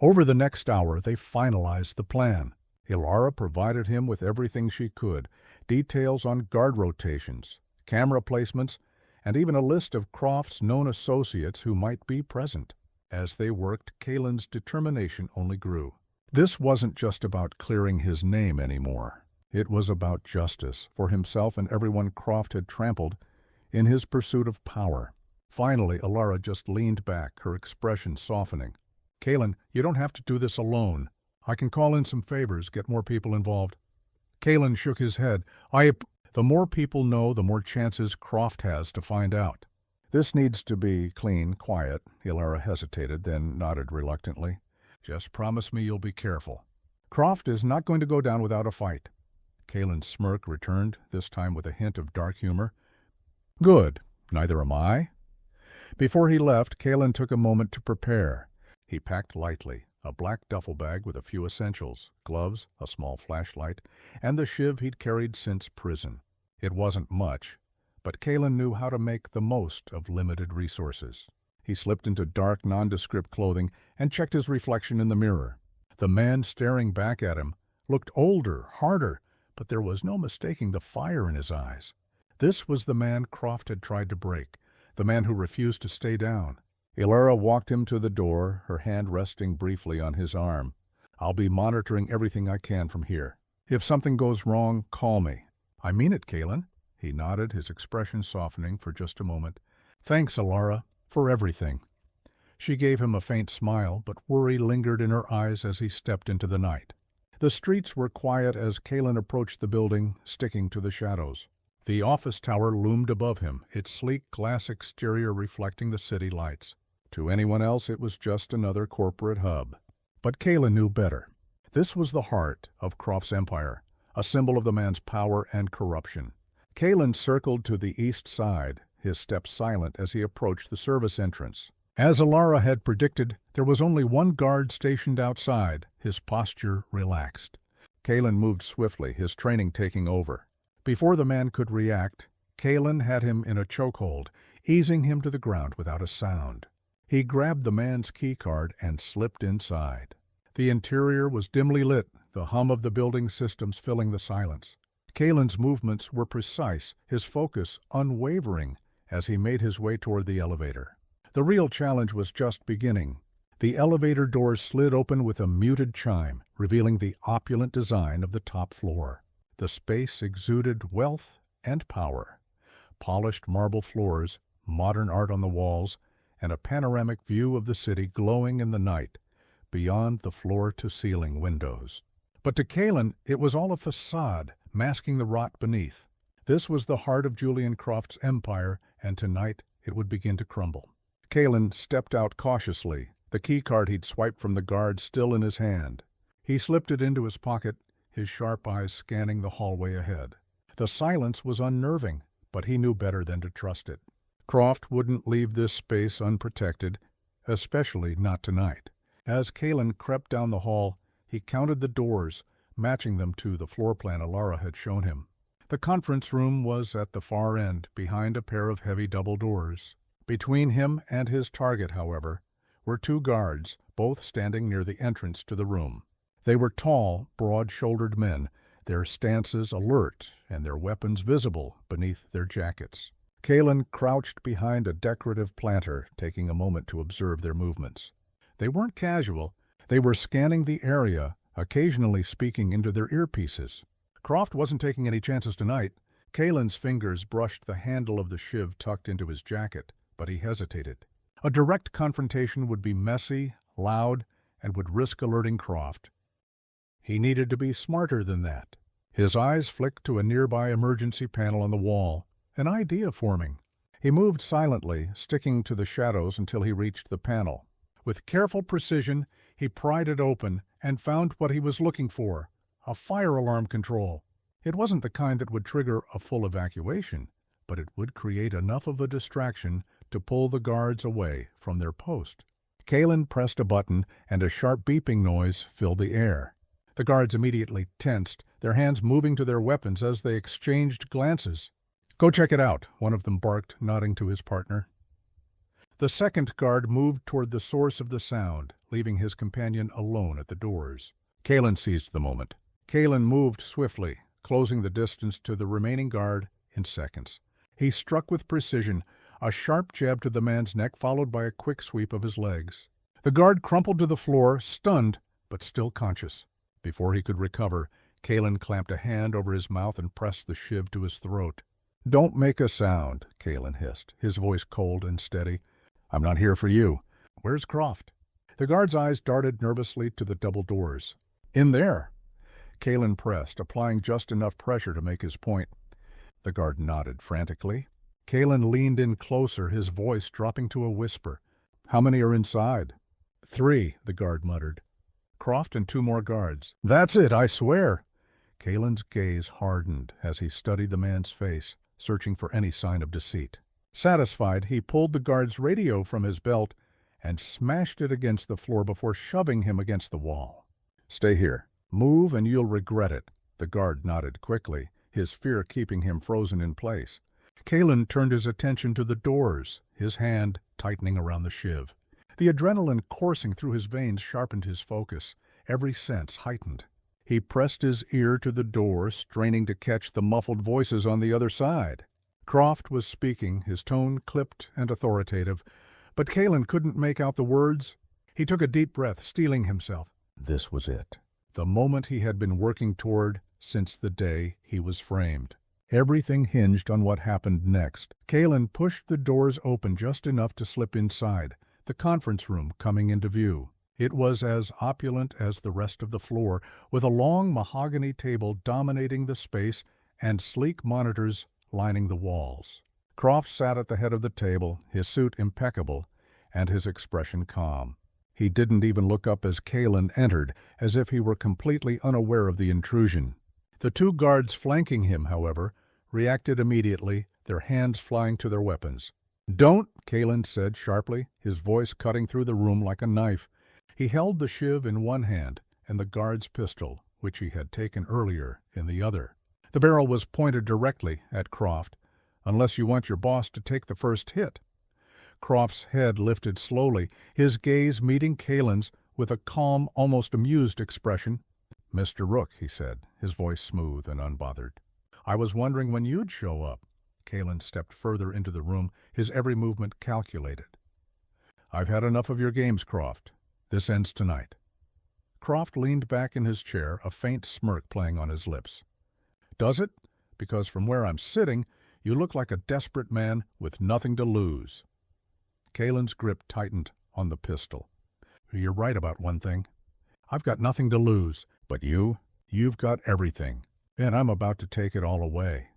Over the next hour, they finalized the plan. Ilara provided him with everything she could, details on guard rotations, camera placements, and even a list of Croft's known associates who might be present. As they worked, Kalen's determination only grew. This wasn't just about clearing his name anymore. It was about justice for himself and everyone Croft had trampled in his pursuit of power. Finally, Ilara just leaned back, her expression softening. "Kalen, you don't have to do this alone. I can call in some favors, get more people involved." Kalen shook his head. The more people know, the more chances Croft has to find out." "This needs to be clean, quiet." Ilara hesitated, then nodded reluctantly. "Just promise me you'll be careful." "Croft is not going to go down without a fight." Kalen's smirk returned, this time with a hint of dark humor. "Good. Neither am I." Before he left, Kalen took a moment to prepare. He packed lightly, a black duffel bag with a few essentials, gloves, a small flashlight, and the shiv he'd carried since prison. It wasn't much, but Kalen knew how to make the most of limited resources. He slipped into dark, nondescript clothing and checked his reflection in the mirror. The man staring back at him looked older, harder, but there was no mistaking the fire in his eyes. This was the man Croft had tried to break, the man who refused to stay down. Ilara walked him to the door, her hand resting briefly on his arm. "I'll be monitoring everything I can from here. If something goes wrong, call me." "I mean it, Kalen." He nodded, his expression softening for just a moment. "Thanks, Ilara, for everything." She gave him a faint smile, but worry lingered in her eyes as he stepped into the night. The streets were quiet as Kalen approached the building, sticking to the shadows. The office tower loomed above him, its sleek glass exterior reflecting the city lights. To anyone else, it was just another corporate hub. But Kalen knew better. This was the heart of Croft's empire, a symbol of the man's power and corruption. Kalen circled to the east side, his steps silent as he approached the service entrance. As Ilara had predicted, there was only one guard stationed outside, his posture relaxed. Kalen moved swiftly, his training taking over. Before the man could react, Kalen had him in a chokehold, easing him to the ground without a sound. He grabbed the man's keycard and slipped inside. The interior was dimly lit, the hum of the building systems filling the silence. Kalen's movements were precise, his focus unwavering as he made his way toward the elevator. The real challenge was just beginning. The elevator doors slid open with a muted chime, revealing the opulent design of the top floor. The space exuded wealth and power. Polished marble floors, modern art on the walls, and a panoramic view of the city glowing in the night, beyond the floor-to-ceiling windows. But to Kalen, it was all a facade, masking the rot beneath. This was the heart of Julian Croft's empire, and tonight it would begin to crumble. Kalen stepped out cautiously, the keycard he'd swiped from the guard still in his hand. He slipped it into his pocket, his sharp eyes scanning the hallway ahead. The silence was unnerving, but he knew better than to trust it. Croft wouldn't leave this space unprotected, especially not tonight. As Kalen crept down the hall, he counted the doors, matching them to the floor plan Ilara had shown him. The conference room was at the far end, behind a pair of heavy double doors. Between him and his target, however, were two guards, both standing near the entrance to the room. They were tall, broad-shouldered men, their stances alert and their weapons visible beneath their jackets. Kalen crouched behind a decorative planter, taking a moment to observe their movements. They weren't casual. They were scanning the area, occasionally speaking into their earpieces. Croft wasn't taking any chances tonight. Kalen's fingers brushed the handle of the shiv tucked into his jacket, but he hesitated. A direct confrontation would be messy, loud, and would risk alerting Croft. He needed to be smarter than that. His eyes flicked to a nearby emergency panel on the wall, an idea forming. He moved silently, sticking to the shadows until he reached the panel. With careful precision, he pried it open and found what he was looking for, a fire alarm control. It wasn't the kind that would trigger a full evacuation, but it would create enough of a distraction to pull the guards away from their post. Kalen pressed a button, and a sharp beeping noise filled the air. The guards immediately tensed, their hands moving to their weapons as they exchanged glances. "Go check it out," one of them barked, nodding to his partner. The second guard moved toward the source of the sound, leaving his companion alone at the doors. Kalen seized the moment. Kalen moved swiftly, closing the distance to the remaining guard in seconds. He struck with precision, a sharp jab to the man's neck followed by a quick sweep of his legs. The guard crumpled to the floor, stunned, but still conscious. Before he could recover, Kalen clamped a hand over his mouth and pressed the shiv to his throat. "Don't make a sound," Kalen hissed, his voice cold and steady. "I'm not here for you. Where's Croft?" The guard's eyes darted nervously to the double doors. "In there." Kalen pressed, applying just enough pressure to make his point. The guard nodded frantically. Kalen leaned in closer, his voice dropping to a whisper. "How many are inside?" "3," the guard muttered. "Croft and 2 more guards." "That's it, I swear." Kalen's gaze hardened as he studied the man's face, searching for any sign of deceit. Satisfied, he pulled the guard's radio from his belt and smashed it against the floor before shoving him against the wall. "Stay here. Move and you'll regret it." The guard nodded quickly, his fear keeping him frozen in place. Kalen turned his attention to the doors, his hand tightening around the shiv. The adrenaline coursing through his veins sharpened his focus, every sense heightened. He pressed his ear to the door, straining to catch the muffled voices on the other side. Croft was speaking, his tone clipped and authoritative, but Kalen couldn't make out the words. He took a deep breath, steeling himself. This was it. The moment he had been working toward since the day he was framed. Everything hinged on what happened next. Kalen pushed the doors open just enough to slip inside, the conference room coming into view. It was as opulent as the rest of the floor, with a long mahogany table dominating the space and sleek monitors lining the walls. Croft sat at the head of the table, his suit impeccable, and his expression calm. He didn't even look up as Kalen entered, as if he were completely unaware of the intrusion. The two guards flanking him, however, reacted immediately, their hands flying to their weapons. "Don't," Kalen said sharply, his voice cutting through the room like a knife. He held the shiv in one hand and the guard's pistol, which he had taken earlier, in the other. The barrel was pointed directly at Croft, unless you want your boss to take the first hit. Croft's head lifted slowly, his gaze meeting Kalen's with a calm, almost amused expression. "Mr. Rook," he said, his voice smooth and unbothered. "I was wondering when you'd show up." Kalen stepped further into the room, his every movement calculated. "I've had enough of your games, Croft. This ends tonight." Croft leaned back in his chair, a faint smirk playing on his lips. "Does it? Because from where I'm sitting, you look like a desperate man with nothing to lose." Kalen's grip tightened on the pistol. "You're right about one thing. I've got nothing to lose. But you've got everything. And I'm about to take it all away."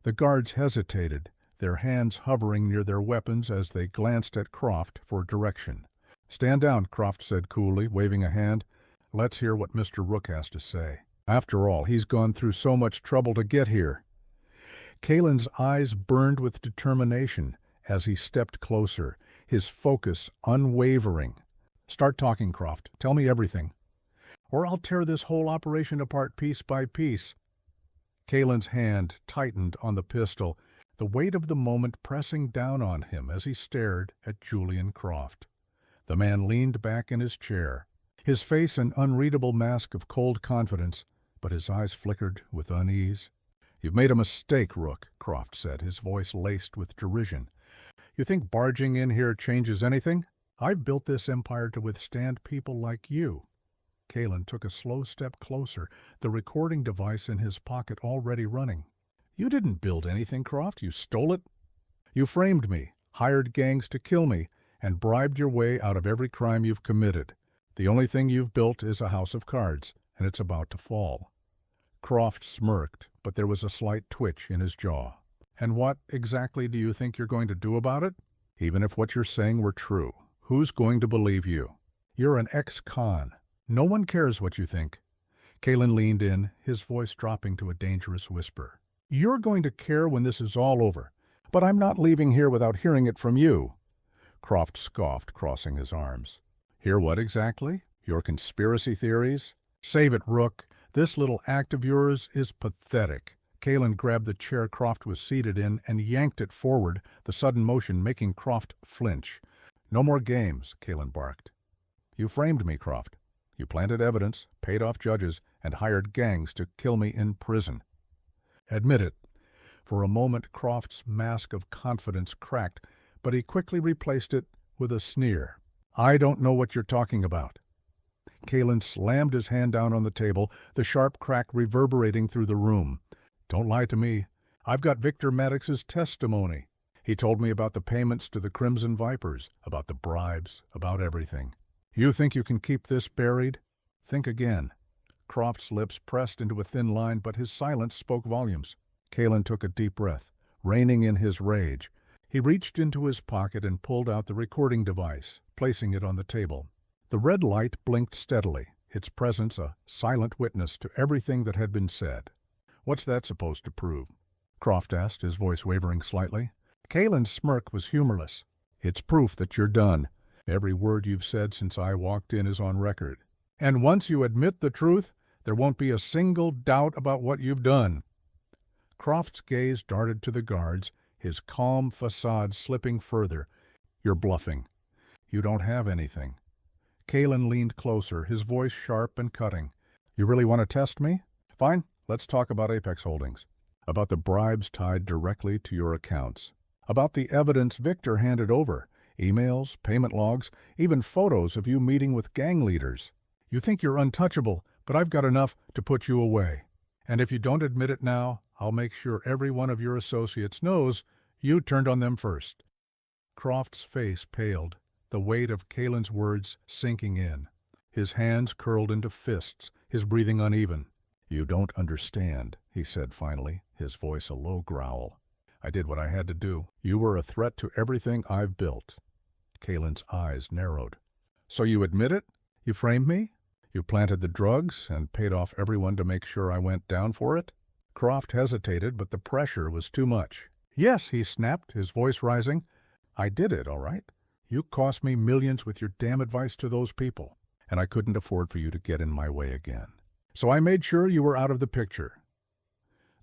The guards hesitated, their hands hovering near their weapons as they glanced at Croft for direction. "Stand down," Croft said coolly, waving a hand. "Let's hear what Mr. Rook has to say. After all, he's gone through so much trouble to get here." Kalen's eyes burned with determination as he stepped closer, his focus unwavering. "Start talking, Croft. Tell me everything. Or I'll tear this whole operation apart piece by piece." Kalen's hand tightened on the pistol, the weight of the moment pressing down on him as he stared at Julian Croft. The man leaned back in his chair, his face an unreadable mask of cold confidence, but his eyes flickered with unease. "You've made a mistake, Rook," Croft said, his voice laced with derision. "You think barging in here changes anything? I've built this empire to withstand people like you." Kalen took a slow step closer, the recording device in his pocket already running. "You didn't build anything, Croft. You stole it. You framed me, hired gangs to kill me, and bribed your way out of every crime you've committed. The only thing you've built is a house of cards, and it's about to fall." Croft smirked, but there was a slight twitch in his jaw. "And what exactly do you think you're going to do about it? Even if what you're saying were true, who's going to believe you? You're an ex-con. No one cares what you think." Kalen leaned in, his voice dropping to a dangerous whisper. "You're going to care when this is all over, but I'm not leaving here without hearing it from you." Croft scoffed, crossing his arms. "Hear what exactly? Your conspiracy theories? Save it, Rook. This little act of yours is pathetic." Kalen grabbed the chair Croft was seated in and yanked it forward, the sudden motion making Croft flinch. "No more games," Kalen barked. "You framed me, Croft. You planted evidence, paid off judges, and hired gangs to kill me in prison. Admit it." For a moment, Croft's mask of confidence cracked, but he quickly replaced it with a sneer. "I don't know what you're talking about." Kalen slammed his hand down on the table, the sharp crack reverberating through the room. "Don't lie to me. I've got Victor Maddox's testimony. He told me about the payments to the Crimson Vipers, about the bribes, about everything. You think you can keep this buried? Think again." Croft's lips pressed into a thin line, but his silence spoke volumes. Kalen took a deep breath, reining in his rage. He reached into his pocket and pulled out the recording device, placing it on the table. The red light blinked steadily, its presence a silent witness to everything that had been said. "What's that supposed to prove?" Croft asked, his voice wavering slightly. Kalen's smirk was humorless. "It's proof that you're done. Every word you've said since I walked in is on record. And once you admit the truth, there won't be a single doubt about what you've done." Croft's gaze darted to the guards, his calm facade slipping further. "You're bluffing. You don't have anything." Kalen leaned closer, his voice sharp and cutting. "You really want to test me? Fine, let's talk about Apex Holdings. About the bribes tied directly to your accounts. About the evidence Victor handed over, emails, payment logs, even photos of you meeting with gang leaders. You think you're untouchable, but I've got enough to put you away. And if you don't admit it now, I'll make sure every one of your associates knows you turned on them first." Croft's face paled, the weight of Kalen's words sinking in. His hands curled into fists, his breathing uneven. "You don't understand," he said finally, his voice a low growl. "I did what I had to do. You were a threat to everything I've built." Kalen's eyes narrowed. "So you admit it? You framed me? You planted the drugs and paid off everyone to make sure I went down for it?" Croft hesitated, but the pressure was too much. "Yes," he snapped, his voice rising. "I did it, all right. You cost me millions with your damn advice to those people, and I couldn't afford for you to get in my way again. So I made sure you were out of the picture."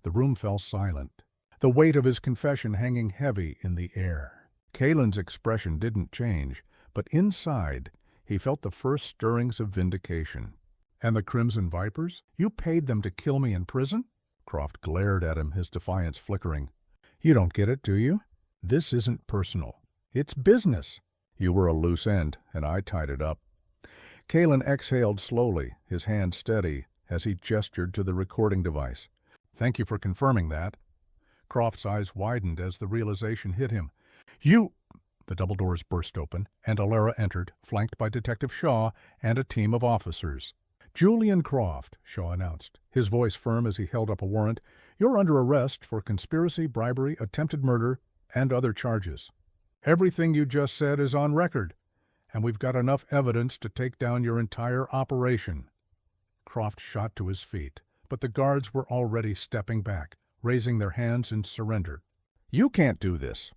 The room fell silent, the weight of his confession hanging heavy in the air. Kalen's expression didn't change, but inside he felt the first stirrings of vindication. "And the Crimson Vipers? You paid them to kill me in prison?" Croft glared at him, his defiance flickering. "You don't get it, do you? This isn't personal. It's business. You were a loose end, and I tied it up." Kalen exhaled slowly, his hand steady, as he gestured to the recording device. "Thank you for confirming that." Croft's eyes widened as the realization hit him. "You—" The double doors burst open, and Alara entered, flanked by Detective Shaw and a team of officers. "Julian Croft," Shaw announced, his voice firm as he held up a warrant. "You're under arrest for conspiracy, bribery, attempted murder, and other charges. Everything you just said is on record, and we've got enough evidence to take down your entire operation." Croft shot to his feet, but the guards were already stepping back, raising their hands in surrender. "You can't do this,"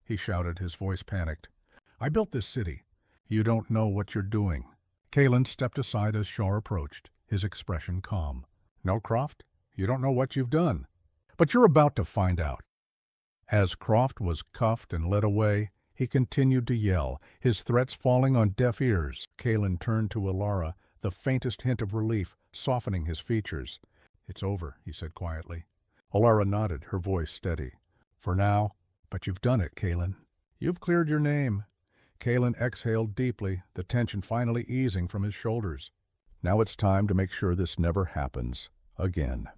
he shouted, his voice panicked. "I built this city. You don't know what you're doing." Kalen stepped aside as Shaw approached, his expression calm. "No, Croft, you don't know what you've done. But you're about to find out." As Croft was cuffed and led away, he continued to yell, his threats falling on deaf ears. Kalen turned to Alara, the faintest hint of relief softening his features. "It's over," he said quietly. Alara nodded, her voice steady. "For now, but you've done it, Kalen. You've cleared your name." Kalen exhaled deeply, the tension finally easing from his shoulders. "Now it's time to make sure this never happens again."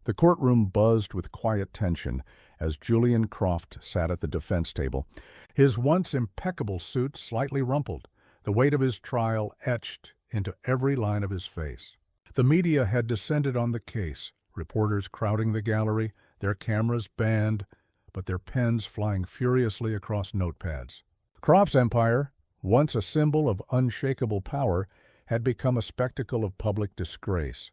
The courtroom buzzed with quiet tension as Julian Croft sat at the defense table, his once impeccable suit slightly rumpled, the weight of his trial etched into every line of his face. The media had descended on the case, reporters crowding the gallery, their cameras banned, but their pens flying furiously across notepads. Croft's empire, once a symbol of unshakable power, had become a spectacle of public disgrace.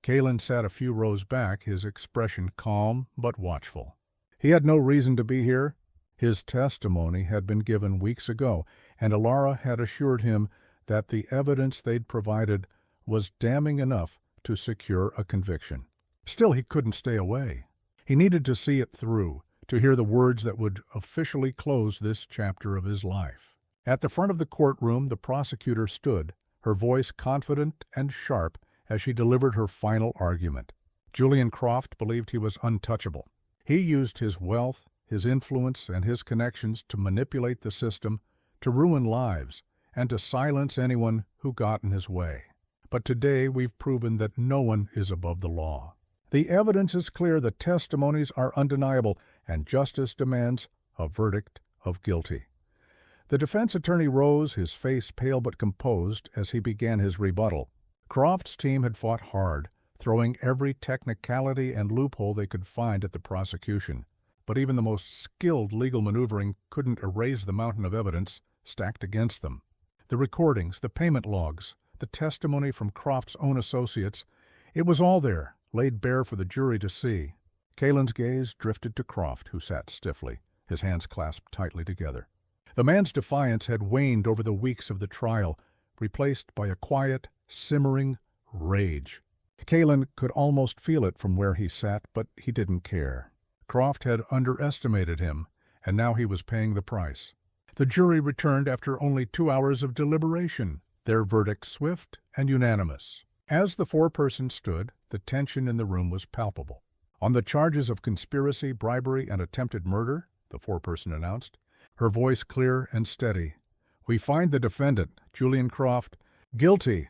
Kalen sat a few rows back, his expression calm but watchful. He had no reason to be here. His testimony had been given weeks ago, and Alara had assured him that the evidence they'd provided was damning enough to secure a conviction. Still, he couldn't stay away. He needed to see it through, to hear the words that would officially close this chapter of his life. At the front of the courtroom, the prosecutor stood, her voice confident and sharp as she delivered her final argument. Julian Croft believed he was untouchable. He used his wealth, his influence, and his connections to manipulate the system, to ruin lives, and to silence anyone who got in his way. But today we've proven that no one is above the law. The evidence is clear, the testimonies are undeniable, and justice demands a verdict of guilty. The defense attorney rose, his face pale but composed, as he began his rebuttal. Croft's team had fought hard, throwing every technicality and loophole they could find at the prosecution. But even the most skilled legal maneuvering couldn't erase the mountain of evidence stacked against them. The recordings, the payment logs, the testimony from Croft's own associates, it was all there, laid bare for the jury to see. Kalen's gaze drifted to Croft, who sat stiffly, his hands clasped tightly together. The man's defiance had waned over the weeks of the trial, replaced by a quiet, simmering rage. Kalen could almost feel it from where he sat, but he didn't care. Croft had underestimated him, and now he was paying the price. The jury returned after only 2 hours of deliberation, their verdict swift and unanimous. As the four persons stood, the tension in the room was palpable. On the charges of conspiracy, bribery, and attempted murder, the foreperson announced, her voice clear and steady, "We find the defendant, Julian Croft, guilty."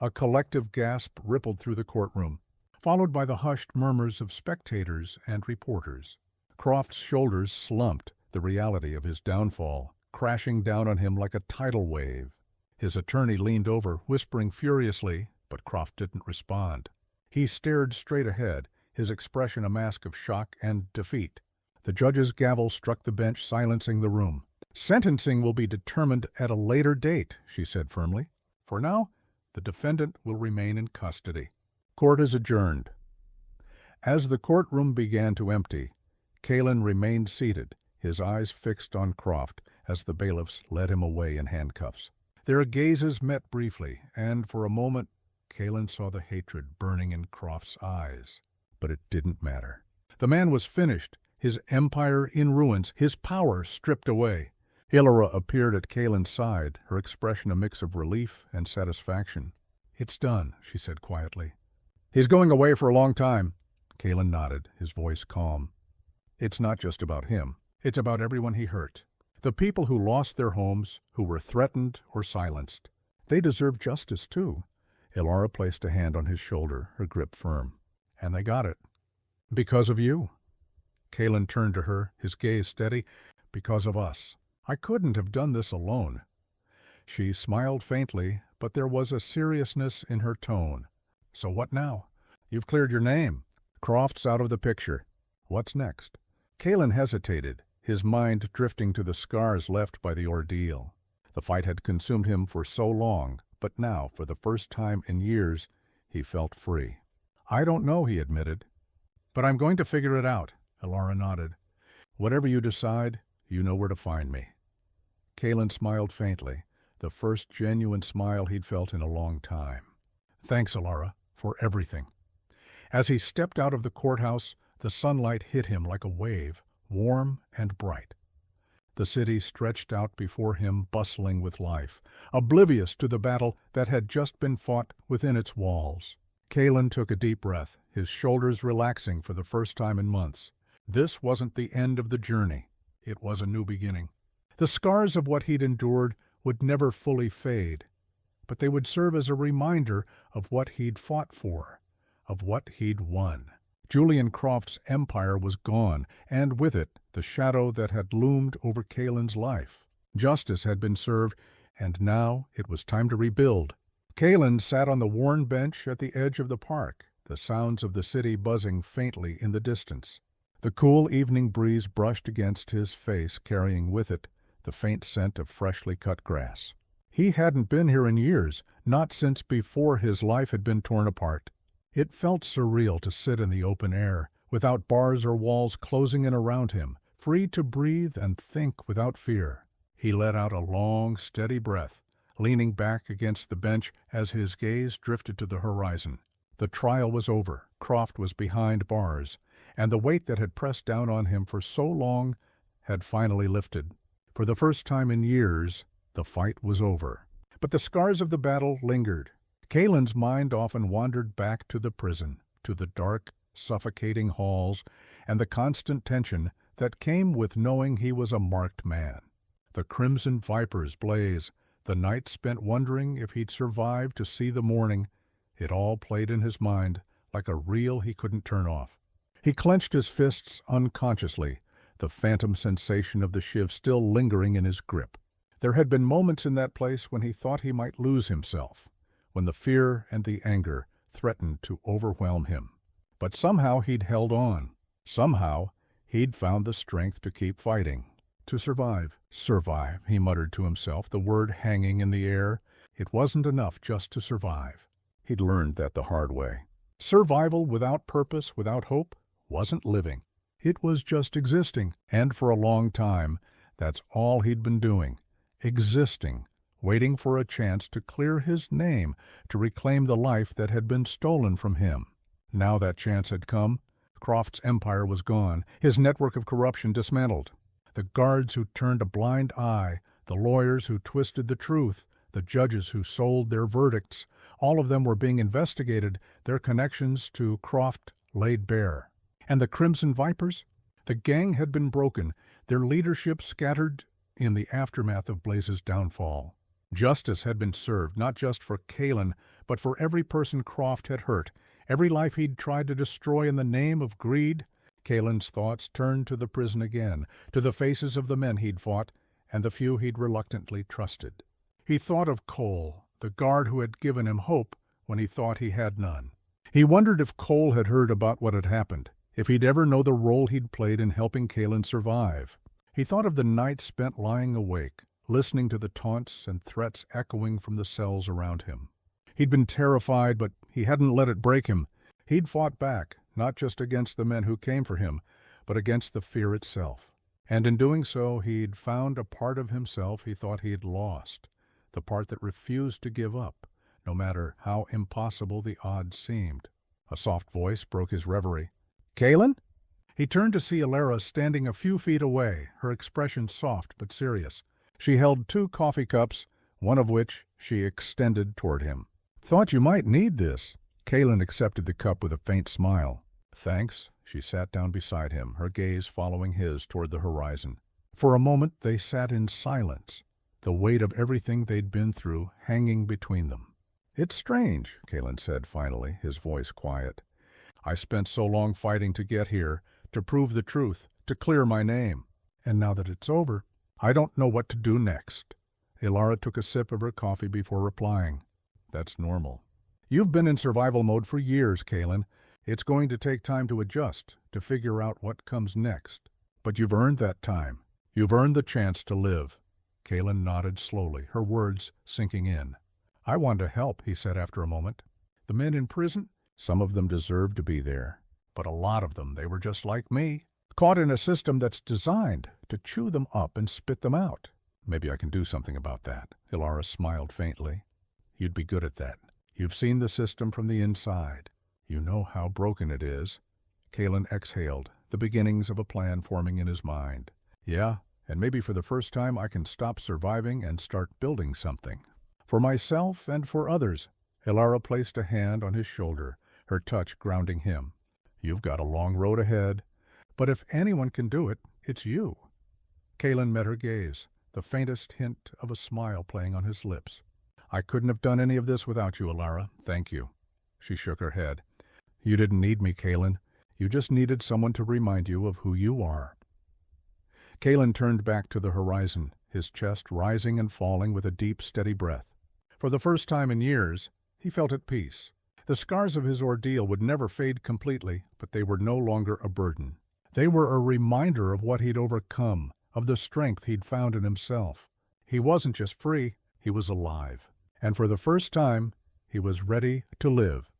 A collective gasp rippled through the courtroom, followed by the hushed murmurs of spectators and reporters. Croft's shoulders slumped, the reality of his downfall crashing down on him like a tidal wave. His attorney leaned over, whispering furiously, but Croft didn't respond. He stared straight ahead, his expression a mask of shock and defeat. The judge's gavel struck the bench, silencing the room. "Sentencing will be determined at a later date," she said firmly. "For now, the defendant will remain in custody." Court is adjourned. As the courtroom began to empty, Kalin remained seated, his eyes fixed on Croft as the bailiffs led him away in handcuffs. Their gazes met briefly, and for a moment Kalin saw the hatred burning in Croft's eyes. But it didn't matter. The man was finished, his empire in ruins, his power stripped away. Ilora appeared at Kalin's side, her expression a mix of relief and satisfaction. "It's done," she said quietly. "He's going away for a long time." Kalin nodded, his voice calm. "It's not just about him. It's about everyone he hurt. The people who lost their homes, who were threatened or silenced. They deserve justice, too." Ilora placed a hand on his shoulder, her grip firm. "And they got it. Because of you." Kalin turned to her, his gaze steady. "Because of us. I couldn't have done this alone." She smiled faintly, but there was a seriousness in her tone. "So what now? You've cleared your name. Croft's out of the picture. What's next?" Kalin hesitated, his mind drifting to the scars left by the ordeal. The fight had consumed him for so long, but now, for the first time in years, he felt free. "I don't know," he admitted. "But I'm going to figure it out." Ilora nodded. "Whatever you decide, you know where to find me." Kalin smiled faintly, the first genuine smile he'd felt in a long time. "Thanks, Ilora, for everything." As he stepped out of the courthouse, the sunlight hit him like a wave, warm and bright. The city stretched out before him, bustling with life, oblivious to the battle that had just been fought within its walls. Kalin took a deep breath, his shoulders relaxing for the first time in months. This wasn't the end of the journey. It was a new beginning. The scars of what he'd endured would never fully fade, but they would serve as a reminder of what he'd fought for, of what he'd won. Julian Croft's empire was gone, and with it the shadow that had loomed over Kalin's life. Justice had been served, and now it was time to rebuild. Kalin sat on the worn bench at the edge of the park, the sounds of the city buzzing faintly in the distance. The cool evening breeze brushed against his face, carrying with it the faint scent of freshly cut grass. He hadn't been here in years, not since before his life had been torn apart. It felt surreal to sit in the open air, without bars or walls closing in around him, free to breathe and think without fear. He let out a long, steady breath, leaning back against the bench as his gaze drifted to the horizon. The trial was over, Croft was behind bars, and the weight that had pressed down on him for so long had finally lifted. For the first time in years, the fight was over. But the scars of the battle lingered. Kalin's mind often wandered back to the prison, to the dark, suffocating halls, and the constant tension that came with knowing he was a marked man. The crimson vipers blaze, the nights spent wondering if he'd survive to see the morning, it all played in his mind like a reel he couldn't turn off. He clenched his fists unconsciously, the phantom sensation of the shiv still lingering in his grip. There had been moments in that place when he thought he might lose himself, when the fear and the anger threatened to overwhelm him. But somehow he'd held on. Somehow he'd found the strength to keep fighting. To survive. Survive, he muttered to himself, the word hanging in the air. It wasn't enough just to survive. He'd learned that the hard way. Survival without purpose, without hope, wasn't living. It was just existing, and for a long time, that's all he'd been doing. Existing, waiting for a chance to clear his name, to reclaim the life that had been stolen from him. Now that chance had come. Croft's empire was gone, his network of corruption dismantled. The guards who turned a blind eye, the lawyers who twisted the truth, the judges who sold their verdicts, all of them were being investigated, their connections to Croft laid bare. And the Crimson Vipers? The gang had been broken, their leadership scattered in the aftermath of Blaze's downfall. Justice had been served, not just for Kalen, but for every person Croft had hurt, every life he'd tried to destroy in the name of greed. Kalen's thoughts turned to the prison again, to the faces of the men he'd fought, and the few he'd reluctantly trusted. He thought of Cole, the guard who had given him hope when he thought he had none. He wondered if Cole had heard about what had happened, if he'd ever know the role he'd played in helping Kalen survive. He thought of the nights spent lying awake, listening to the taunts and threats echoing from the cells around him. He'd been terrified, but he hadn't let it break him. He'd fought back, not just against the men who came for him, but against the fear itself. And in doing so, he'd found a part of himself he thought he had lost, the part that refused to give up, no matter how impossible the odds seemed. A soft voice broke his reverie. "Kalen?" He turned to see Alara standing a few feet away, her expression soft but serious. She held 2 coffee cups, one of which she extended toward him. "Thought you might need this." Kalen accepted the cup with a faint smile. "Thanks." She sat down beside him, her gaze following his toward the horizon. For a moment they sat in silence, the weight of everything they'd been through hanging between them. "It's strange," Kalen said finally, his voice quiet. "I spent so long fighting to get here, to prove the truth, to clear my name. And now that it's over, I don't know what to do next." Ilara took a sip of her coffee before replying. "That's normal. You've been in survival mode for years, Kalen. It's going to take time to adjust, to figure out what comes next. But you've earned that time. You've earned the chance to live." Kalen nodded slowly, her words sinking in. "I want to help," he said after a moment. "The men in prison, some of them deserve to be there. But a lot of them, they were just like me, caught in a system that's designed to chew them up and spit them out. Maybe I can do something about that." Ilara smiled faintly. "You'd be good at that. You've seen the system from the inside. You know how broken it is." Kalen exhaled, the beginnings of a plan forming in his mind. "Yeah, and maybe for the first time I can stop surviving and start building something. For myself and for others." Ilara placed a hand on his shoulder, her touch grounding him. "You've got a long road ahead, but if anyone can do it, it's you." Kalen met her gaze, the faintest hint of a smile playing on his lips. "I couldn't have done any of this without you, Ilara. Thank you." She shook her head. "You didn't need me, Kalen. You just needed someone to remind you of who you are." Kalen turned back to the horizon, his chest rising and falling with a deep, steady breath. For the first time in years, he felt at peace. The scars of his ordeal would never fade completely, but they were no longer a burden. They were a reminder of what he'd overcome, of the strength he'd found in himself. He wasn't just free, he was alive. And for the first time, he was ready to live.